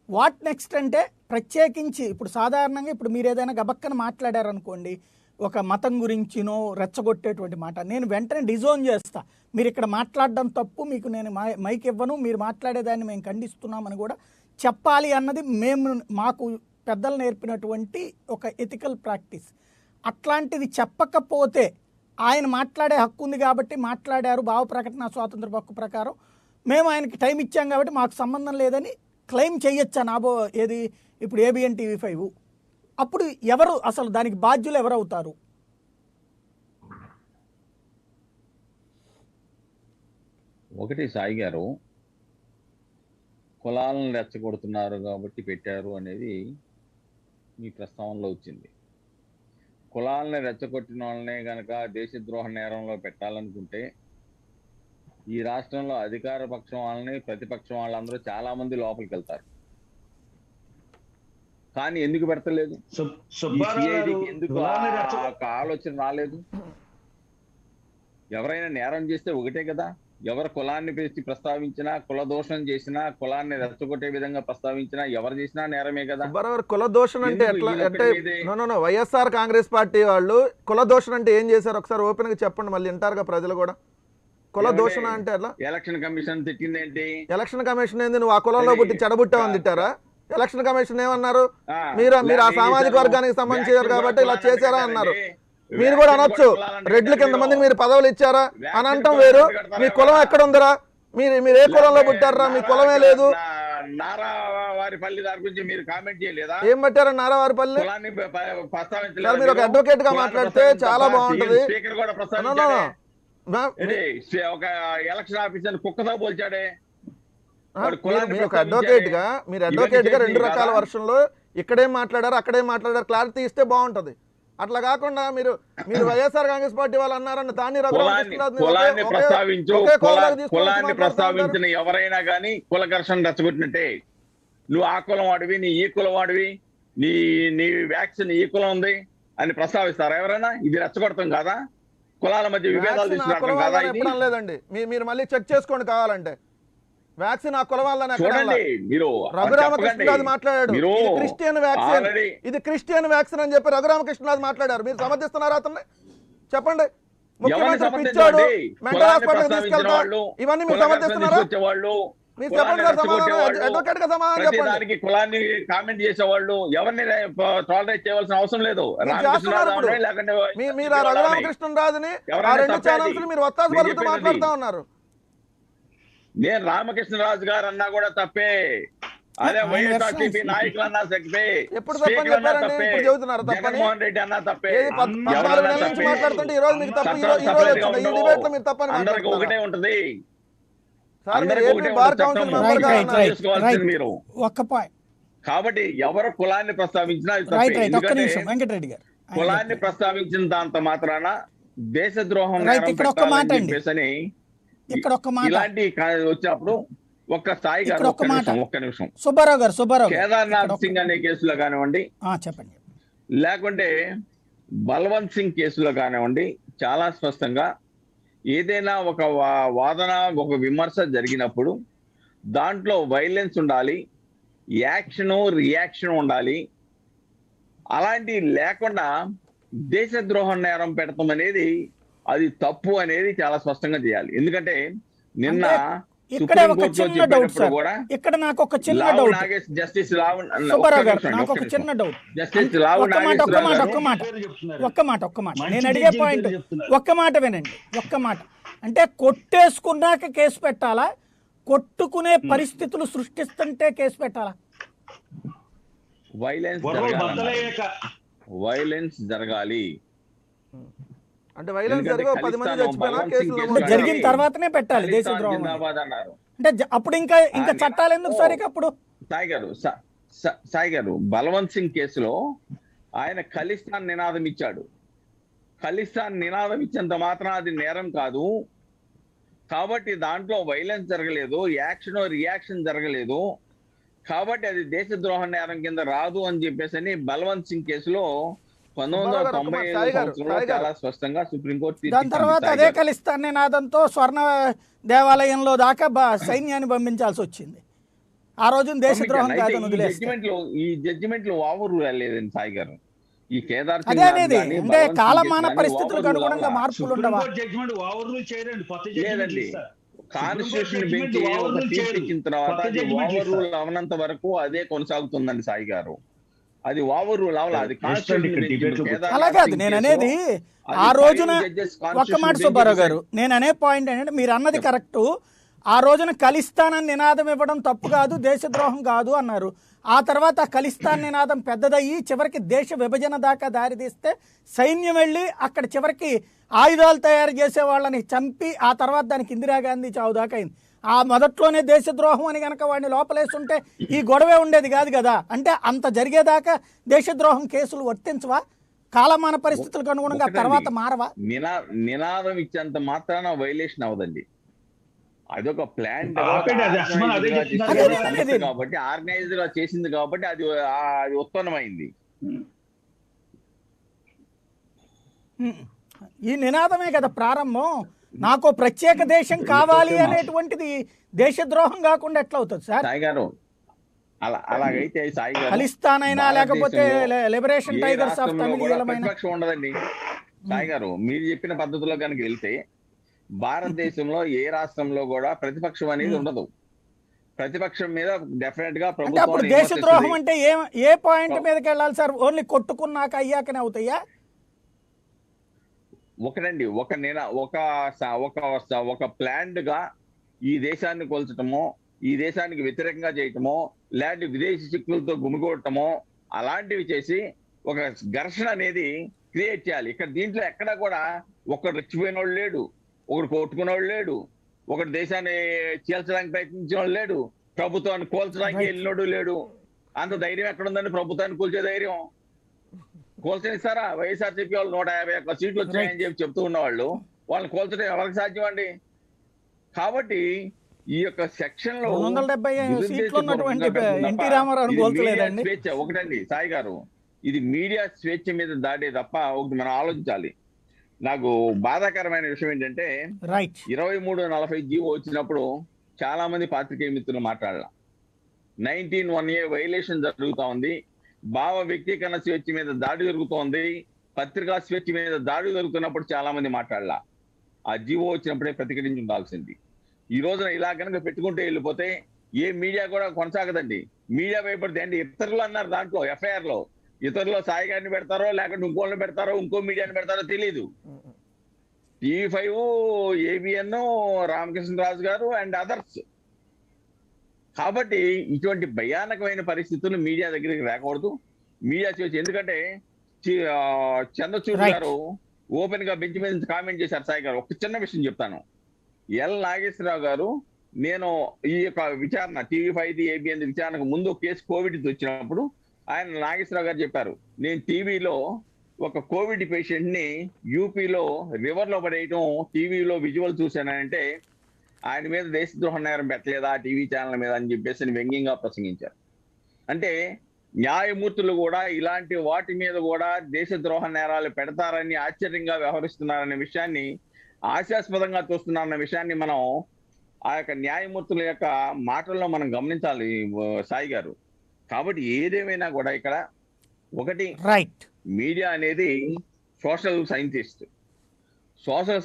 వాట్ నెక్స్ట్ అంటే ప్రత్యేకించి ఇప్పుడు సాధారణంగా ఇప్పుడు మీరు ఏదైనా గబక్కన మాట్లాడారనుకోండి ఒక మతం గురించినో రెచ్చగొట్టేటువంటి మాట, నేను వెంటనే డిజోన్ చేస్తా, మీరు ఇక్కడ మాట్లాడడం తప్పు, మీకు నేను మైక్ ఇవ్వను, మీరు మాట్లాడేదాన్ని మేము ఖండిస్తున్నామని కూడా చెప్పాలి అన్నది మాకు పెద్దలు నేర్పినటువంటి ఒక ఎథికల్ ప్రాక్టీస్. అట్లాంటిది చెప్పకపోతే ఆయన మాట్లాడే హక్కు ఉంది కాబట్టి మాట్లాడారు, భావ ప్రకటన స్వాతంత్ర హక్కు ప్రకారం మేము ఆయనకి టైం ఇచ్చాం కాబట్టి మాకు సంబంధం లేదని క్లెయిమ్ చేయొచ్చా ఏది ఇప్పుడు ABN TV5? అప్పుడు ఎవరు అసలు దానికి బాధ్యులు ఎవరు అవుతారు? ఒకటి సాయి గారు, కులాలను రెచ్చగొడుతున్నారు కాబట్టి పెట్టారు అనేది మీ ప్రస్తావనలో వచ్చింది. కులాలని రెచ్చగొట్టిన వాళ్ళనే కనుక దేశద్రోహ నేరంలో పెట్టాలనుకుంటే ఈ రాష్ట్రంలో అధికార పక్షం వాళ్ళని ప్రతిపక్షం వాళ్ళందరూ చాలా మంది లోపలికి వెళ్తారు. కానీ ఎందుకు పెడతలేదు? ఎందుకు ఒక ఆలోచన రాలేదు? ఎవరైనా నేరం చేస్తే ఒకటే కదా, ఎవరు కులాన్ని పెట్టి ప్రస్తావించినా, కుల దోషం చేసినా, కులాన్ని రెచ్చగొట్టే విధంగా ప్రస్తావించినా ఎవరు చేసినా నేరమే కదా. బరాబర్ కుల దోషం అంటే ఎట్లా అంటే వైఎస్ఆర్ కాంగ్రెస్ పార్టీ వాళ్ళు కుల దోషం అంటే ఏం చేశారు ఒకసారి ఓపెన్ గా చెప్పండి, మళ్ళీ వింటారుగా ప్రజలు కూడా. కుల దోషణ అంటే ఎట్లా? ఎలక్షన్ కమిషన్ తిట్టిందేంటి? ఎలక్షన్ కమిషన్ ఏంది? నువ్వు ఆ కులంలో పుట్టి చెడబుట్టావని తిట్టారా? ఎలక్షన్ కమిషన్ ఏమన్నారు? మీరు ఆ సామాజిక వర్గానికి సంబంధించారు కాబట్టి ఇలా చేశారా అన్నారు. మీరు కూడా అనొచ్చు, రెడ్లకి ఎంతమందికి మీరు పదవులు ఇచ్చారా అని అంటాం వేరు. మీ కులం ఎక్కడ ఉందరా? మీరు ఏ కులంలో పుట్టారా? మీ కులమే లేదు. నారావారిపల్లి దాని గురించి మీరు కామెంట్ చేయలేదా? ఏం పెట్టారా నారావారిపల్లి? మీరు ఒక అడ్వకేట్ గా మాట్లాడితే చాలా బాగుంటది. ఒక ఎలక్షన్ ఆఫీసర్ కుక్కతో పోల్చాడే. మీరు ఒక అడ్వకేట్ గా రెండు రకాల వర్షన్లో ఇక్కడేం మాట్లాడారు అక్కడేం మాట్లాడారు క్లారిటీ ఇస్తే బాగుంటది. అట్లా కాకుండా మీరు వైఎస్ఆర్ కాంగ్రెస్ పార్టీ వాళ్ళు అన్నారని దాన్ని ప్రస్తావించిన ఎవరైనా కానీ కుల ఘర్షణ రెచ్చగొట్టినట్టే. నువ్వు ఆ కులం వాడివి, నీ ఈ కులం వాడివి, నీ వ్యాక్సిన్ ఈ కులం ఉంది అని ప్రస్తావిస్తారా ఎవరైనా? ఇది రెచ్చగొడతాం కాదా? కులాల మధ్య విభేదాలు తీసుకురావడం కాదా? ఎప్పుడు లేదండి, మీరు మళ్ళీ చెక్ చేసుకోండి కావాలంటే. వ్యాక్సిన్ ఆ కుల వాళ్ళని రఘురామకృష్ణరాజు మాట్లాడాడు, క్రిస్టియన్ వ్యాక్సిన్, ఇది క్రిస్టియన్ వ్యాక్సిన్ అని చెప్పి రఘురామకృష్ణరాజు మాట్లాడారు. మీరు సమర్థిస్తున్నారా అతన్ని? చెప్పండి. ముఖ్యమంత్రి పిచ్చాడు, మెంటల్ హాస్పిటల్ తీసుకెళ్తారు, ఇవన్నీ మీరు సమర్థిస్తున్నారా? మీరు చెప్పండి సార్ సమాధానం, అడ్వకేట్ గా సమాధానం చెప్పండి. కులాన్ని కామెంట్ చేసేవాళ్ళు ఎవరిని టాలరేట్ చేయవలసిన అవసరం లేదు. మీరు ఆ రఘురామకృష్ణరాజుని ఆ రెండు ఛానల్స్ మీరు ఒత్తాసు పలుకుతూ మాట్లాడుతూ ఉన్నారు. నేను రామకృష్ణరాజు గారు అన్నా కూడా తప్పే, అదే వైఎస్ఆర్సీపీ నాయకులు అన్నా తప్పే, జగన్మోహన్ రెడ్డి అన్నా తప్పే, అందరికి ఒకటే ఉంటది. మీరు కాబట్టి ఎవరు కులాన్ని ప్రస్తావించినా కులాన్ని ప్రస్తావించిన దాంతో మాత్రాన దేశద్రోహం ఇలాంటి వచ్చినప్పుడు ఒక్క స్థాయి గారు ఒక్క నిమిషం సుబ్బారావు కేదార్నాథ్ సింగ్ అనే కేసులో కానివ్వండి, చెప్పండి, లేకుంటే బల్వంత్ సింగ్ కేసులో కానివ్వండి, చాలా స్పష్టంగా ఏదైనా ఒక వాదన ఒక విమర్శ జరిగినప్పుడు దాంట్లో వైలెన్స్ ఉండాలి, యాక్షన్ రియాక్షన్ ఉండాలి. అలాంటి లేకుండా దేశద్రోహం నేరం పెడతాం అనేది అది తప్పు అనేది చాలా స్పష్టంగా చేయాలి. ఎందుకంటే నిన్న ఇక్కడ ఒక చిన్న డౌట్ సార్, ఇక్కడ నాకు ఒక చిన్న డౌట్ జస్టిస్ ఒక్క మాట నేను అడిగే పాయింట్ ఒక్క మాట వినండి. ఒక్క మాట అంటే కొట్టేసుకున్నాక కేసు పెట్టాలా, కొట్టుకునే పరిస్థితులు సృష్టిస్తుంటే కేసు పెట్టాలా? వైలెన్స్ జరగాలి అంటే వైలెన్స్ జరిగి 10 మంది చచ్చిపోయినా కేసులు జరిగిన తర్వాతనే పెట్టాలి దేశద్రోహం అంటే. అప్పుడు ఇంకా చట్టాలు ఎందుకు సార్? అప్పుడు సాయి గారు బలవంత్ సింగ్ కేసులో ఆయన ఖలిస్తాన్ నినాదం ఇచ్చాడు. ఖలిస్తాన్ నినాదం ఇచ్చేంత మాత్రం అది నేరం కాదు. కాబట్టి దాంట్లో వైలెన్స్ జరగలేదు, యాక్షన్ రియాక్షన్ జరగలేదు, కాబట్టి అది దేశద్రోహ నేరం కింద రాదు అని చెప్పేసి బలవంత్ సింగ్ కేసులో 1995 చాలా స్పష్టంగా సుప్రీంకోర్టు దాని తర్వాత అదే ఖలిస్తాన్ నినాదంతో స్వర్ణ దేవాలయంలో దాకా సైన్యాన్ని పంపించాల్సి వచ్చింది. ఆ రోజున దేశద్రోహం కాదని వదిలేస్తే ఈ జడ్జిమెంట్ లో ఓవర్ లేదండి సాయి గారు. ఈ కేదార్ అదే అనేది అంటే కాలమాన పరిస్థితులకు అనుగుణంగా మార్పులు ఉండవా? లేదండి, కాన్స్టిట్యూషన్ బెంచ్ ఒక తీర్పు ఇచ్చిన తర్వాత అది ఓవర్ రూల్ అవనంత వరకు అదే కొనసాగుతుందండి సాయి గారు. అది ఓవర్ రూల్ అవ్వాలి. అది కాన్స్టిట్యూషన్ అలా కాదు నేను అనేది. ఆ రోజున ఒక్క మాట సుబ్బారావు గారు, నేను అనే పాయింట్ ఏంటంటే మీరు అన్నది కరెక్ట్. ఆ రోజున ఖలిస్తాన్ నినాదం ఇవ్వడం తప్పు కాదు, దేశద్రోహం కాదు అన్నారు. ఆ తర్వాత ఖలిస్తాన్ నినాదం పెద్దదయ్యి చివరికి దేశ విభజన దాకా దారితీస్తే సైన్యం వెళ్ళి అక్కడ చివరికి ఆయుధాలు తయారు చేసే వాళ్ళని చంపి ఆ తర్వాత దానికి ఇందిరాగాంధీ చావు దాకా అయింది. ఆ మొదట్లోనే దేశద్రోహం అని కనుక వాడిని లోపలేస్తుంటే ఈ గొడవే ఉండేది కాదు కదా. అంటే అంత జరిగేదాకా దేశద్రోహం కేసులు వర్తించవా? కాలమాన పరిస్థితులకు అనుగుణంగా తర్వాత మారవా? నినాదం ఇచ్చేంత మాత్రాన వైలేషన్ అవదండి. అదొక ప్లాన్ కాబట్టి ఆర్గనైజ్డ్ గా చేసింది కాబట్టి అది ఉత్పన్నమైంది. ఈ నినాదమే కదా ప్రారంభం. నాకు ప్రత్యేక దేశం కావాలి అనేటువంటిది దేశద్రోహం కాకుండా ఎట్లా అవుతుంది సార్? సాయి గారు అలాగైతే సాయి గారు ఖలిస్తాన్ అయినా లేకపోతే లిబరేషన్ టైగర్స్ ఆఫ్ తమిళ ప్రతిపక్షం ఉండదండి. సాయి గారు మీరు చెప్పిన పద్ధతిలో కనుక వెళ్తే భారతదేశంలో ఏ రాష్ట్రంలో కూడా ప్రతిపక్షం అనేది ఉండదు. ప్రతిపక్షం మీద డెఫినెట్ గా ప్రభుత్వం దేశద్రోహం అంటే ఏ పాయింట్ మీదకి వెళ్ళాలి సార్? ఓన్లీ కొట్టుకున్నాక అయ్యాకనే అవుతాయా? ఒకటండి, ఒక ప్లాన్డ్ గా ఈ దేశాన్ని కొల్చటమో, ఈ దేశానికి వ్యతిరేకంగా చేయటమో, లేదంటే విదేశీ శక్తులతో గుమిగొట్టమో అలాంటివి చేసి ఒక ఘర్షణ అనేది క్రియేట్ చేయాలి. ఇక్కడ దీంట్లో ఎక్కడా కూడా ఒకడు రెచ్చిపోయిన వాడు లేడు, ఒకడు కొట్టుకునేవాడు లేడు, ఒకటి దేశాన్ని చీల్చడానికి ప్రయత్నించిన వాడు లేడు, ప్రభుత్వాన్ని కూల్చడానికి వెళ్ళినోడు లేడు. అంత ధైర్యం ఎక్కడుందండి ప్రభుత్వాన్ని కూల్చే ధైర్యం? కూల్చనిస్తారా? వైఎస్ఆర్సీపీ వాళ్ళు 151 సీట్లు వచ్చాయని చెప్పి చెప్తూ ఉన్నవాళ్ళు వాళ్ళని కూల్చడం ఎవరికి సాధ్యం అండి? కాబట్టి ఈ యొక్క సెక్షన్ లో స్వేచ్ఛ ఒకటండి సాయి గారు, ఇది మీడియా స్వేచ్ఛ మీద దాడే తప్ప ఒకటి మనం ఆలోచించాలి. నాకు బాధాకరమైన విషయం ఏంటంటే 2340 జీవో వచ్చినప్పుడు చాలా మంది పాత్రికేయ మిత్రులు మాట్లాడాల. 19(1)A వైలేషన్ జరుగుతా ఉంది, భావ వ్యక్తీకరణ స్వేచ్ఛ మీద దాడి జరుగుతోంది, పత్రికా స్వేచ్ఛ మీద దాడి జరుగుతున్నప్పుడు చాలా మంది మాట్లాడాల. ఆ జీవో వచ్చినప్పుడే ప్రతిఘటించి ఉండాల్సింది. ఈ రోజున ఇలా కనుక పెట్టుకుంటే వెళ్ళిపోతే ఏ మీడియా కూడా కొనసాగదండి. మీడియా భయపడితే అండి ఇతరులు అన్నారు దాంట్లో ఎఫ్ఐఆర్ లో, ఇతరులు సాయి గారిని పెడతారో లేకుంటే ఇంకోళ్ళని పెడతారో ఇంకో మీడియాని పెడతారో తెలియదు. TV5, ABN, రామకృష్ణరాజు గారు అండ్ అదర్స్. కాబట్టి ఇటువంటి భయానకమైన పరిస్థితులు మీడియా దగ్గరికి రాకూడదు. మీడియా చేసి ఎందుకంటే చంద్రచూడ్ గారు ఓపెన్ గా బెంచ్ మీద కామెంట్ చేశారు. సాయి గారు ఒక చిన్న విషయం చెప్తాను. ఎల్ నాగేశ్వరరావు గారు, నేను ఈ యొక్క విచారణ TV5 ABN విచారణకు ముందు కేసు కోవిడ్ వచ్చినప్పుడు ఆయన నాగేశ్వరరావు గారు చెప్పారు, నేను టీవీలో ఒక కోవిడ్ పేషెంట్ ని యూపీలో రివర్ లో పడేయటం టీవీలో విజువల్ చూశానంటే ఆయన మీద దేశద్రోహ నేరం పెట్టలేదా టీవీ ఛానల్ మీద అని చెప్పేసి వ్యంగ్యంగా ప్రసంగించారు. అంటే న్యాయమూర్తులు కూడా ఇలాంటి వాటి మీద కూడా దేశద్రోహ నేరాలు పెడతారని ఆశ్చర్యంగా వ్యవహరిస్తున్నారనే విషయాన్ని, ఆశాస్పదంగా చూస్తున్నారన్న విషయాన్ని మనం ఆ యొక్క న్యాయమూర్తుల యొక్క మాటల్లో మనం గమనించాలి సాయి గారు. కాబట్టి ఏదేమైనా కూడా ఇక్కడ ఒకటి, మీడియా అనేది సోషల్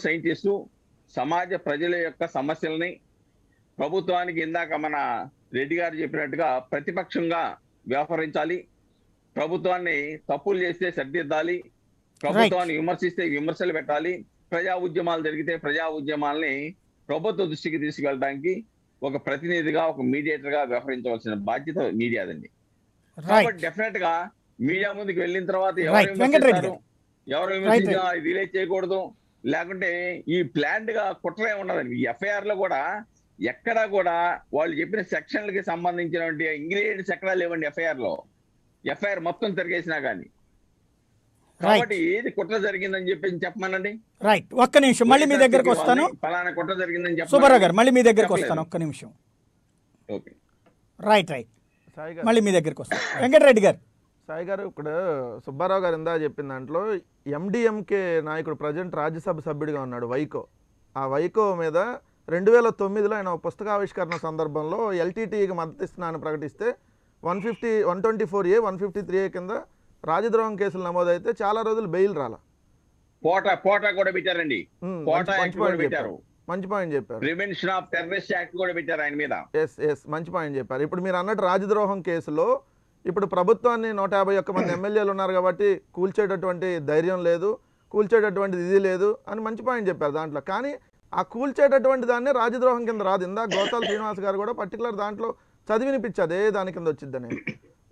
సైంటిస్ట్ సమాజ ప్రజల యొక్క సమస్యల్ని ప్రభుత్వానికి ఇందాక మన రెడ్డి గారు చెప్పినట్టుగా ప్రతిపక్షంగా వ్యవహరించాలి, ప్రభుత్వాన్ని తప్పులు చేస్తే సరిదిద్దాలి, ప్రభుత్వాన్ని విమర్శిస్తే విమర్శలు పెట్టాలి, ప్రజా ఉద్యమాలు జరిగితే ప్రజా ఉద్యమాల్ని ప్రభుత్వ దృష్టికి తీసుకెళ్ళడానికి ఒక ప్రతినిధిగా, ఒక మీడియేటర్ గా వ్యవహరించవలసిన బాధ్యత మీడియాదండి. కాబట్టి డెఫినెట్ గా మీడియా ముందుకు వెళ్ళిన తర్వాత ఎవరు విమర్శించినా రిలీజ్ చేయకూడదు. లేకుంటే ఈ ప్లాన్డ్ గా కుట్రే ఉన్నదండి. ఈ ఎఫ్ఐఆర్ లో కూడా ఎక్కడా కూడా వాళ్ళు చెప్పిన సెక్షన్లకి సంబంధించినటువంటి ఇంగ్రీడియంట్స్ ఎక్కడా లేవండి ఎఫ్ఐఆర్ మొత్తం తిరిగేసినా కానీ. కాబట్టి ఏది కుట్ర జరిగిందని చెప్పమనండి. రైట్, ఒక్క నిమిషం మళ్ళీ మీ దగ్గరకు వస్తాను. ఫలానా కుట్ర జరిగిందని చెప్పి సుబ్బారావు గారు మళ్ళీ మీ దగ్గరకు వస్తాను, ఒక్క నిమిషం. ఓకే, రైట్ సాయి గారు మళ్ళీ మీ దగ్గరకు వస్తాను. వెంకటరెడ్డి గారు. సాయి గారు, ఇప్పుడు సుబ్బారావు గారు ఇందా చెప్పిన దాంట్లో ఎండిఎంకే నాయకుడు ప్రజెంట్ రాజ్యసభ సభ్యుడిగా ఉన్నాడు వైకో. ఆ వైకో మీద 2009లో ఆయన పుస్తకావిష్కరణ సందర్భంలో ఎల్టీటీకి మద్దతు ఇస్తున్నానని ప్రకటిస్తే 124A 153A కింద రాజద్రోహం కేసులు నమోదైతే చాలా రోజులు బెయిల్ రాలా. పోటా కూడా పెట్టారండి. మంచి పాయింట్ చెప్పారు. ప్రివెన్షన్ ఆఫ్ టెర్రరిస్ట్ యాక్ట్ కూడా పెట్టారు ఆయన మీద. ఎస్ మంచి పాయింట్ చెప్పారు. ఇప్పుడు మీరు అన్నట్టు రాజద్రోహం కేసులో ఇప్పుడు ప్రభుత్వాన్ని 151 మంది ఎమ్మెల్యేలు ఉన్నారు కాబట్టి కూల్చేటటువంటి ధైర్యం లేదు, కూల్చేటటువంటిది ఇది లేదు అని మంచి పాయింట్ చెప్పారు దాంట్లో. కానీ ఆ కూల్చేటటువంటి దాన్ని రాజద్రోహం కింద రాదు. ఇందాక గోసాల శ్రీనివాస్ గారు కూడా పర్టికులర్ దాంట్లో చదివినిపించారు ఏ దాని కింద వచ్చిందని.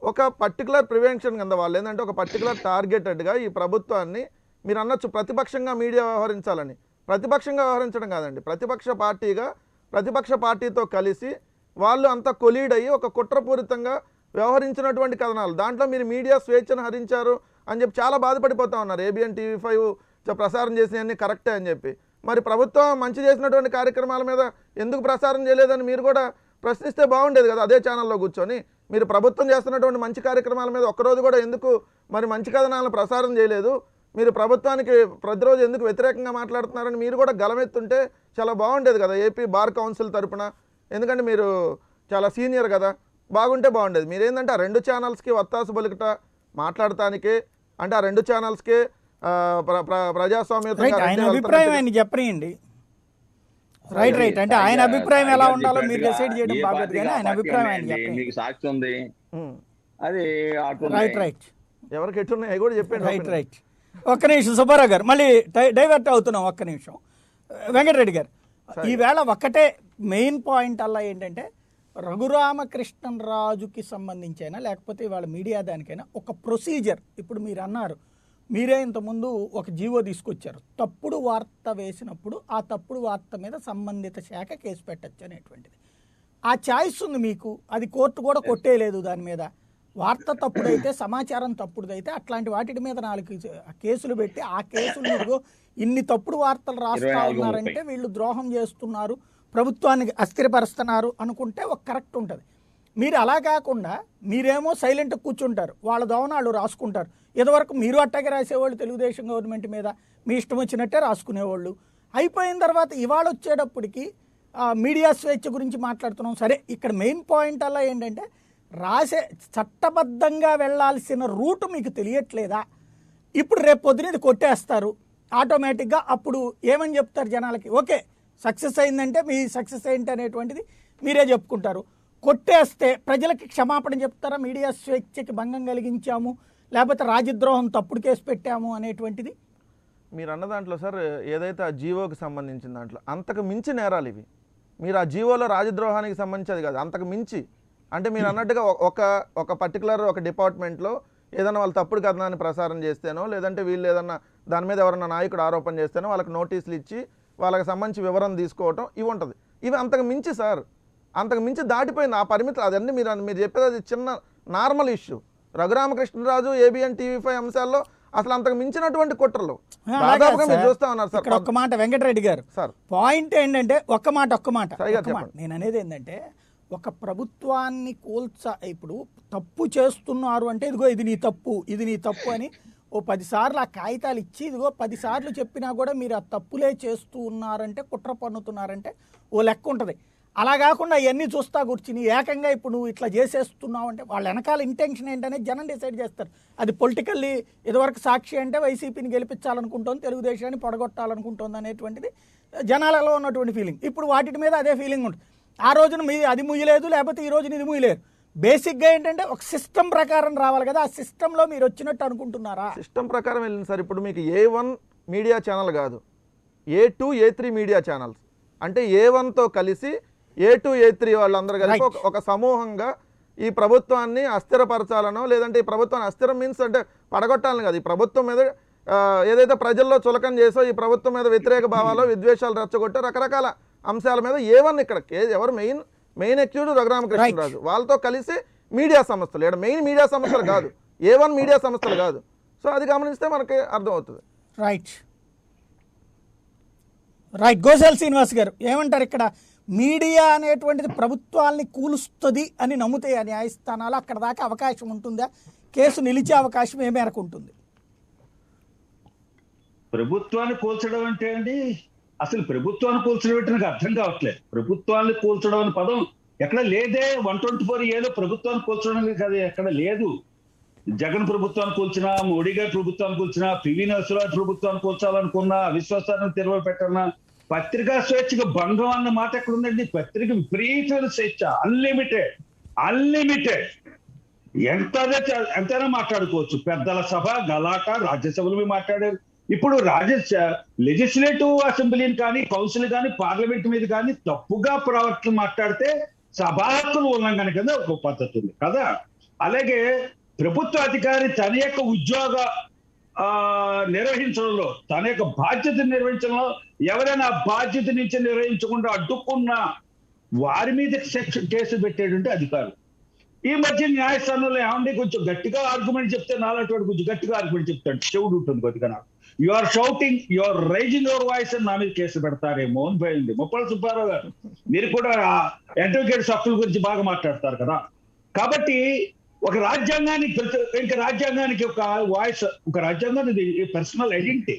ఒక పర్టికులర్ ప్రివెన్షన్ కింద వాళ్ళు ఏంటంటే ఒక పర్టికులర్ టార్గెటెడ్గా ఈ ప్రభుత్వాన్ని మీరు అనొచ్చు ప్రతిపక్షంగా మీడియా వ్యవహరించాలని. ప్రతిపక్షంగా వ్యవహరించడం కాదండి, ప్రతిపక్ష పార్టీతో కలిసి వాళ్ళు అంతా కొలీడ్ అయ్యి ఒక కుట్రపూరితంగా వ్యవహరించినటువంటి కథనాలు. దాంట్లో మీరు మీడియా స్వేచ్ఛను హరించారు అని చెప్పి చాలా బాధపడిపోతూ ఉన్నారు. ఏబిఎన్ TV5 ప్రసారం చేసినవన్నీ కరెక్టే అని చెప్పి. మరి ప్రభుత్వం మంచి చేసినటువంటి కార్యక్రమాల మీద ఎందుకు ప్రసారం చేయలేదని మీరు కూడా ప్రశ్నిస్తే బాగుండేది కదా. అదే ఛానల్లో కూర్చొని మీరు ప్రభుత్వం చేస్తున్నటువంటి మంచి కార్యక్రమాల మీద ఒక్కరోజు కూడా ఎందుకు మరి మంచి కథనాలను ప్రసారం చేయలేదు, మీరు ప్రభుత్వానికి ప్రతిరోజు ఎందుకు వ్యతిరేకంగా మాట్లాడుతున్నారని మీరు కూడా గలమెత్తుంటే చాలా బాగుండేది కదా ఏపీ బార్ కౌన్సిల్ తరపున. ఎందుకంటే మీరు చాలా సీనియర్ కదా, బాగుంటే బాగుండేది. మీరేంటంటే ఆ 2 ఛానల్స్కి వత్తాసు పలుకుట మాట్లాడటానికే, అంటే ఆ 2 ఛానల్స్కే ప్రజాస్వామ్యంగా ఆయన అభిప్రాయం ఆయన చెప్పనియండి. రైట్ అంటే ఆయన అభిప్రాయం ఎలా ఉండాలో మీరు డిసైడ్ చేయడం బాగోదు, కానీ ఆయన అభిప్రాయం ఆయన చెప్పండి. మీకు సాక్షి ఉంది, అది రైట్ ఎవరికి ఎట్టున్నాయి కూడా చెప్పండి. రైట్ ఒక్క నిమిషం సుబ్బారావు గారు, మళ్ళీ డైవర్ట్ అవుతున్నాం ఒక్క నిమిషం. వెంకటరెడ్డి గారు, ఈవేళ ఒక్కటే మెయిన్ పాయింట్ అలా ఏంటంటే రఘురామకృష్ణరాజుకి సంబంధించైనా లేకపోతే ఇవాళ మీడియా దానికైనా ఒక ప్రొసీజర్. ఇప్పుడు మీరు అన్నారు, మీరే ఇంతకుముందు ఒక జీవో తీసుకొచ్చారు, తప్పుడు వార్త వేసినప్పుడు ఆ తప్పుడు వార్త మీద సంబంధిత శాఖ కేసు పెట్టచ్చు అనేటువంటిది. ఆ ఛాయిస్ ఉంది మీకు, అది కోర్టు కూడా కొట్టేయలేదు దాని మీద. వార్త తప్పుడైతే, సమాచారం తప్పుడుదైతే అట్లాంటి వాటి మీద 4 కేసులు పెట్టి ఆ కేసులు మీరు ఇన్ని తప్పుడు వార్తలు రాస్తా ఉన్నారంటే వీళ్ళు ద్రోహం చేస్తున్నారు, ప్రభుత్వానికి అస్థిరపరుస్తున్నారు అనుకుంటే ఒక కరెక్ట్ ఉంటుంది. మీరు అలా కాకుండా మీరేమో సైలెంట్గా కూర్చుంటారు, వాళ్ళ దోవనాళ్ళు రాసుకుంటారు. ఇదివరకు మీరు అట్టాగే రాసేవాళ్ళు తెలుగుదేశం గవర్నమెంట్ మీద, మీ ఇష్టం వచ్చినట్టే రాసుకునేవాళ్ళు. అయిపోయిన తర్వాత ఇవాళ వచ్చేటప్పటికి మీడియా స్వేచ్ఛ గురించి మాట్లాడుతున్నాం. సరే, ఇక్కడ మెయిన్ పాయింట్ అలా ఏంటంటే చట్టబద్ధంగా వెళ్లాల్సిన రూట్ మీకు తెలియట్లేదా? ఇప్పుడు రేపు పొద్దున ఇది కొట్టేస్తారు ఆటోమేటిక్గా. అప్పుడు ఏమని చెప్తారు జనాలకి? ఓకే, సక్సెస్ అయిందంటే మీ సక్సెస్ ఏంటి అనేటువంటిది మీరే చెప్పుకుంటారు. కొట్టేస్తే ప్రజలకి క్షమాపణ చెప్తారా? మీడియా స్వేచ్ఛకి భంగం కలిగించాము, లేకపోతే రాజద్రోహం తప్పుడు కేసు పెట్టాము అనేటువంటిది. మీరు అన్న దాంట్లో సార్ ఏదైతే ఆ జీవోకి సంబంధించిన దాంట్లో అంతకు మించి నేరాలు ఇవి. మీరు ఆ జీవోలో రాజద్రోహానికి సంబంధించేది కాదు, అంతకు మించి. అంటే మీరు అన్నట్టుగా ఒక పర్టికులర్ ఒక డిపార్ట్మెంట్లో ఏదైనా వాళ్ళు తప్పుడు కథనాన్ని ప్రసారం చేస్తేనో, లేదంటే వీళ్ళు ఏదన్నా దాని మీద ఎవరన్నా నాయకుడు ఆరోపణ చేస్తేనో వాళ్ళకి నోటీసులు ఇచ్చి వాళ్ళకి సంబంధించి వివరణ తీసుకోవటం ఇవి ఉంటుంది. ఇవి అంతకు మించి సార్, అంతకు మించి దాటిపోయింది ఆ పరిమితులు. అదన్నీ మీరు చెప్పేది అది చిన్న normal issue. Raghuramakrishnaraju ABN TV5 అంశాల్లో అసలు అంతకు మించినటువంటి కుట్రలు దాదాపుగా మీరు చూస్తా ఉన్నారు సార్. ఒక్క మాట వెంకటరెడ్డి గారు, సార్ పాయింట్ ఏంటంటే ఒక్క మాట నేను అనేది ఏంటంటే, ఒక ప్రభుత్వాన్ని ఇప్పుడు తప్పు చేస్తున్నారు అంటే ఇదిగో ఇది నీ తప్పు అని ఓ 10 సార్లు ఆ కాగితాలు ఇచ్చి ఇదిగో 10 సార్లు చెప్పినా కూడా మీరు ఆ తప్పులే చేస్తూ ఉన్నారంటే, కుట్ర పన్నుతున్నారంటే ఓ లెక్క ఉంటుంది. అలా కాకుండా అవన్నీ చూస్తా కూర్చుని ఏకంగా ఇప్పుడు నువ్వు ఇట్లా చేసేస్తున్నావు అంటే వాళ్ళ వెనకాల ఇంటెన్షన్ ఏంటనే జనం డిసైడ్ చేస్తారు. అది పొలిటికల్లీ ఇదివరకు సాక్షి అంటే వైసీపీని గెలిపించాలనుకుంటోంది, తెలుగుదేశాన్ని పొడగొట్టాలనుకుంటోంది అనేటువంటిది జనాలలో ఉన్నటువంటి ఫీలింగ్. ఇప్పుడు వాటి మీద అదే ఫీలింగ్ ఉంటుంది. ఆ రోజున అది ముయ్యలేదు, లేకపోతే ఈ రోజున ఇది ముయ్యలేరు. బేసిక్గా ఏంటంటే ఒక సిస్టమ్ ప్రకారం రావాలి కదా, ఆ సిస్టంలో మీరు వచ్చినట్టు అనుకుంటున్నారా? సిస్టమ్ ప్రకారం వెళ్ళింది సార్. ఇప్పుడు మీకు A1 మీడియా ఛానల్ కాదు, A2, A3 మీడియా ఛానల్స్. అంటే A1తో కలిసి A2, A3 వాళ్ళందరూ కలిసి ఒక సమూహంగా ఈ ప్రభుత్వాన్ని అస్థిరపరచాలనో, లేదంటే ఈ ప్రభుత్వాన్ని అస్థిరం మీన్స్ అంటే పడగొట్టాలని కాదు, ఈ ప్రభుత్వం మీద ఏదైతే ప్రజల్లో చులకన చేసో, ఈ ప్రభుత్వం మీద వ్యతిరేక భావాలు విద్వేషాలు రెచ్చగొట్టో రకరకాల అంశాల మీద A1 ఇక్కడ ఎవరు మెయిన్ అక్యూజ్డ్ రఘురామకృష్ణరాజు, వాళ్ళతో కలిసి మీడియా సంస్థలు, ఇక్కడ మెయిన్ మీడియా సంస్థలు కాదు, A1 మీడియా సంస్థలు కాదు. సో అది గమనిస్తే మనకి అర్థమవుతుంది. రైట్ గోశాల శ్రీనివాస్ గారు ఏమంటారు? ఇక్కడ మీడియా అనేటువంటిది ప్రభుత్వాల్ని కూలుస్తుంది అని నమ్ముతాయి న్యాయస్థానాలు, అక్కడ దాకా అవకాశం ఉంటుందా? కేసు నిలిచే అవకాశం ఏ మేరకు ఉంటుంది? ప్రభుత్వాన్ని కూల్చడం అంటే అండి, అసలు ప్రభుత్వాన్ని కూల్చడం అంటే నాకు అర్థం కావట్లేదు. ప్రభుత్వాన్ని కూల్చడం అనే పదం ఎక్కడ లేదే. 124A ప్రభుత్వాన్ని కూల్చడం అనేది కదా ఎక్కడ లేదు. జగన్ ప్రభుత్వాన్ని కూల్చినా, మోడీ గారి ప్రభుత్వాన్ని కూల్చినా, పివి నరసింహరావు ప్రభుత్వాన్ని కూల్చాలనుకున్నా, అవిశ్వాసాన్ని తెరవపెట్టన్నా, పత్రికా స్వేచ్ఛకు భంగం అన్న మాట ఎక్కడ ఉందండి? పత్రిక విపరీతమైన స్వేచ్ఛ, అన్లిమిటెడ్ ఎంతైనా మాట్లాడుకోవచ్చు. పెద్దల సభ గలాట, రాజ్యసభలు మాట్లాడారు. ఇప్పుడు లెజిస్లేటివ్ అసెంబ్లీని కానీ, కౌన్సిల్ కానీ, పార్లమెంట్ మీద కానీ తప్పుగా ప్రవర్తన మాట్లాడితే సభా హక్కుల ఉల్లంఘన కింద ఒక పద్ధతి ఉంది కదా. అలాగే ప్రభుత్వ అధికారి తన యొక్క ఉద్యోగ నిర్వహించడంలో, తన యొక్క బాధ్యత నిర్వహించడంలో ఎవరైనా బాధ్యత నుంచి నిర్వహించకుండా అడ్డుకున్న వారి మీద కేసు పెట్టేటువంటి అధికారులు. ఈ మధ్య న్యాయస్థానంలో ఏమండి కొంచెం గట్టిగా ఆర్గ్యుమెంట్ చెప్తే, నాలంటి కొంచెం గట్టిగా ఆర్గ్యుమెంట్ చెప్తాడు, చెవుడు ఉంటుంది కొద్దిగా. నాకు you are shouting, you are raising your voice అని నా మీద కేసు పెడతారేమో అని పోయింది. ముప్పల సుబ్బారావు గారు, మీరు కూడా అడ్వకేట్స్ హక్కుల గురించి బాగా మాట్లాడతారు కదా. కాబట్టి ఒక రాజ్యాంగానికి ఒక వాయిస్, ఒక రాజ్యాంగానికి పర్సనల్ ఐడెంటిటీ,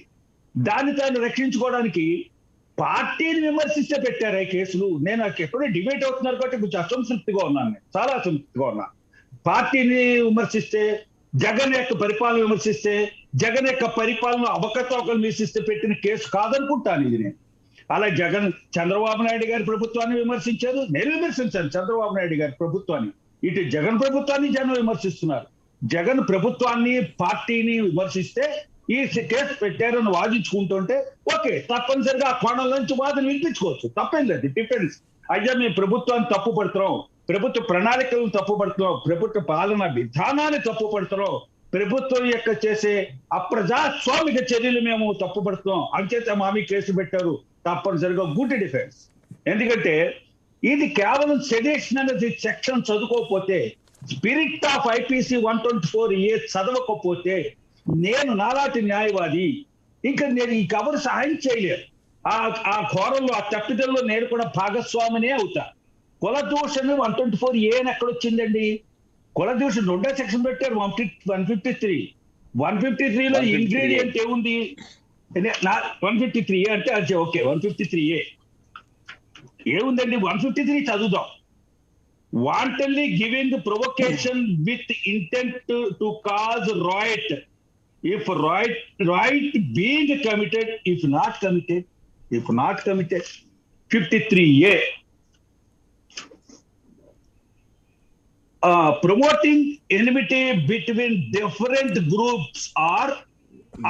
దాన్ని తాను రక్షించుకోవడానికి పార్టీని విమర్శిస్తే పెట్టారు ఈ కేసులు. నేను ఎప్పుడో డిబేట్ అవుతున్నారు కాబట్టి కొంచెం అసంతృప్తిగా ఉన్నాను, నేను చాలా అసంతృప్తిగా ఉన్నా. పార్టీని విమర్శిస్తే, జగన్ యొక్క పరిపాలన విమర్శిస్తే, జగన్ యొక్క పరిపాలన అవకతవకలు విమర్శిస్తే పెట్టిన కేసు కాదనుకుంటాను ఇది నేను. అలా చంద్రబాబు నాయుడు గారి ప్రభుత్వాన్ని విమర్శించారు, నేను విమర్శించాను చంద్రబాబు నాయుడు గారి ప్రభుత్వాన్ని. ఇటు జగన్ ప్రభుత్వాన్ని జనం విమర్శిస్తున్నారు. జగన్ ప్రభుత్వాన్ని, పార్టీని విమర్శిస్తే ఈ కేసు పెట్టారని వాదించుకుంటుంటే ఓకే, తప్పనిసరిగా ఆ కోణం నుంచి వాదన వినిపించుకోవచ్చు, తప్పేం లేదు. డిపెండ్స్. అయ్యా మేము ప్రభుత్వాన్ని తప్పు పడుతున్నాం, ప్రభుత్వ ప్రణాళికలను తప్పు పడుతున్నాం, ప్రభుత్వ పాలన విధానాన్ని తప్పు పడుతున్నాం, ప్రభుత్వం యొక్క చేసే అప్రజాస్వామిక చర్యలు మేము తప్పు పడుతున్నాం, అంచేత మామి కేసు పెట్టారు, తప్పనిసరిగా గుడ్ డిఫెన్స్. ఎందుకంటే ఇది కేవలం సెడేషన్ అనేది సెక్షన్ చదువుకోకపోతే, స్పిరిట్ ఆఫ్ IPC 124A చదవకపోతే, నేను నాలాంటి న్యాయవాది ఇంకా నేను ఈ కవర్ సహాయం చేయలేదు. ఆ ఘోరంలో, ఆ తప్పిదల్లో నేను కూడా భాగస్వామినే అవుతా. కుల దూషణ 124A అని ఎక్కడొచ్చిందండి? కుల దూషణ రెండో సెక్షన్ పెట్టారు, 153. 153లో ఇంగ్రీడియంట్ ఏముంది? 153A అంటే అది ఓకే, 153A ఏముందండి? 153 చదువుదాం. wantonly giving provocation with intent to cause riot. If riot being committed, if not committed, 53A. Promoting enmity between different groups or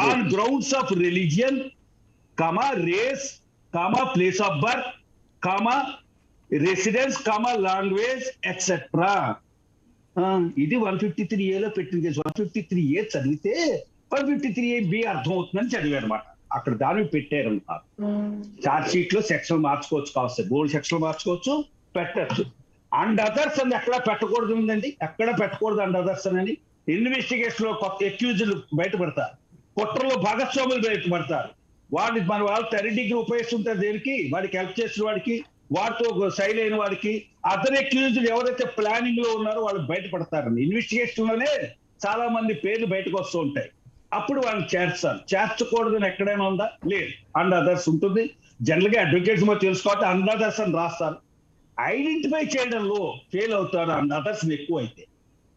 on grounds of religion, race, place of birth, residence, language, etc. ఇది 153A పెట్టిన కేసు. 153A చదివితే 153B అర్థం అవుతుందని చదివారు అనమాట. అక్కడ దాన్ని పెట్టారు అన్నమాట. చార్జ్ షీట్ లో సెక్షన్ మార్చుకోవచ్చు, కావచ్చు 3 సెక్షన్లు మార్చుకోవచ్చు, పెట్టచ్చు. అండ్ అదర్స్ అని ఎక్కడ పెట్టకూడదు ఉందండి, ఎక్కడ పెట్టకూడదు అండ్ అదర్స్ అని. ఇన్వెస్టిగేషన్ లో కొత్త అక్యూజ్లు బయటపడతారు, కుట్రలో భాగస్వాములు బయటపడతారు. మన వాళ్ళు 30 డిగ్రీ ఉపయోగిస్తుంటారు దేనికి? వాడికి హెల్ప్ చేసిన వాడికి, వారితో సైల్ అయిన వాడికి. అతని అక్యూజ్లు ఎవరైతే ప్లానింగ్ లో ఉన్నారో వాళ్ళు బయటపడతారండి. ఇన్వెస్టిగేషన్ లోనే చాలా మంది పేర్లు బయటకు వస్తూ ఉంటాయి. అప్పుడు వాళ్ళని చేర్చాలి. చేర్చకూడదని ఎక్కడైనా ఉందా? లేదు. అండ్ అదర్స్ ఉంటుంది. జనరల్ గా అడ్వకేట్స్ మరి తెలుసుకోవాలి, అండ్ అదర్స్ అని రాస్తారు. ఐడెంటిఫై చేయడంలో ఫెయిల్ అవుతారు అండ్ అదర్స్ ఎక్కువ అయితే.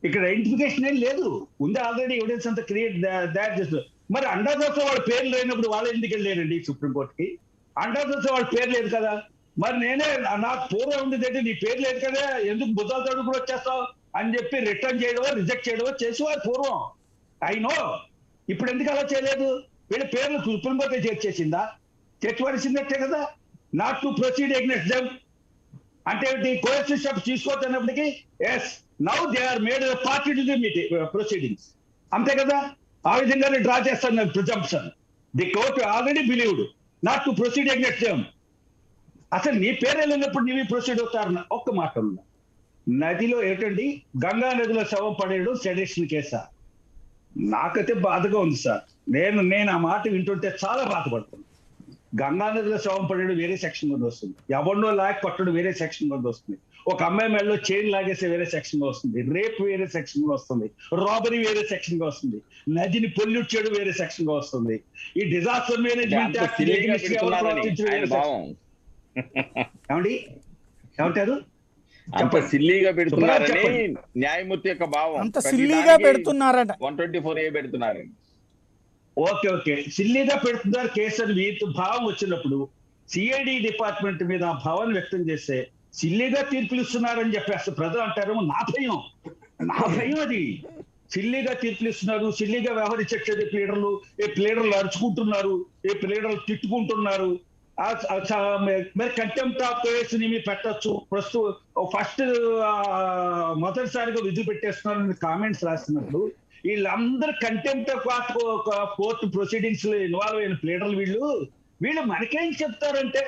ఇక్కడ ఐడెంటిఫికేషన్ ఏం లేదు, ఉంది ఆల్రెడీ ఎవిడెన్స్ అంతా క్రియేట్ దాట్ చేస్తారు. మరి అండ్ అదర్స్ వాళ్ళ పేర్లు లేనప్పుడు వాళ్ళు ఎందుకు వెళ్ళారండి సుప్రీంకోర్టుకి? అండ్ అదర్స్ వాళ్ళ పేరు లేదు కదా. మరి నేనే నాకు పూర్వం ఉంది ఏంటి, నీ పేరు లేదు కదా, ఎందుకు బుద్ధాలు తడు కూడా వచ్చేస్తావు అని చెప్పి రిటర్న్ చేయడమో రిజెక్ట్ చేయడమో చేసేవారు పూర్వం. అయినో ఇప్పుడు ఎందుకు అలా చేయలేదు? వీళ్ళ పేర్లు సుప్రీంకోర్టు చేర్చేసిందా? చేర్చవలసిందే కదా. Not to proceed against them అంటే కోర్టు స్టెప్స్ తీసుకోవద్దన్నప్పటికీ as now they are made party to the proceedings, అంతే కదా. ఆ విధంగానే డ్రా చేస్తాను presumption. The court already believed not to proceed against them. అసలు నీ పేరు వెళ్ళినప్పుడు నీవి ప్రొసీడ్ అవుతారన్న ఒక్క మాట ఉందా? నదిలో ఏంటండి, గంగా నదిలో శవం పడేయడం సెడిషన్ కేసా? నాకైతే బాధగా ఉంది సార్. నేను ఆ మాట వింటుంటే చాలా బాధపడుతున్నాను. గంగా నదిలో శవం పడేయడం వేరే సెక్షన్ కింద వస్తుంది, ఎవరినో లాగి పట్టడం వేరే సెక్షన్ కింద వస్తుంది, ఒక అమ్మాయి మెడలో చైన్ లాగేసే వేరే సెక్షన్ గా వస్తుంది, రేప్ వేరే సెక్షన్ గా వస్తుంది, రాబరీ వేరే సెక్షన్ గా వస్తుంది, నదిని పొల్యూట్ చేయడం వేరే సెక్షన్ గా వస్తుంది. ఈ డిజాస్టర్ మేనేజ్మెంట్ యాక్ట్ ఏమండి ఏమంటారు? అంత సిల్లీగా పెడుతున్నారని న్యాయమూర్తి యొక్క భావం. అంత సిల్లీగా పెడుతున్నారట. 124A పెడుతున్నారని. ఓకే సిల్లీగా పెడుతున్నారు కేసు అని వీటి భావం వచ్చినప్పుడు సిఐడి డిపార్ట్మెంట్ మీద ఆ భావాన్ని వ్యక్తం చేస్తే సిల్లీగా తీర్పులు ఇస్తున్నారని చెప్పి అసలు ప్రజలు అంటారేమో. నా భయం అది. సిల్లీగా తీర్పులు ఇస్తున్నారు, సిల్లీగా వ్యవహరించట్లేదు ప్లేడర్లు, ఏ ప్లేడర్లు అరుచుకుంటున్నారు, ఏ ప్లేడర్లు తిట్టుకుంటున్నారు. మరి కంటెంప్ట్ ఆఫ్ కేసుని పెట్టచ్చు. ఫస్ట్ మొదటిసారిగా విధులు పెట్టేస్తున్నారని కామెంట్స్ రాస్తున్నప్పుడు వీళ్ళందరూ కంటెంప్ట్ ఆఫ్ కోర్టు ప్రొసీడింగ్స్ లో ఇన్వాల్వ్ అయిన ప్లేడర్లు వీళ్ళు మనకేం చెప్తారంటే,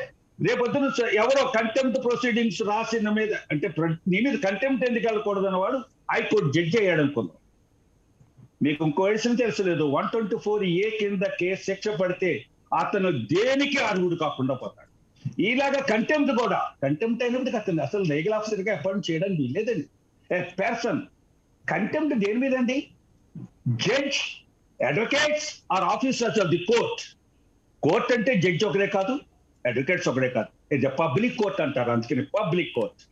రేపొద్దున ఎవరో కంటెంప్ట్ ప్రొసీడింగ్స్ రాసిన మీద అంటే నీ మీద కంటెంప్ట్ ఎందుకు వెళ్ళకూడదు అన్నవాడు హైకోర్టు జడ్జి అయ్యాడు అనుకుందాం. మీకు ఇంకో విషయం తెలుసలేదు, 124A కింద కేసు శిక్ష పడితే అతను దేనికి అర్హుడు కాకుండా పోతాడు. ఇలాగా కంటెంప్ట్ కూడా, కంటెంప్ట్ అయినప్పుడు అతను అసలు లీగల్ ఆఫీసర్ గా అపాయింట్ చేయడానికి వీల్లేదండి. పర్సన్ కంటెంప్ట్ దేని మీద అండి? Judge, advocates are officers of the court. Court అంటే జడ్జి ఒకరే కాదు, అడ్వకేట్స్ ఒకరే కాదు, ఇది పబ్లిక్ కోర్ట్ అంటారు, అందుకని పబ్లిక్ కోర్ట్.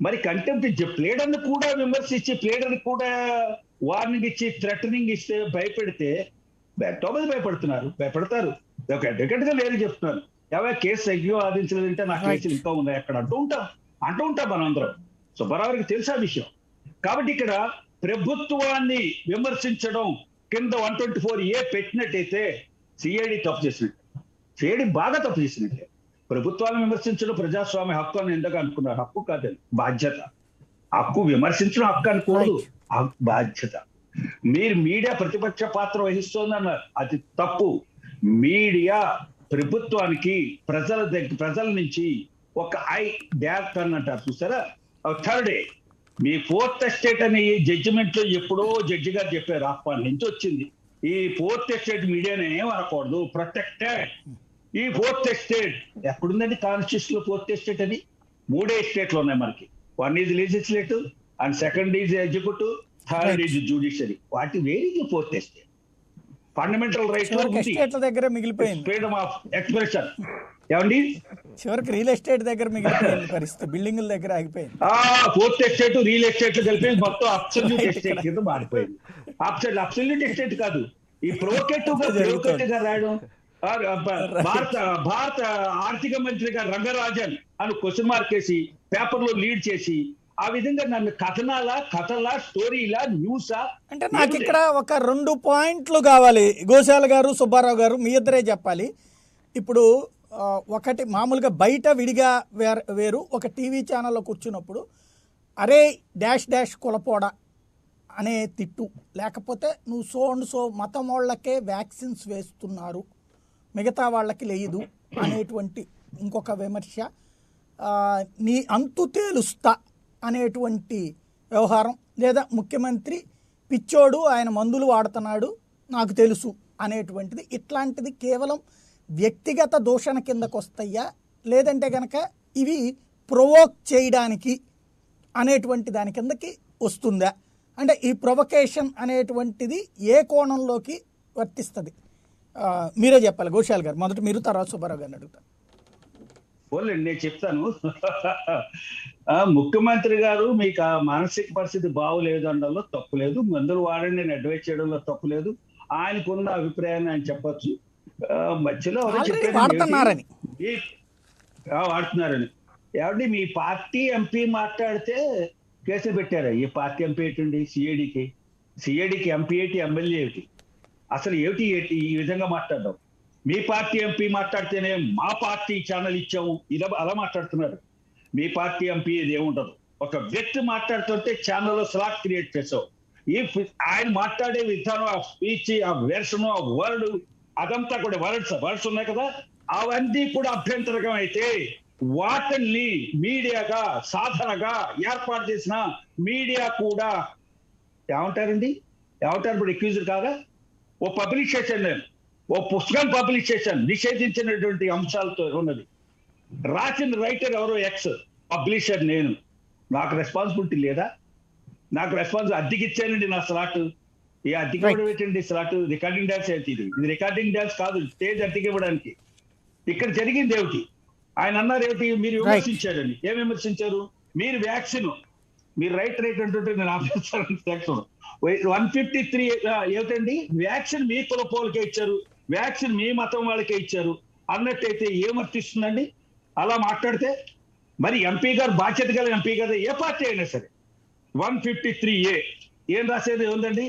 మరి కంటెంప్ట్ ప్లేడర్ని కూడా విమర్శించి, ప్లేడర్ని కూడా వార్నింగ్ ఇచ్చి, థ్రెటనింగ్ ఇస్తే భయపెడితే ఎంతో మంది భయపడతారు. ఒక అడ్వకేట్ గా లేదు చెప్తున్నాను, ఎవరైనా కేసు అయ్యో వాదించలేదంటే నా కేసులు ఇంకా ఉన్నాయి అక్కడ అంటూ ఉంటాం మనందరం. సుబ్బారావుకి తెలుసా విషయం. కాబట్టి ఇక్కడ ప్రభుత్వాన్ని విమర్శించడం కింద 124A పెట్టినట్టయితే సిఐడి తప్పు చేసినట్టు, సిఐడి బాగా తప్పు చేసినట్టే. ప్రభుత్వాన్ని విమర్శించడం ప్రజాస్వామ్య హక్కు అని ఎందుకు అనుకున్నారు? హక్కు కాదండి, బాధ్యత. హక్కు విమర్శించడం హక్కు అనుకోదు, బాధ్యత. మీరు మీడియా ప్రతిపక్ష పాత్ర వహిస్తోందన్నారు, అది తప్పు. మీడియా ప్రభుత్వానికి ప్రజల నుంచి ఒక డ్యాక్ అని అంటారు చూసారా, థర్డ్ డే. మీ 4th ఎస్టేట్ అని జడ్జిమెంట్ లో ఎప్పుడో జడ్జి గారు చెప్పారు, అప్పటి నుంచి వచ్చింది. ఈ 4th ఎస్టేట్ మీడియాని ఏం అనకూడదు, ప్రొటెక్టెడ్. ఈ 4th ఎస్టేట్ ఎక్కడుందండి కాన్స్టిట్యూషన్ లో? 4th ఎస్టేట్ అని 3 ఎస్టేట్లు ఉన్నాయి మనకి. 1 is legislative and 2nd is executive, 3rd is judiciary. వాటి వేరే 4th ఎస్టేట్ ఫండమెంటల్ రైట్ దగ్గర మిగిలిపోయింది, ఫ్రీడమ్ ఆఫ్ ఎక్స్ప్రెషన్. ఏమండి చివరికి రియల్ ఎస్టేట్ దగ్గర మిగిలిపోయింది పరిస్థితి, బిల్డింగుల దగ్గర ఆగిపోయింది. 4th ఎస్టేట్ రియల్ ఎస్టేట్ కలిపి మొత్తం అబ్సల్యూట్ ఎస్టేట్ కింద మారిపోయింది. అబ్సల్యూట్ ఎస్టేట్ కాదు, ఈ ప్రొవోకేటివ్ గా రాయడం. భారత ఆర్థిక మంత్రి గారు రంగరాజన్ అని క్వశ్చన్ మార్క్ వేసి పేపర్ లో లీడ్ చేసి, ఆ విధంగా నన్ను కథలా స్టోరీలా న్యూసా అంటే నాకు ఇక్కడ ఒక 2 పాయింట్లు కావాలి. గోశాల గారు, సుబ్బారావు గారు, మీ ఇద్దరే చెప్పాలి. ఇప్పుడు ఒకటి మామూలుగా బయట విడిగా వేరు, ఒక టీవీ ఛానల్లో కూర్చున్నప్పుడు అరే డాష్ డాష్ కులపోడ అనే తిట్టు, లేకపోతే నువ్వు సో అండ్ సో మతం వాళ్ళకే వ్యాక్సిన్స్ వేస్తున్నారు మిగతా వాళ్ళకి లేదు అనేటువంటి ఇంకొక విమర్శ, నీ అంతు తేలుస్తా అనేటువంటి వ్యవహారం, లేదా ముఖ్యమంత్రి పిచ్చోడు ఆయన మందులు వాడుతున్నాడు నాకు తెలుసు అనేటువంటిది. ఇట్లాంటిది కేవలం వ్యక్తిగత దూషణ కిందకు వస్తాయా, లేదంటే కనుక ఇవి ప్రొవోక్ చేయడానికి అనేటువంటి దాని కిందకి వస్తుందా? అంటే ఈ ప్రొవకేషన్ అనేటువంటిది ఏ కోణంలోకి వర్తిస్తుంది మీరే చెప్పాలి. గోశాల్ గారు మొదట మీరు, తర్వాత సుబ్బారావు గారిని అడుగుతాను. నేను చెప్తాను. ముఖ్యమంత్రి గారు మీకు ఆ మానసిక పరిస్థితి బాగులేదు అనడంలో తప్పు లేదు, మందులు వాడండి నేను అడ్వైజ్ చేయడంలో తప్పు లేదు. ఆయనకున్న అభిప్రాయాన్ని ఆయన చెప్పచ్చు. మధ్యలో వాడుతున్నారని ఏమండి మీ పార్టీ ఎంపీ మాట్లాడితే కేసులు పెట్టారా? ఈ పార్టీ ఎంపీ ఏంటండి? సిఐడికి ఎంపీ ఏంటి, ఎమ్మెల్యే ఏంటి? అసలు ఏమిటి ఈ విధంగా మాట్లాడడం? మీ పార్టీ ఎంపీ మాట్లాడితేనే మా పార్టీ ఛానల్ ఇచ్చాము ఇలా అలా మాట్లాడుతున్నారు. మీ పార్టీ ఎంపీ ఇది ఏముండదు. ఒక వ్యక్తి మాట్లాడుతుంటే ఛానల్లో స్లాట్ క్రియేట్ చేసావు. ఆయన మాట్లాడే విధానం, ఆ స్పీచ్, ఆ వెర్షన్, ఆ వర్డ్, అదంతా కూడా వర్డ్స్ ఉన్నాయి కదా, అవన్నీ కూడా అభ్యంతరకం అయితే వాటిల్ని మీడియాగా సాధనగా ఏర్పాటు చేసిన మీడియా కూడా ఏమంటారండి, ఏమంటారు ఇప్పుడు అక్యూజ్డ్ కాదా? ఓ పబ్లిష్ చేశాను నేను, ఓ పుస్తకం పబ్లిష్ చేశాను నిషేధించినటువంటి అంశాలతో ఉన్నది. రాసిన రైటర్ ఎవరో ఎక్స్, పబ్లిషర్ నేను, నాకు రెస్పాన్సిబిలిటీ లేదా? నాకు రెస్పాన్సిబిలిటీ అద్దెకిచ్చానండి నా స్లాట్. ఈ అద్దెకి ఇవ్వడం ఏంటండి స్లాట్? రికార్డింగ్ డాన్స్ ఏంటి ఇది రికార్డింగ్ డాన్స్ కాదు, స్టేజ్ అద్దెకి ఇవ్వడానికి. ఇక్కడ జరిగింది ఏమిటి? ఆయన అన్నారు ఏమిటి, మీరు విమర్శించారని. ఏం విమర్శించారు? మీరు వ్యాక్సిన్, మీరు రైట్ అంటే నేను ఆఫీసర్ సెక్షన్ 153 ఏమిటండి, వ్యాక్సిన్ మీ కులపోలకే ఇచ్చారు, వ్యాక్సిన్ మీ మతం వాళ్ళకే ఇచ్చారు అన్నట్టయితే ఏమర్థిస్తుందండి అలా మాట్లాడితే? మరి ఎంపీ గారు, బాధ్యత గల ఎంపీ గారు, ఏ పార్టీ అయినా సరే 153A ఏం రాసేది ఉందండి?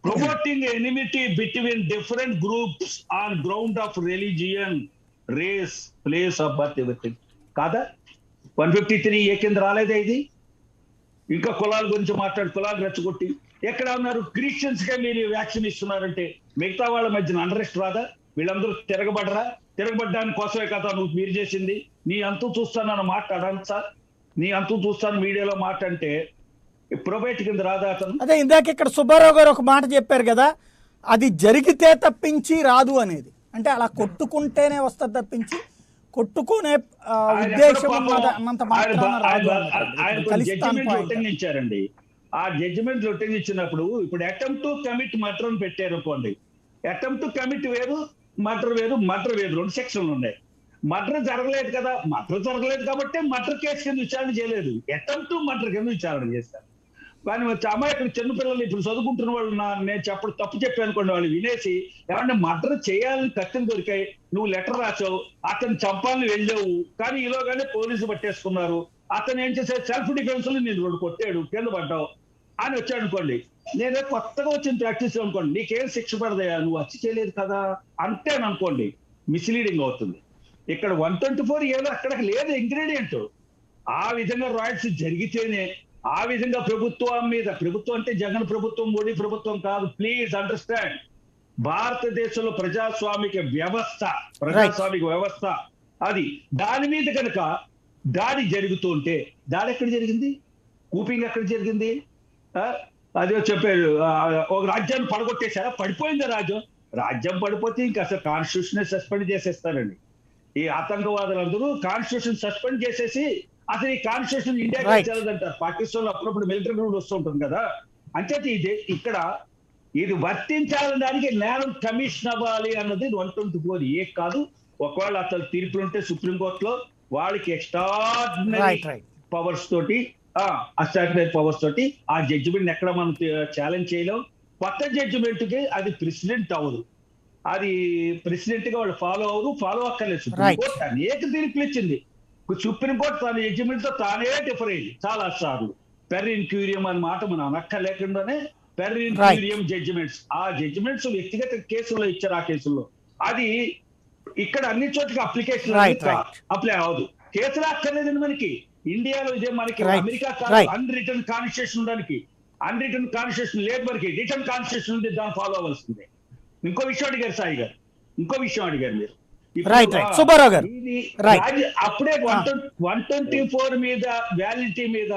Promoting enmity between different groups on ground of religion, race, place of birth, everything. కాదా? 153A కింద రాలేదే ఇది? ఇంకా కులాల గురించి మాట్లాడి కులాలు రెచ్చగొట్టి ఎక్కడ ఉన్నారు? క్రిస్టియన్స్ కే మీరు వ్యాక్సిన్ ఇస్తున్నారంటే మిగతా వాళ్ళ మధ్యన అండరెస్ట్ రాదా? వీళ్ళందరూ తిరగబడరా? తిరగబడ్డానికి కోసమే కదా నువ్వు మీరు చేసింది. నీ అంతు చూస్తానని మాట్లాడాను సార్, నీ అంతు చూస్తాను మీడియాలో మాట్లాడితే ప్రొబేట్ కింద రాదా అతను? అదే ఇందాక ఇక్కడ సుబ్బారావు గారు ఒక మాట చెప్పారు కదా, అది జరిగితే తప్పించి రాదు అనేది. అంటే అలా కొట్టుకుంటేనే వస్తుంది తప్పించి కొట్టుకునే ఉద్దేశం అన్నంత మాత్రాన రాదు. ఉల్లంఘించారండి. ఆ జడ్జిమెంట్ ఉల్లంఘించినప్పుడు ఇప్పుడు అటెంప్ట్ టు కమిట్ మర్డర్ అని పెట్టారు అనుకోండి. అటెంప్ట్ టు కమిట్ వేరు, మర్డర్ వేరు. మర్డర్ వేరు, 2 సెక్షన్లు ఉన్నాయి. మర్డర్ జరగలేదు కదా, మర్డర్ జరగలేదు కాబట్టి మర్డర్ కేసు కింద విచారణ చేయలేదు, అటెంప్ట్ టు మర్డర్ కింద విచారణ చేస్తారు. కానీ అమాయకులు చిన్నపిల్లలు ఇప్పుడు చదువుకుంటున్న వాళ్ళు నేను చెప్పడం తప్పు చెప్పాను అనుకోండి, వాళ్ళు వినేసి ఏమంటే మర్డర్ చేయాలని కత్తిని దొరికాయి, నువ్వు లెటర్ రాసావు, అతను చంపాలని వెళ్ళావు, కానీ ఈలోగానే పోలీసులు పట్టేసుకున్నారు, అతను ఏం చేశాడు, సెల్ఫ్ డిఫెన్స్ లో నేను 2 కొట్టాడు, కింద పడ్డావు అని వచ్చాడు అనుకోండి. నేనే కొత్తగా వచ్చిన ప్రాక్టీస్ అనుకోండి, నీకేం శిక్ష పడదయా, నువ్వు వచ్చి చేయలేదు కదా అంటే అనుకోండి, మిస్లీడింగ్ అవుతుంది. ఇక్కడ 124A అక్కడ లేదు ఇంగ్రీడియంట్. ఆ విధంగా రాయిట్స్ జరిగితేనే, ఆ విధంగా ప్రభుత్వం మీద, ప్రభుత్వం అంటే జగన్ ప్రభుత్వం, మోడీ ప్రభుత్వం కాదు, ప్లీజ్ అండర్స్టాండ్. భారతదేశంలో ప్రజాస్వామిక వ్యవస్థ అది, దాని మీద కనుక దాడి జరుగుతుంటే, దాడి ఎక్కడ జరిగింది? కూపింగ్ ఎక్కడ జరిగింది? అదే చెప్పారు, ఒక రాజ్యాన్ని పడగొట్టేశారా? పడిపోయిందా రాజ్యం పడిపోతే ఇంకా అసలు కాన్స్టిట్యూషన్ సస్పెండ్ చేసేస్తారండి. ఈ ఆతంకవాదులందరూ కాన్స్టిట్యూషన్ సస్పెండ్ చేసేసి అసలు ఈ కాన్స్టిట్యూషన్ ఇండియాకి చెల్లదంటారు. పాకిస్తాన్ లో అప్పుడప్పుడు మిలిటరీ రూల్ వస్తూ ఉంటుంది కదా. అంటే ఇది ఇక్కడ ఇది వర్తించాలడానికి నేరం కమిషన్ అవ్వాలి అన్నది 124A కాదు. ఒకవేళ అసలు తీర్పులు ఉంటే సుప్రీంకోర్టులో వాళ్ళకి ఎక్స్ట్రాడినరీ పవర్స్ తోటి, అస్ట్రాడినరీ పవర్స్ తోటి ఆ జడ్జిమెంట్ ఎక్కడ మనం ఛాలెంజ్ చేయలేం. కొత్త జడ్జిమెంట్ కి అది ప్రెసిడెంట్ అవ్వదు, అది ప్రెసిడెంట్ గా వాళ్ళు ఫాలో అక్కర్లేదు. సుప్రీంకోర్టు అనేక తీర్పులు ఇచ్చింది. సుప్రీంకోర్టు తన జడ్జిమెంట్ తో తానే డిఫర్ అయింది చాలా సార్లు. పెర్రిన్ క్యూరియం అనే మాట మనం అనక్కర్లేకుండానే పెర్రిన్ క్యూరియం జడ్జిమెంట్స్, ఆ జడ్జిమెంట్స్ వ్యక్తిగత కేసుల్లో ఇచ్చారు. ఆ కేసుల్లో అది ఇక్కడ అన్ని చోట్లకి అప్లికేషన్ అప్లై అవ్వదు. కేసులు అక్కర్లేదండి మనకి ఇండియాలో. ఇదే మనకి అమెరికా కాదు. అన్రిటర్న్ కాన్స్టిట్యూషన్ ఉండడానికి, అన్రిటర్న్ కాన్స్టిట్యూషన్ లేదు మనకి, రిటర్న్ కాన్స్టిట్యూషన్ ఉంది, దాన్ని ఫాలో అవ్వాల్సిందే. ఇంకో విషయం అడిగారు సాయి గారు, ఇంకో విషయం అడిగారు మీరు. సుబ్బారావు గారు అప్పుడే 124 మీద వ్యాలిడిటీ మీద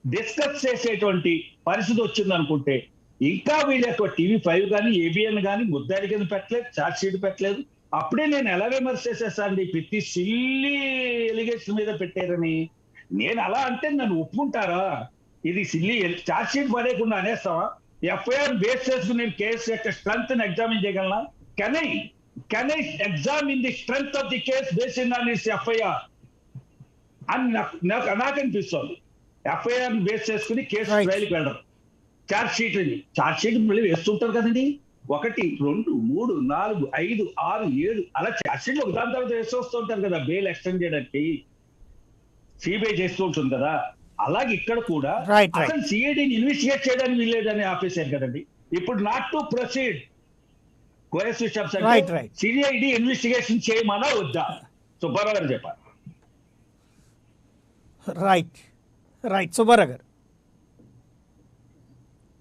డిస్కస్ చేసేటువంటి పరిస్థితి వచ్చింది అనుకుంటే, ఇంకా వీళ్ళ యొక్క TV5 కానీ ABN కానీ ముద్దాడి కింద పెట్టలేదు, ఛార్జ్ షీట్ పెట్టలేదు. అప్పుడే నేను ఎలా విమర్శ చేసేస్తానండి, ప్రతి సిల్లీ ఎలిగేషన్ మీద పెట్టారని. నేను అలా అంటే నన్ను ఒప్పుకుంటారా? ఇది సిల్లీ ఛార్జ్ షీట్ పడేయకుండా అనేస్తావా? FIR బేస్ చేసుకుని నేను కేసు యొక్క స్ట్రెంత్ ఎగ్జామిన్ చేయగలనా? Can I examine the strength of the case based on this FIR అని నాకు అనిపిస్తుంది. FIR బేస్ చేసుకుని కేసు ట్రయల్కి వెళ్ళరు. ఛార్జ్ షీట్ మళ్ళీ వేస్తుంటారు కదండి, 1, 2, 3, 4, 5, 6, 7 అలా ఛార్జ్ షీట్లు ఒక దాని తర్వాత వేస్తూ వస్తుంటారు కదా, బెయిల్ ఎక్స్టెండ్ చేయడానికి సిబిఐ చేస్తూ ఉంటుంది కదా. అలాగే ఇక్కడ కూడా అసలు సిఐడిని ఇన్వెస్టిగేట్ చేయడానికి వీల్లేదని ఆపేశారు కదండి. ఇప్పుడు not to proceed CID investigation చేయమన్నా వద్దా? సుబ్బారావు గారు చెప్పాలి. రైట్ సుబ్బారావు గారు.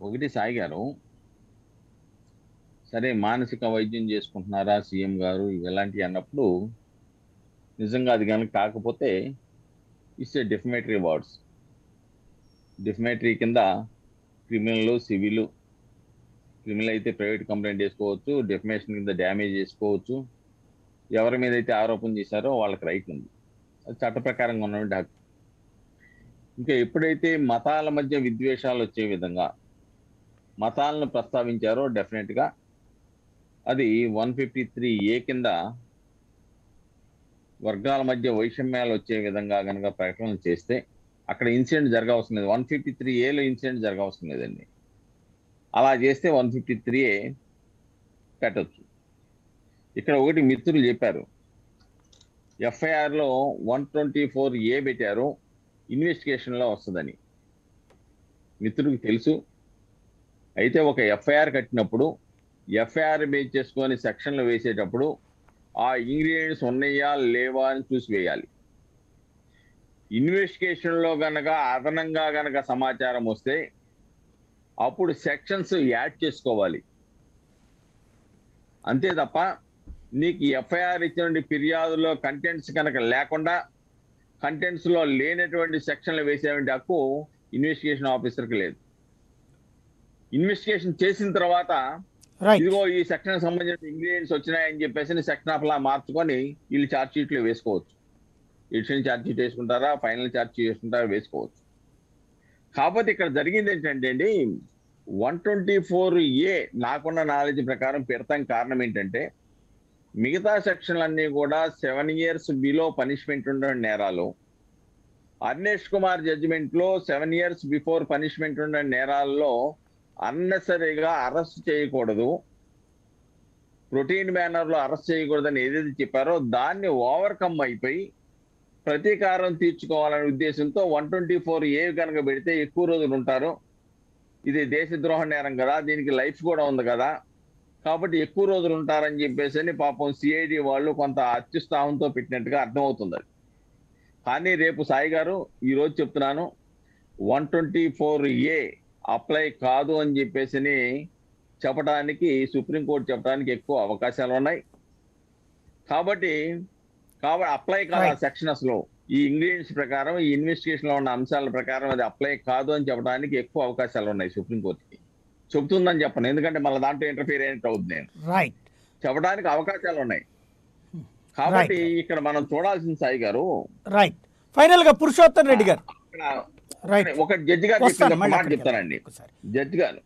ఒకటి సాయి గారు, సరే మానసిక వైద్యం చేసుకుంటున్నారా సీఎం గారు ఇలాంటివి అన్నప్పుడు నిజంగా అది కనుక కాకపోతే it's a defamatory words. Defamatory కింద క్రిమినల్, సివిల్. క్రిమినల్ అయితే ప్రైవేట్ కంప్లైంట్ చేసుకోవచ్చు, డెఫమేషన్ కింద డ్యామేజ్ చేసుకోవచ్చు. ఎవరి మీద అయితే ఆరోపణ చేశారో వాళ్ళకి రైట్ ఉంది, అది చట్ట ప్రకారంగా ఉన్నటువంటి హక్కు. ఇంకా ఎప్పుడైతే మతాల మధ్య విద్వేషాలు వచ్చే విధంగా మతాలను ప్రస్తావించారో డెఫినెట్గా అది 153A కింద వర్గాల మధ్య వైషమ్యాలు వచ్చే విధంగా కనుక ప్రకటనలు చేస్తే అక్కడ ఇన్సిడెంట్ జరగవలసిన లేదు. 153Aలో ఇన్సిడెంట్ జరగవలసిన లేదండి. అలా చేస్తే 153A పెట్టచ్చు. ఇక్కడ ఒకటి మిత్రులు చెప్పారు, ఎఫ్ఐఆర్లో 124A పెట్టారు, ఇన్వెస్టిగేషన్లో వస్తుందని. మిత్రుడికి తెలుసు. అయితే ఒక ఎఫ్ఐఆర్ కట్టినప్పుడు ఎఫ్ఐఆర్ బేస్ చేసుకొని సెక్షన్లు వేసేటప్పుడు ఆ ఇంగ్రీడియంట్స్ ఉన్నాయా లేవా అని చూసి వేయాలి. ఇన్వెస్టిగేషన్లో గనక అదనంగా గనక సమాచారం వస్తే అప్పుడు సెక్షన్స్ యాడ్ చేసుకోవాలి. అంతే తప్ప నీకు ఎఫ్ఐఆర్ ఇచ్చినటువంటి ఫిర్యాదులో కంటెంట్స్ కనుక లేకుండా కంటెంట్స్లో లేనటువంటి సెక్షన్లు వేసేటువంటి హక్కు ఇన్వెస్టిగేషన్ ఆఫీసర్కి లేదు. ఇన్వెస్టిగేషన్ చేసిన తర్వాత ఇదిగో ఈ సెక్షన్ సంబంధించిన ఇంగ్రీడియంట్స్ వచ్చినాయని చెప్పేసి సెక్షన్ ఆఫ్ లా మార్చుకొని వీళ్ళు ఛార్జ్ షీట్లు వేసుకోవచ్చు. ఎడిషన్ ఛార్జ్ షీట్ వేసుకుంటారా, ఫైనల్ ఛార్జ్ షీట్ వేసుకుంటారా, వేసుకోవచ్చు. కాకపోతే ఇక్కడ జరిగింది ఏంటంటే అండి, 124A నాకున్న నాలెడ్జ్ ప్రకారం పెడతాం. కారణం ఏంటంటే మిగతా సెక్షన్లన్నీ కూడా 7 years బిలో పనిష్మెంట్ ఉన్న నేరాలు, అర్నేష్ కుమార్ జడ్జిమెంట్ లో 7 years బిఫోర్ పనిష్మెంట్ ఉన్న నేరాల్లో అన్నెసరీగా అరెస్ట్ చేయకూడదు, రొటీన్ మేనర్ లో అరెస్ట్ చేయకూడదని ఏదైతే చెప్పారో దాన్ని ఓవర్కమ్ అయిపోయి ప్రతీకారం తీర్చుకోవాలనే ఉద్దేశంతో 124A కనుక పెడితే ఎక్కువ రోజులు ఉంటారు, ఇది దేశద్రోహ నేరం కదా, దీనికి లైఫ్ కూడా ఉంది కదా, కాబట్టి ఎక్కువ రోజులు ఉంటారని చెప్పేసి పాపం సిఐడి వాళ్ళు కొంత అత్యుత్సాహంతో పెట్టినట్టుగా అర్థమవుతుంది. కానీ రేపు సాయి గారు ఈరోజు చెప్తున్నాను, 124A అప్లై కాదు అని చెప్పేసి చెప్పడానికి సుప్రీంకోర్టు చెప్పడానికి ఎక్కువ అవకాశాలు ఉన్నాయి. కాబట్టి అప్లై కాదు ఆ సెక్షన్స్ లో ఈ ఇంగ్రీడియంట్స్ ప్రకారం, ఈ ఇన్వెస్టిగేషన్ లో ఉన్న అంశాల ప్రకారం అది అప్లై కాదు అని చెప్పడానికి ఎక్కువ అవకాశాలు ఉన్నాయి సుప్రీంకోర్టుకి. చెబుతుందని చెప్పను, ఎందుకంటే మళ్ళీ దాంట్లో ఇంటర్ఫియర్ అయినట్టు అవుతుంది. నేను చెప్పడానికి అవకాశాలు ఉన్నాయి. కాబట్టి ఇక్కడ మనం చూడాల్సిన సాయి గారు, రైట్ ఫైనల్ గా పురుషోత్తం రెడ్డి గారు, ఒక జడ్జి గారు మాట చెప్తానండి. జడ్జి గారు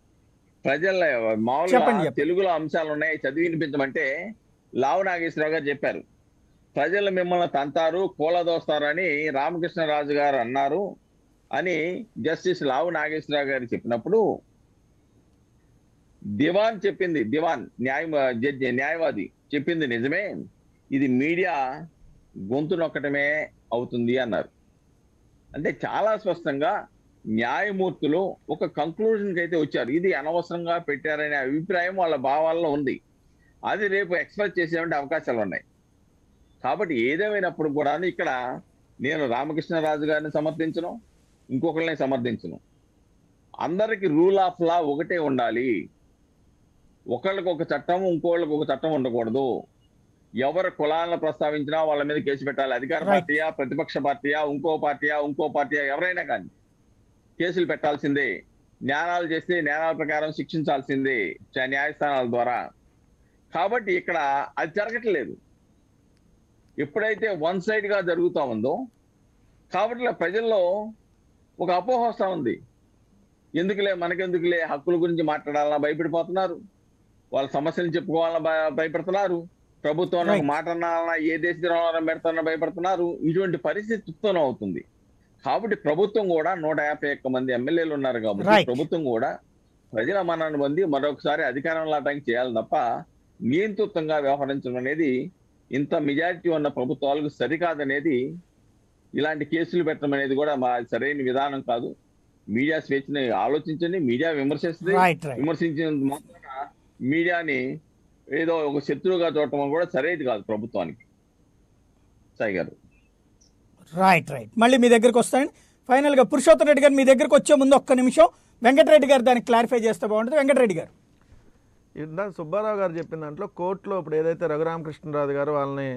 ప్రజల మామూలుగా తెలుగులో అంశాలు ఉన్నాయి చదివి వినిపించమంటే లావు నాగేశ్వరరావు గారు చెప్పారు, ప్రజలు మిమ్మల్ని తంతారు, కూలదోస్తారు అని రామకృష్ణరాజు గారు అన్నారు అని జస్టిస్ లావు నాగేశ్వరరావు గారు చెప్పినప్పుడు దివాన్ చెప్పింది, దివాన్ న్యాయవాది చెప్పింది నిజమే, ఇది మీడియా గొంతు నొక్కటమే అవుతుంది అన్నారు. అంటే చాలా స్పష్టంగా న్యాయమూర్తులు ఒక కంక్లూజన్కి అయితే వచ్చారు, ఇది అనవసరంగా పెట్టారనే అభిప్రాయం వాళ్ళ భావాల్లో ఉంది. అది రేపు ఎక్స్ప్రెస్ చేసేటువంటి అవకాశాలు ఉన్నాయి. కాబట్టి ఏదేమైనప్పుడు కూడా ఇక్కడ నేను రామకృష్ణరాజు గారిని సమర్థించను, ఇంకొకరిని సమర్థించను. అందరికి రూల్ ఆఫ్ లా ఒకటే ఉండాలి. ఒకళ్ళకి ఒక చట్టం, ఇంకోళ్ళకి ఒక చట్టం ఉండకూడదు. ఎవరు కులాలను ప్రస్తావించినా వాళ్ళ మీద కేసు పెట్టాలి. అధికార పార్టీయా, ప్రతిపక్ష పార్టీయా, ఇంకో పార్టీయా ఎవరైనా కానీ కేసులు పెట్టాల్సిందే. నేరాలు చేస్తే నేరాల ప్రకారం శిక్షించాల్సిందే న్యాయస్థానాల ద్వారా. కాబట్టి ఇక్కడ అది జరగట్లేదు. ఎప్పుడైతే వన్ సైడ్ గా జరుగుతూ ఉందో కాబట్టి ప్రజల్లో ఒక అపోహ వస్తూ ఉంది. ఎందుకులే మనకెందుకులే, హక్కుల గురించి మాట్లాడాలన్నా భయపడిపోతున్నారు, వాళ్ళ సమస్యలు చెప్పుకోవాలన్నా భయపడుతున్నారు, ప్రభుత్వం ఒక మాట అన్నాలన్నా ఏ దేశ ద్రోహం పెడతానన్నా భయపడుతున్నారు. ఇటువంటి పరిస్థితి ఉత్పన్నం అవుతుంది. కాబట్టి ప్రభుత్వం కూడా 151 మంది ఎమ్మెల్యేలు ఉన్నారు కాబట్టి ప్రభుత్వం కూడా ప్రజల మన్ననను పొంది మరొకసారి అధికారం లాటానికి చేయాలి తప్ప నియంతృత్వంగా వ్యవహరించడం అనేది ఇంత మెజారిటీ ఉన్న ప్రభుత్వాలకు సరికాదనేది, ఇలాంటి కేసులు పెట్టడం అనేది కూడా సరైన విధానం కాదు. మీడియా స్వేచ్ఛని ఆలోచించండి. మీడియా విమర్శిస్తుంది, విమర్శించినంత మాత్రాన మీడియాని ఏదో ఒక శత్రువుగా చూడటం కూడా సరైనది కాదు ప్రభుత్వానికి. సాయి గారు రైట్ మళ్ళీ మీ దగ్గరకు వస్తాయండి. ఫైనల్ గా పురుషోత్తం రెడ్డి గారు మీ దగ్గరకు వచ్చే ముందు ఒక్క నిమిషం వెంకటరెడ్డి గారు దాన్ని క్లారిఫై చేస్తే బాగుంటుంది. వెంకటరెడ్డి గారు, ఇందాక సుబ్బారావు గారు చెప్పిన దాంట్లో కోర్టులో ఇప్పుడు ఏదైతే రఘురామకృష్ణరాజు గారు వాళ్ళని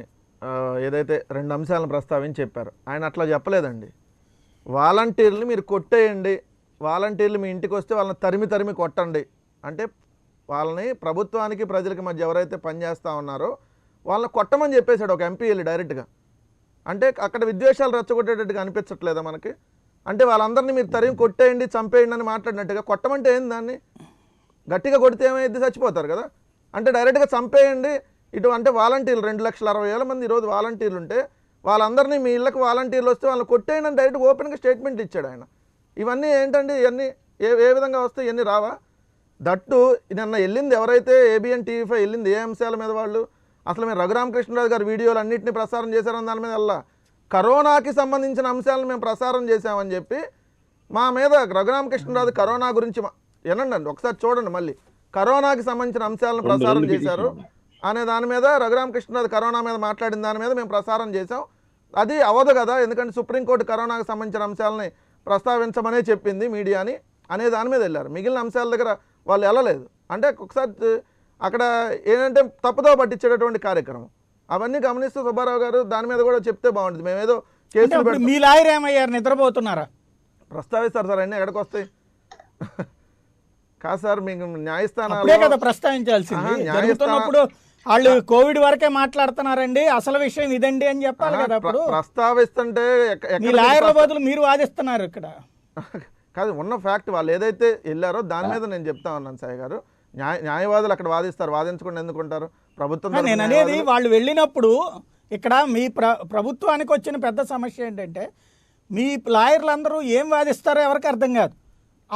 ఏదైతే 2 అంశాలను ప్రస్తావించి చెప్పారు. ఆయన అట్లా చెప్పలేదండి. వాలంటీర్లు మీరు కొట్టేయండి, వాలంటీర్లు మీ ఇంటికి వస్తే వాళ్ళని తరిమి కొట్టండి అంటే వాళ్ళని ప్రభుత్వానికి ప్రజలకి మధ్య ఎవరైతే పనిచేస్తూ ఉన్నారో వాళ్ళని కొట్టమని చెప్పేశాడు ఒక ఎంపీ వెళ్ళి డైరెక్ట్గా. అంటే అక్కడ విద్వేషాలు రెచ్చగొట్టేటట్టుగా అనిపించట్లేదా మనకి? అంటే వాళ్ళందరినీ మీరు తరిమి కొట్టేయండి, చంపేయండి అని మాట్లాడినట్టుగా. కొట్టమంటే ఏంది? దాన్ని గట్టిగా కొడితే ఏమైంది? చచ్చిపోతారు కదా. అంటే డైరెక్ట్గా చంపేయండి ఇటు అంటే వాలంటీర్లు 2,60,000 మంది ఈరోజు వాలంటీర్లు ఉంటే వాళ్ళందరినీ మీ ఇళ్ళకి వాలంటీర్లు వస్తే వాళ్ళని కొట్టేయండి అని డైరెక్ట్గా ఓపెన్గా స్టేట్మెంట్ ఇచ్చాడు ఆయన. ఇవన్నీ ఏంటండి? ఇవన్నీ ఏ విధంగా వస్తాయి? ఇవన్నీ రావా? దట్టు నిన్న వెళ్ళింది ఎవరైతే ABN TV5 వెళ్ళింది ఏ అంశాల మీద? వాళ్ళు అసలు మేము రఘురామకృష్ణరాజు గారి వీడియోలు అన్నింటినీ ప్రసారం చేశారని దాని మీద వెళ్ళా. కరోనాకి సంబంధించిన అంశాలను మేము ప్రసారం చేశామని చెప్పి మా మీద రఘురామకృష్ణరాజు కరోనా గురించి వినండి ఒకసారి చూడండి, మళ్ళీ కరోనాకి సంబంధించిన అంశాలను ప్రసారం చేశారు అనే దాని మీద రఘురామకృష్ణరాజు కరోనా మీద మాట్లాడిన దాని మీద మేము ప్రసారం చేశాం. అది అవ్వదు కదా, ఎందుకంటే సుప్రీంకోర్టు కరోనాకు సంబంధించిన అంశాలని ప్రస్తావించమనే చెప్పింది మీడియాని అనే దాని మీద వెళ్ళారు. మిగిలిన అంశాల దగ్గర వాళ్ళు వెళ్ళలేదు. అంటే ఒకసారి అక్కడ ఏంటంటే తప్పుదో పట్టించేటటువంటి కార్యక్రమం. అవన్నీ గమనిస్తూ సుబ్బారావు గారు దాని మీద కూడా చెప్తే బాగుంటుంది. మేమేదో కేసులు మీ లాయర్ ఏమయ్యారు? నిద్రపోతున్నారా? ప్రస్తావిస్తారు సార్, అన్నీ ఎక్కడికి వస్తాయి? కాదు సార్, మీకు న్యాయస్థానాలే కదా ప్రస్తావించాల్సింది. జరుగుతున్నప్పుడు వాళ్ళు కోవిడ్ వరకే మాట్లాడుతున్నారండి, అసలు విషయం ఇదండి అని చెప్పాలి కదా. అప్పుడు ప్రస్తావిస్తుంటే లాయర్ల బదులు మీరు వాదిస్తున్నారు ఇక్కడ. కాదు, ఉన్న ఫ్యాక్ట్ వాళ్ళు ఏదైతే వెళ్ళారో దాని మీద నేను చెప్తా ఉన్నాను సాయి గారు. న్యాయవాదులు అక్కడ వాదిస్తారు, వాదించకుండా ఎందుకుంటారు? ప్రభుత్వం నేను అనేది వాళ్ళు వెళ్ళినప్పుడు ఇక్కడ మీ ప్రభుత్వానికి వచ్చిన పెద్ద సమస్య ఏంటంటే మీ లాయర్లందరూ ఏం వాదిస్తారో ఎవరికి అర్థం కాదు.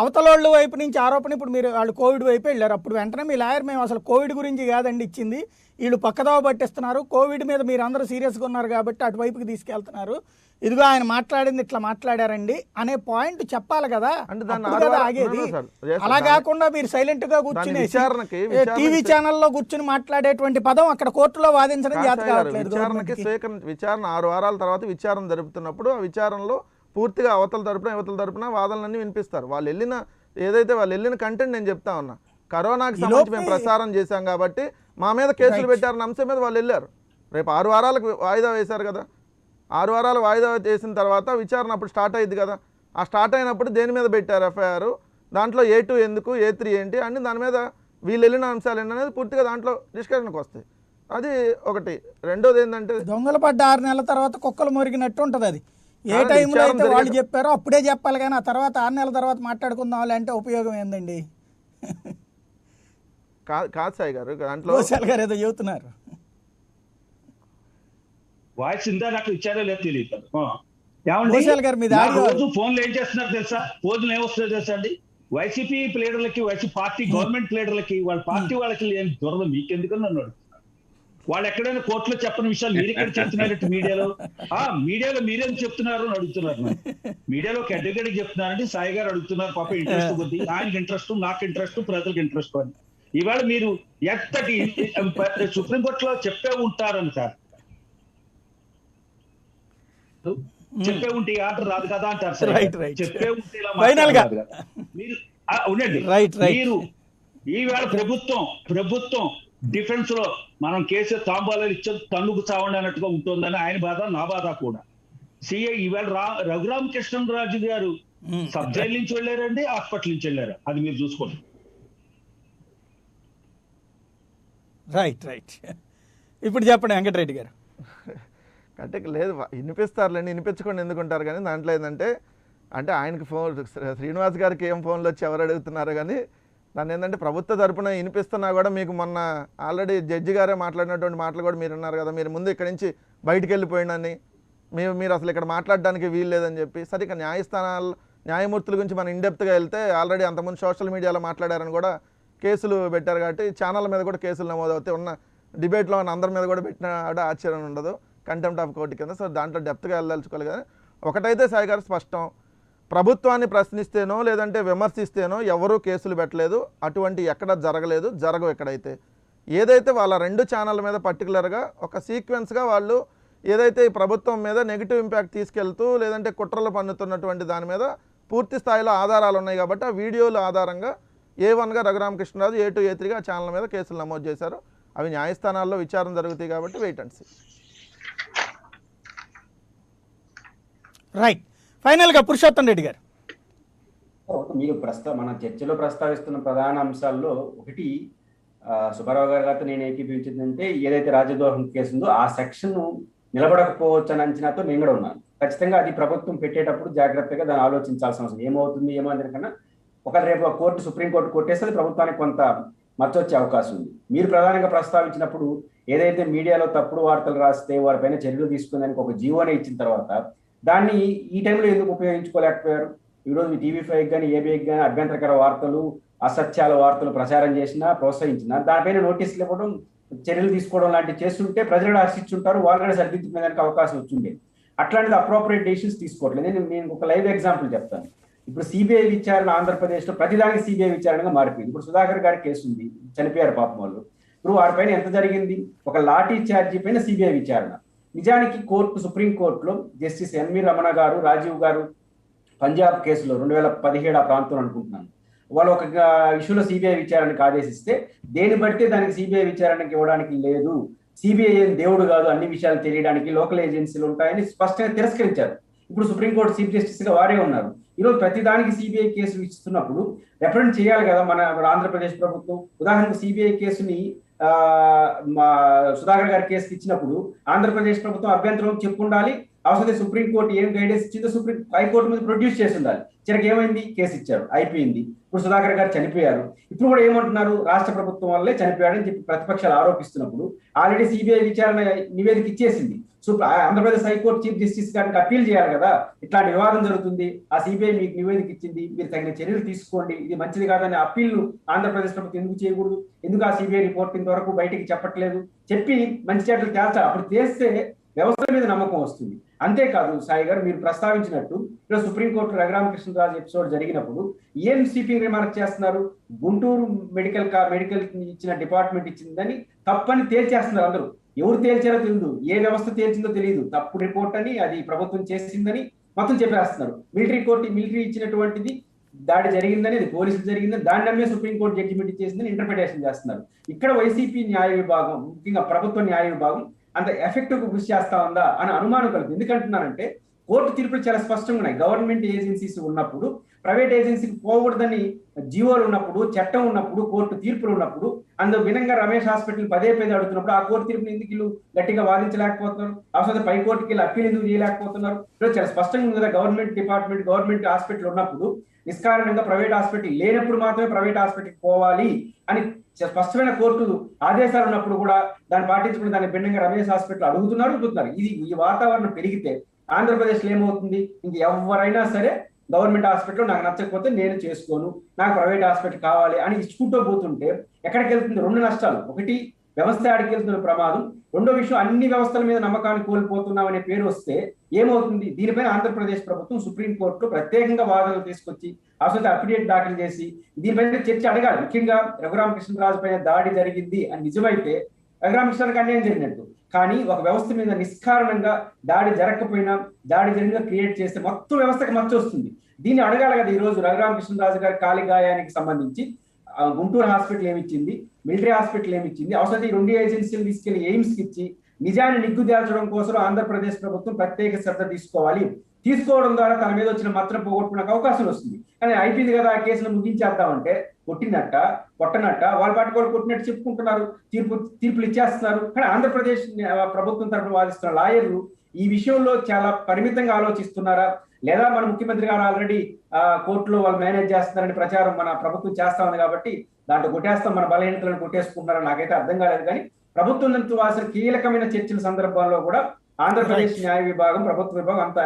అవతలోళ్ళు వైపు నుంచి ఆరోపణ. ఇప్పుడు మీరు వాళ్ళు కోవిడ్ వైపు వెళ్ళారు, అప్పుడు వెంటనే మీ లాయర్ మేము అసలు కోవిడ్ గురించి కాదండి ఇచ్చింది, వీళ్ళు పక్కదోవ పట్టిస్తున్నారు, కోవిడ్ మీద మీరు అందరూ సీరియస్గా ఉన్నారు కాబట్టి అటువైపుకి తీసుకెళ్తున్నారు, ఇదిగో ఆయన మాట్లాడింది ఇట్లా మాట్లాడారండి అనే పాయింట్ చెప్పాలి కదా. ఆగేది అలా కాకుండా మీరు సైలెంట్ గా కూర్చుని టీవీ ఛానల్లో కూర్చుని మాట్లాడేటువంటి పదం అక్కడ కోర్టులో వాదించడం చేత కావట్లేదు. విచారణ 6 వారాల తర్వాత విచారణ జరుపుతున్నప్పుడు ఆ విచారణలో పూర్తిగా అవతల తరపున వాదనలన్నీ వినిపిస్తారు. వాళ్ళు వెళ్ళిన కంటెంట్ నేను చెప్తా ఉన్నా. కరోనాకి సంబంధించి మేము ప్రసారం చేశాం కాబట్టి మా మీద కేసులు పెట్టారన్న అంశం మీద వాళ్ళు వెళ్ళారు. రేపు 6 వారాలకు వాయిదా వేశారు కదా. 6 వారాలు వాయిదా చేసిన తర్వాత విచారణ అప్పుడు స్టార్ట్ అయ్యింది కదా. ఆ స్టార్ట్ అయినప్పుడు దేని మీద పెట్టారు FIR, దాంట్లో A2 ఎందుకు, A3 ఏంటి అని దాని మీద వీళ్ళు వెళ్ళిన అంశాలు ఏంటనేది పూర్తిగా దాంట్లో డిస్కషన్కి వస్తాయి. అది ఒకటి. రెండోది ఏంటంటే దొంగలు పడ్డ 6 నెలల తర్వాత కుక్కలు మురిగినట్టు ఉంటుంది. అది ఏ టైంలో అయితే వాళ్ళు చెప్పారో అప్పుడే చెప్పాలి, కానీ ఆ తర్వాత 6 నెలల తర్వాత మాట్లాడుకుందాం అంటే ఉపయోగం ఏందండి? కాదు సాయి గారు, దాంట్లో గారు ఏదో చెబుతున్నారు. వాయిస్ ఇందా నాకు ఇచ్చారో లేదు తెలియదు. రోజు ఫోన్లు ఏం చేస్తున్నారు తెలుసా? ఫోన్లు ఏమొస్తుందో తెలుసా అండి? వైసీపీ లీడర్లకి, వైసీపీ పార్టీ గవర్నమెంట్ లీడర్లకి, వాళ్ళ పార్టీ వాళ్ళకి ఏం దొరద మీకెందుకని నన్ను అడుగుతున్నారు. వాళ్ళు ఎక్కడైనా కోర్టులో చెప్పని విషయాలు మీరు ఎక్కడ చెప్తున్నారంటే మీడియాలో మీరేం చెప్తున్నారు అని అడుగుతున్నారు. మీడియాలో ఒక అడ్వకేట్ చెప్తున్నారంటే సాయి గారు అడుగుతున్నారు, పాప ఇంట్రెస్ట్ కొద్ది, ఆయనకి ఇంట్రెస్ట్, నాకు ఇంట్రెస్ట్, ప్రజలకు ఇంట్రెస్ట్ అని. ఇవాళ మీరు ఎంతటి సుప్రీంకోర్టులో చెప్పే ఉంటారని సార్, చెప్పే ఉంటే ఈ ఆర్డర్ రాదు కదా అంటారు సార్. చెప్పే ఉంటే ఇలా మీరు ఉండండి. మీరు ఈవేళ ప్రభుత్వం డిఫెన్స్ లో మనం కేసు తాంబాలు ఇచ్చే తన్నుకు చావండి అన్నట్టుగా ఉంటుందని ఆయన బాధ, నా బాధ కూడా. సిఐ ఈవేళ రఘురామకృష్ణరాజు గారు సబ్ జైలు నుంచి వెళ్ళారండి, హాస్పిటల్ నుంచి వెళ్ళారు, అది మీరు చూసుకోండి. రైట్ ఇప్పుడు చెప్పండి వెంకటరెడ్డి గారు. అంటే లేదు, వినిపిస్తారులేండి, వినిపించుకోండి ఎందుకుంటారు. కానీ దాంట్లో ఏంటంటే ఆయనకి ఫోన్, శ్రీనివాస్ గారికి ఏం ఫోన్లు వచ్చి ఎవరు అడుగుతున్నారు, కానీ దాన్ని ఏంటంటే ప్రభుత్వ తరపున వినిపిస్తున్నా కూడా మీకు మొన్న ఆల్రెడీ జడ్జి గారే మాట్లాడినటువంటి మాటలు కూడా మీరు ఉన్నారు కదా, మీరు ముందు ఇక్కడి నుంచి బయటికి వెళ్ళిపోయిందని, మీరు అసలు ఇక్కడ మాట్లాడడానికి వీలు లేదని చెప్పి. సరే, ఇక న్యాయమూర్తుల గురించి మనం ఇన్డెప్త్గా వెళ్తే ఆల్రెడీ అంతకుముందు సోషల్ మీడియాలో మాట్లాడారని కూడా కేసులు పెట్టారు కాబట్టి ఛానల్ మీద కూడా కేసులు నమోదవుతాయి. ఉన్న డిబేట్లో ఉన్న అందరి మీద కూడా పెట్టిన ఆశ్చర్యం ఉండదు, కంటెంప్ట్ ఆఫ్ కోర్టు కింద. సో దాంట్లో డెప్త్గా వెళ్ళదలుచుకోవాలి. కానీ ఒకటైతే సాయి గారు స్పష్టం, ప్రభుత్వాన్ని ప్రశ్నిస్తేనో లేదంటే విమర్శిస్తేనో ఎవరూ కేసులు పెట్టలేదు, అటువంటి ఎక్కడ జరగలేదు, జరగవు ఎక్కడైతే. ఏదైతే వాళ్ళ 2 ఛానళ్ళ మీద పర్టికులర్గా ఒక సీక్వెన్స్గా వాళ్ళు ఏదైతే ఈ ప్రభుత్వం మీద నెగిటివ్ ఇంపాక్ట్ తీసుకెళ్తూ లేదంటే కుట్రలు పన్నుతున్నటువంటి దాని మీద పూర్తి స్థాయిలో ఆధారాలు ఉన్నాయి కాబట్టి ఆ వీడియోల ఆధారంగా A1గా రఘురామకృష్ణరాజు, A2, A3గా ఛానల్ మీద కేసులు నమోదు చేశారు. అవి న్యాయస్థానాల్లో విచారణ జరుగుతాయి కాబట్టి వెయిట్ అండ్ సీ. రైట్. ఫైనల్గా పురుషోత్తం రెడ్డి గారు. మీరు మన చర్చలో ప్రస్తావిస్తున్న ప్రధాన అంశాల్లో ఒకటి సుబ్బారావు గారితో నేను ఏకీభవించిందంటే ఏదైతే రాజద్రోహం కేసు ఉందో ఆ సెక్షన్ నిలబడకపోవచ్చు అని అంచనాతో నేను కూడా ఉన్నాను. ఖచ్చితంగా అది ప్రభుత్వం పెట్టేటప్పుడు జాగ్రత్తగా దాన్ని ఆలోచించాల్సిన అవసరం ఏమవుతుంది ఏమో అందరికన్నా ఒక రేపు కోర్టు సుప్రీంకోర్టు కొట్టేస్తే ప్రభుత్వానికి కొంత మచ్చొచ్చే అవకాశం ఉంది. మీరు ప్రధానంగా ప్రస్తావించినప్పుడు ఏదైతే మీడియాలో తప్పుడు వార్తలు రాస్తే వారిపైన చర్యలు తీసుకునేందుకు ఒక జీవోనే ఇచ్చిన తర్వాత దాన్ని ఈ టైంలో ఎందుకు ఉపయోగించుకోలేకపోయారు? ఈరోజు TV5 కానీ ఏబిఐకి కానీ అభ్యంతరకర వార్తలు అసత్యాల వార్తలు ప్రచారం చేసినా ప్రోత్సహించినా దానిపైన నోటీసులు ఇవ్వడం చర్యలు తీసుకోవడం లాంటివి చేస్తుంటే ప్రజలు హర్షించుంటారు, వాళ్ళు కూడా సరిదిద్దుకునేదానికి అవకాశం వచ్చిండేది. అట్లాంటిది అప్రోప్రియేట్ డెసిషన్స్ తీసుకోవట్లేదు. నేను ఒక లైవ్ ఎగ్జాంపుల్ చెప్తాను. ఇప్పుడు సిబిఐ విచారణ ఆంధ్రప్రదేశ్లో ప్రతిదానికి సిబిఐ విచారణగా మారిపోయింది. ఇప్పుడు సుధాకర్ గారి కేసు ఉంది, చనిపోయారు పాపం వాళ్ళు. ఇప్పుడు వారిపైన ఎంత జరిగింది? ఒక లాఠీ ఛార్జీ పైన సిబిఐ విచారణ. నిజానికి సుప్రీంకోర్టులో జస్టిస్ ఎన్వి రమణ గారు, రాజీవ్ గారు పంజాబ్ కేసులో 2017 ఆ ప్రాంతంలో అనుకుంటున్నాను, వాళ్ళు ఒక ఇష్యూలో సిబిఐ విచారణకు ఆదేశిస్తే దేని బట్టి దానికి సిబిఐ విచారణకి ఇవ్వడానికి లేదు, సిబిఐ ఏం దేవుడు కాదు అన్ని విషయాలు తెలియడానికి లోకల్ ఏజెన్సీలు ఉంటాయని స్పష్టంగా తిరస్కరించారు. ఇప్పుడు సుప్రీంకోర్టు చీఫ్ జస్టిస్ గా వారే ఉన్నారు. ఈరోజు ప్రతిదానికి సిబిఐ కేసు ఇస్తున్నప్పుడు రిప్రజెంట్ చేయాలి కదా మన ఆంధ్రప్రదేశ్ ప్రభుత్వం. ఉదాహరణకు సిబిఐ కేసుని సుధాకర్ గారి కేసుకి ఇచ్చినప్పుడు ఆంధ్రప్రదేశ్ ప్రభుత్వం అభ్యంతరం చెప్పుండాలి. అవసరం సుప్రీంకోర్టు ఏం గైడెన్స్ ఇచ్చిందో హైకోర్టు మీద ప్రొడ్యూస్ చేసి ఉండాలి. చివరికి ఏమైంది? కేసు ఇచ్చారు, అయిపోయింది. ఇప్పుడు సుధాకర్ గారు చనిపోయారు. ఇప్పుడు కూడా ఏమంటున్నారు? రాష్ట్ర ప్రభుత్వం వల్లే చనిపోయాడని చెప్పి ప్రతిపక్షాలు ఆరోపిస్తున్నప్పుడు ఆల్రెడీ సిబిఐ విచారణ నివేదిక ఇచ్చేసింది. ఆంధ్రప్రదేశ్ హైకోర్టు చీఫ్ జస్టిస్ గారికి అప్పీల్ చేయాలి కదా, ఇట్లాంటి వివాదం జరుగుతుంది, ఆ సిబిఐ మీకు నివేదిక ఇచ్చింది, మీరు తగిన చర్యలు తీసుకోండి, ఇది మంచిది కాదని అప్పీల్ ఆంధ్రప్రదేశ్ ప్రభుత్వం ఎందుకు చేయకూడదు? ఎందుకు ఆ సిబిఐ రిపోర్ట్ ఇంతవరకు బయటికి చెప్పట్లేదు? చెప్పి మంచి చెడ్డలు తేల్చాలి. అప్పుడు చేస్తే వ్యవస్థ మీద నమ్మకం వస్తుంది. అంతేకాదు సాయి గారు మీరు ప్రస్తావించినట్టు ఈరోజు సుప్రీంకోర్టు రఘురామకృష్ణరాజు ఎపిసోడ్ జరిగినప్పుడు ఏం స్వీపింగ్ రిమార్క్ చేస్తున్నారు? గుంటూరు మెడికల్ ఇచ్చిన డిపార్ట్మెంట్ ఇచ్చిందని తప్పని తేల్చేస్తున్నారు అందరూ. ఎవరు తేల్చారో తెలియదు, ఏ వ్యవస్థ తేల్చిందో తెలియదు, తప్పు రిపోర్ట్ అని అది ప్రభుత్వం చేసిందని మొత్తం చెప్పేస్తున్నారు. మిలిటరీ ఇచ్చినటువంటిది దాడి జరిగిందని, అది పోలీసులు జరిగిందని దాన్ని నమ్మే సుప్రీంకోర్టు జడ్జిమెంట్ ఇచ్చేసిందని ఇంటర్ప్రిటేషన్ చేస్తున్నారు. ఇక్కడ వైసీపీ న్యాయ విభాగం, ముఖ్యంగా ప్రభుత్వ న్యాయ విభాగం అంత ఎఫెక్టివ్ గా కృషి చేస్తా ఉందా అని అనుమానం కలుగుతుంది. ఎందుకంటున్నానంటే కోర్టు తీర్పులు చాలా స్పష్టంగా ఉన్నాయి. గవర్నమెంట్ ఏజెన్సీస్ ఉన్నప్పుడు, ప్రైవేట్ ఏజెన్సీకి పోకూడదని జీవోలు ఉన్నప్పుడు, చట్టం ఉన్నప్పుడు, కోర్టు తీర్పులు ఉన్నప్పుడు, అందులో వినంగా రమేష్ హాస్పిటల్ పదే అడుగుతున్నప్పుడు ఆ కోర్టు తీర్పుని ఎందుకు వీళ్ళు గట్టిగా వాదించలేకపోతున్నారు? అవసరం పై కోర్టుకి వెళ్ళి అప్పీల్ ఎందుకు చేయలేకపోతున్నారు? చాలా స్పష్టంగా ఉంది కదా, గవర్నమెంట్ డిపార్ట్మెంట్, గవర్నమెంట్ హాస్పిటల్ ఉన్నప్పుడు నిష్కారణంగా ప్రైవేట్ హాస్పిటల్ లేనప్పుడు మాత్రమే ప్రైవేట్ హాస్పిటల్కి పోవాలి అని స్పష్టమైన కోర్టు ఆదేశాలు ఉన్నప్పుడు కూడా దాన్ని పాటించుకుని దాన్ని భిన్నంగా రమేష్ హాస్పిటల్ అడుగుతున్నారు. ఈ వాతావరణం పెరిగితే ఆంధ్రప్రదేశ్లో ఏమవుతుంది? ఇంక ఎవరైనా సరే గవర్నమెంట్ హాస్పిటల్ నాకు నచ్చకపోతే నేను చేసుకోను, నాకు ప్రైవేట్ హాస్పిటల్ కావాలి అని ఇచ్చుకుంటూ పోతుంటే ఎక్కడికి వెళ్తుంది? రెండు నష్టాలు. ఒకటి, వ్యవస్థ ఆడికి వెళ్తున్న ప్రమాదం. రెండో విషయం, అన్ని వ్యవస్థల మీద నమ్మకాన్ని కోల్పోతున్నాం అనే పేరు వస్తే ఏమవుతుంది? దీనిపైన ఆంధ్రప్రదేశ్ ప్రభుత్వం సుప్రీంకోర్టులో ప్రత్యేకంగా వాదనలు తీసుకొచ్చి అసలు అఫిడేట్ దాఖలు చేసి దీనిపైన చర్చ అడగాలి. ముఖ్యంగా రఘురామకృష్ణరాజు పైన దాడి జరిగింది అని నిజమైతే రఘురామకృష్ణరాజుకి అన్యాయం జరిగినట్టు. కానీ ఒక వ్యవస్థ మీద నిష్కారణంగా దాడి జరగకపోయినా దాడి జరిగిన క్రియేట్ చేస్తే మొత్తం వ్యవస్థకి మచ్చ వస్తుంది. దీన్ని అడగాలి కదా. ఈ రోజు రఘురామకృష్ణరాజు గారి కాలి గాయానికి సంబంధించి గుంటూరు హాస్పిటల్ ఏమిచ్చింది, మిలిటరీ హాస్పిటల్ ఏమిచ్చింది, అవసరం ఈ రెండు ఏజెన్సీలు తీసుకెళ్లి ఎయిమ్స్ కి ఇచ్చి నిజాన్ని నిగ్గుదేల్చడం కోసం ఆంధ్రప్రదేశ్ ప్రభుత్వం ప్రత్యేక శ్రద్ధ తీసుకోవడం ద్వారా తన మీద వచ్చిన మచ్చను పోగొట్టుకునే అవకాశం వస్తుంది. కానీ అయిపోయింది కదా, ఆ కేసును ముగించేద్దామంటే కొట్టినట్ట కొట్టనట్ట వాళ్ళ పాటి వాళ్ళు కొట్టినట్టు చెప్పుకుంటున్నారు, తీర్పులు ఇచ్చేస్తున్నారు. కానీ ఆంధ్రప్రదేశ్ ప్రభుత్వం తరఫున వాదిస్తున్న లాయర్లు ఈ విషయంలో చాలా పరిమితంగా ఆలోచిస్తున్నారా, లేదా మన ముఖ్యమంత్రి గారు ఆల్రెడీ కోర్టులో వాళ్ళు మేనేజ్ చేస్తున్నారని ప్రచారం మన ప్రభుత్వం చేస్తా ఉంది కాబట్టి దాంట్లో కొట్టేస్తాం, మన బలహీనతలను కొట్టేసుకుంటున్నారని నాకైతే అర్థం కాలేదు. కానీ ప్రభుత్వం నుంచి వాసిన కీలకమైన చర్చల సందర్భాల్లో కూడా ఆంధ్రప్రదేశ్ న్యాయ విభాగం, ప్రభుత్వ విభాగం అంత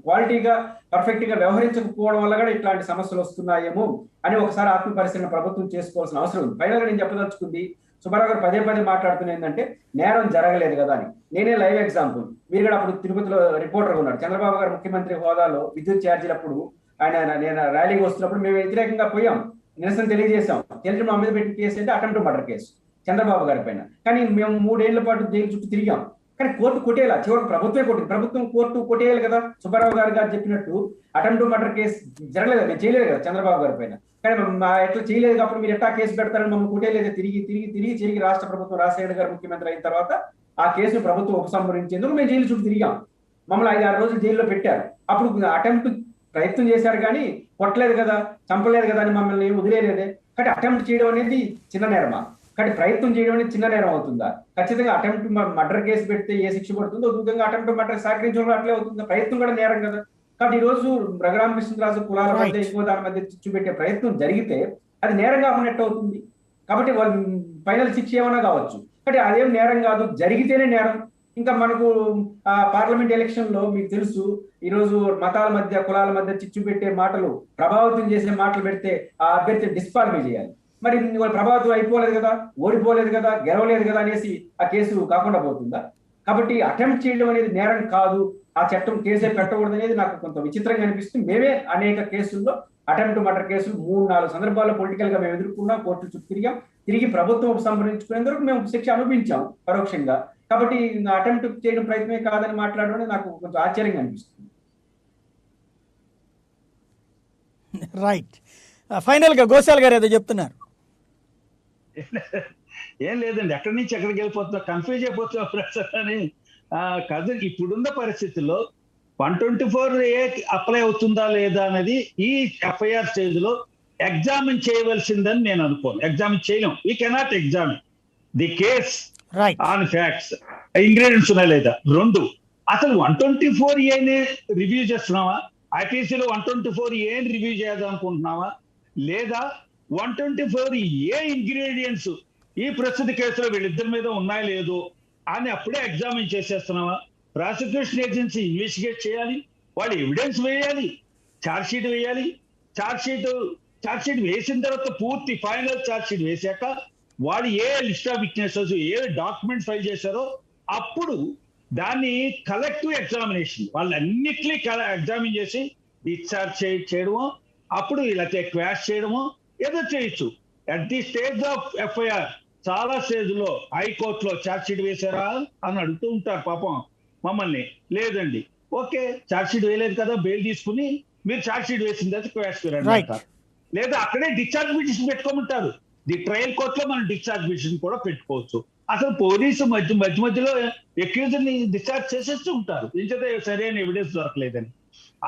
క్వాలిటీగా పర్ఫెక్ట్ గా వ్యవహరించకపోవడం వల్ల కూడా ఇట్లాంటి సమస్యలు వస్తున్నాయేమో అని ఒకసారి ఆత్మ పరిశీలన ప్రభుత్వం చేసుకోవాల్సిన అవసరం ఉంది. ఫైనల్ గా నేను చెప్పదలుచుకుంది, సుబ్బారావు గారు పదే పదే ఏంటంటే నేరం జరగలేదు కదా అని. నేనే లైవ్ ఎగ్జాంపుల్. మీరు కూడా అప్పుడు తిరుపతిలో రిపోర్టర్ ఉన్నాడు. చంద్రబాబు గారు ముఖ్యమంత్రి హోదాలో విద్యుత్ ఛార్జీలప్పుడు నేను ర్యాలీకి వస్తున్నప్పుడు మేము వ్యతిరేకంగా పోయాం, నిరసన తెలియజేశాం. తెలిసి మా మీద పెట్టిన కేసు అంటే అటెంప్ట్ మర్డర్ కేసు చంద్రబాబు గారి పైన. కానీ మేము 3 ఏళ్ల పాటు జైలు చుట్టూ తిరిగాం. కానీ కోర్టు కొట్టేలా, చివరికి ప్రభుత్వమే కొట్టింది. ప్రభుత్వం కోర్టు కొట్టేయాలి కదా. సుబ్బారావు గారు చెప్పినట్టు అటెంప్ట్ మర్డర్ కేసు జరగలేదు, నేను చేయలేదు కదా చంద్రబాబు గారి పైన. కానీ ఎట్లా చేయలేదు కాబట్టి మీరు ఎట్లా కేసు పెడతారని మమ్మల్ని కొట్టేయలేదు. తిరిగి రాష్ట్ర ప్రభుత్వం రాజశేఖర్ గారు ముఖ్యమంత్రి అయిన తర్వాత ఆ కేసును ప్రభుత్వం ఉపసంహరించేందుకు మేము జైలు చుట్టూ తిరిగాం. మమ్మల్ని 5-6 రోజులు జైల్లో పెట్టారు. అప్పుడు అటెంప్ట్ ప్రయత్నం చేశారు కానీ కొట్టలేదు కదా, చంపలేదు కదా అని మమ్మల్ని వదిలేలేదే. కాబట్టి అటెంప్ట్ చేయడం అనేది చిన్న నేరమా? కానీ ప్రయత్నం చేయడం అనేది చిన్న నేరం అవుతుందా? ఖచ్చితంగా అటెంప్ట్ మర్డర్ కేసు పెడితే ఏ శిక్ష పడుతుందో విధంగా అటెంప్ట్ మర్డర్ సహకరించడం అట్లే అవుతుంది. ప్రయత్నం కూడా నేరం కదా. కాబట్టి ఈ రోజు రఘురామకృష్ణరాజు కులాల మధ్య ఇంకో దాని మధ్య చిచ్చు పెట్టే ప్రయత్నం జరిగితే అది నేరంగా ఉన్నట్టు అవుతుంది. కాబట్టి వాళ్ళు ఫైనల్ శిక్ష ఏమైనా కావచ్చు, కాబట్టి అదేం నేరం కాదు, జరిగితేనే నేరం. ఇంకా మనకు పార్లమెంట్ ఎలక్షన్ లో మీకు తెలుసు, ఈ రోజు మతాల మధ్య కులాల మధ్య చిచ్చు పెట్టే మాటలు, ప్రభావితం చేసే మాటలు పెడితే ఆ అభ్యర్థి డిస్క్వాలిఫై చేయాలి. మరి వాళ్ళు ప్రభావితం అయిపోలేదు కదా, ఓడిపోలేదు కదా, గెలవలేదు కదా అనేసి ఆ కేసు కాకుండా పోతుందా? కాబట్టి అటెంప్ట్ చేయడం అనేది నేరం కాదు, ఆ చట్టం కేసే పెట్టకూడదు అనేది నాకు కొంత విచిత్రంగా అనిపిస్తుంది. మేమే అనేక కేసుల్లో అటెంప్ట్ మర్డర్ కేసులు 3-4 సందర్భాల్లో పొలిటికల్ గా మేము ఎదుర్కొన్నాం, కోర్టు చుట్టూ తిరిగి ప్రభుత్వం ఉపసంహరించుకునేందుకు మేము శిక్ష అనుభవించాం పరోక్షంగా. కాబట్టి అటెంప్ట్ చేయడం ప్రయత్నమే కాదని మాట్లాడడం నాకు కొంచెం ఆశ్చర్యంగా అనిపిస్తుంది. రైట్. ఫైనల్ గా గోశాల్ గారు ఏదో చెప్తున్నారు. ఏం లేదండి, ఎక్కడి నుంచి ఎక్కడికి వెళ్ళిపోతున్నా కన్ఫ్యూజ్ అయిపోతున్నా అని కాదు. ఇప్పుడున్న పరిస్థితుల్లో 124A అప్లై అవుతుందా లేదా అనేది ఈ ఎఫ్ఐఆర్ స్టేజ్ లో ఎగ్జామిన్ చేయవలసిందని నేను అనుకోను. ఎగ్జామిన్ చేయలేం, we cannot examine the case on facts, ingredients ఉన్నాయి లేదా. 2, అసలు 124A రివ్యూ చేస్తున్నావా, ఐపీసీలో 124A రివ్యూ చేద్దాం అనుకుంటున్నావా, లేదా 124A ఇంగ్రీడియంట్స్ ఈ ప్రస్తుత కేసులో వీళ్ళిద్దరి మీద ఉన్నాయో లేదో అని అప్పుడే ఎగ్జామిన్ చేసేస్తున్నావా? ప్రాసిక్యూషన్ ఏజెన్సీ ఇన్వెస్టిగేట్ చేయాలి, వాళ్ళు ఎవిడెన్స్ వేయాలి, ఛార్జ్ షీట్ వేయాలి. ఛార్జ్ షీట్ వేసిన తర్వాత పూర్తి ఫైనల్ ఛార్జ్ షీట్ వేశాక వాళ్ళు ఏ లిస్ట్ ఆఫ్ విట్నెసెస్, ఏ డాక్యుమెంట్ ఫైల్ చేశారో అప్పుడు దాన్ని కలెక్టివ్ ఎగ్జామినేషన్ వాళ్ళన్నిటినీ ఎగ్జామిన్ చేసి డిశ్చార్జ్ చేయడమో, అప్పుడు ఇలా క్వాష్ చేయడమో ఏదో చేయొచ్చు. At the stage of FIR చాలా స్టేజ్ లో హైకోర్టులో ఛార్జ్ షీట్ వేశారా అని అడుగుతూ ఉంటారు పాపం మమ్మల్ని. లేదండి, ఓకే ఛార్జ్ షీట్ వేయలేదు కదా, బెయిల్ తీసుకుని మీరు ఛార్జ్ షీట్ వేసిన తర్వాత క్వాష్ చేయండి అంటారు. లేదా అక్కడే డిశ్చార్జ్ పిటిషన్ పెట్టుకోమంటారు. ది ట్రయల్ కోర్టులో మనం డిశ్చార్జ్ పిటిషన్ కూడా పెట్టుకోవచ్చు. అసలు పోలీసు మధ్యలో అక్యూజ్డ్ ని డిశ్చార్జ్ చేసేస్తూ ఉంటారు, ఇంకైతే సరైన ఎవిడెన్స్ దొరకలేదని.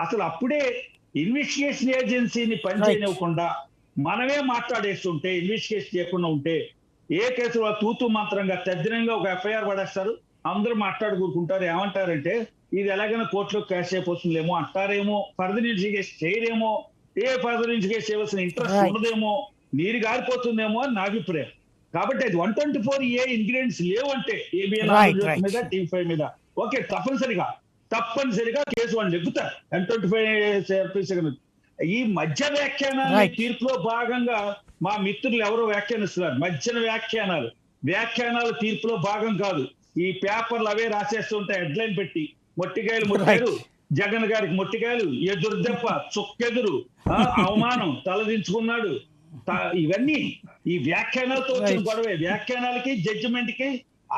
అసలు అప్పుడే ఇన్వెస్టిగేషన్ ఏజెన్సీని పనిచేయనివ్వకుండా మనమే మాట్లాడేస్తుంటే, ఇన్వెస్టిగేషన్ చేయకుండా ఉంటే ఏ కేసు తూతూ మాత్రంగా తద్దినంగా ఒక ఎఫ్ఐఆర్ పడేస్తారు, అందరూ మాట్లాడుకుంటారు. ఏమంటారంటే ఇది ఎలాగైనా కోర్టులో క్యాష్ అయిపోతుందేమో అంటారేమో, ఫర్దర్ ఇన్వెస్టిగేషన్ చేయరేమో, ఫర్దర్ ఇన్వెస్టిగేషన్ చేయవలసిన ఇంట్రెస్ట్ ఉండదేమో, నీరు గారిపోతుందేమో అని నా అభిప్రాయం. కాబట్టి అది 124A ఇంగ్రీడియంట్స్ లేవంటే ఏబిఎన్ మీద, టీమ్5 మీద ఓకే తప్పనిసరిగా కేసు వాళ్ళు నెగ్గుతారు. 125 ఈ మధ్య వ్యాఖ్యానాలు తీర్పులో భాగంగా మా మిత్రులు ఎవరో వ్యాఖ్యానిస్తున్నారు. మధ్యన వ్యాఖ్యానాలు తీర్పులో భాగం కాదు. ఈ పేపర్లు అవే రాసేస్తుంటాయి హెడ్లైన్ పెట్టి, మొట్టికాయలు జగన్ గారికి మొట్టికాయలు, ఎదురుదెబ్బ, చుక్కెదురు, అవమానం, తలదించుకున్నాడు. ఇవన్నీ ఈ వ్యాఖ్యానాలతో వచ్చిన గొడవే. వ్యాఖ్యానాలకి జడ్జిమెంట్ కి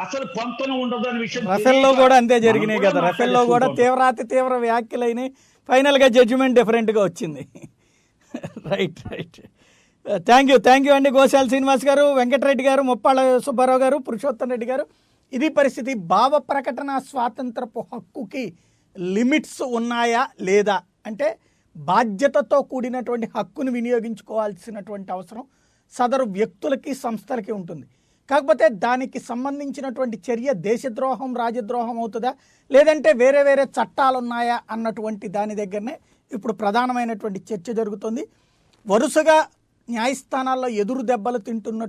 అసలు పొంతన ఉండదు అనే విషయం రఫెల్లో కూడా అంతే జరిగినాయి కదా. రఫెల్లో కూడా తీవ్ర వ్యాఖ్యలైనాయి, ఫైనల్ గా జడ్జిమెంట్ డిఫరెంట్ గా వచ్చింది. రైట్. థ్యాంక్ యూ అండి గోశాల్ శ్రీనివాస్ గారు, వెంకటరెడ్డి గారు, ముప్పాళ్ళ సుబ్బారావు గారు, పురుషోత్తం రెడ్డి గారు. ఇది పరిస్థితి. భావ ప్రకటన స్వాతంత్రపు హక్కుకి లిమిట్స్ ఉన్నాయా లేదా అంటే బాధ్యతతో కూడినటువంటి హక్కును వినియోగించుకోవాల్సినటువంటి అవసరం సదరు వ్యక్తులకి, సంస్థలకి ఉంటుంది. కాకపోతే దానికి సంబంధించినటువంటి చర్య దేశద్రోహం, రాజద్రోహం అవుతుందా, లేదంటే వేరే చట్టాలు ఉన్నాయా అన్నటువంటి దాని దగ్గరనే ఇప్పుడు ప్రధానమైనటువంటి చర్చ జరుగుతుంది. వరుసగా న్యాయస్థానాల్లో ఎదురు దెబ్బలు తింటున్న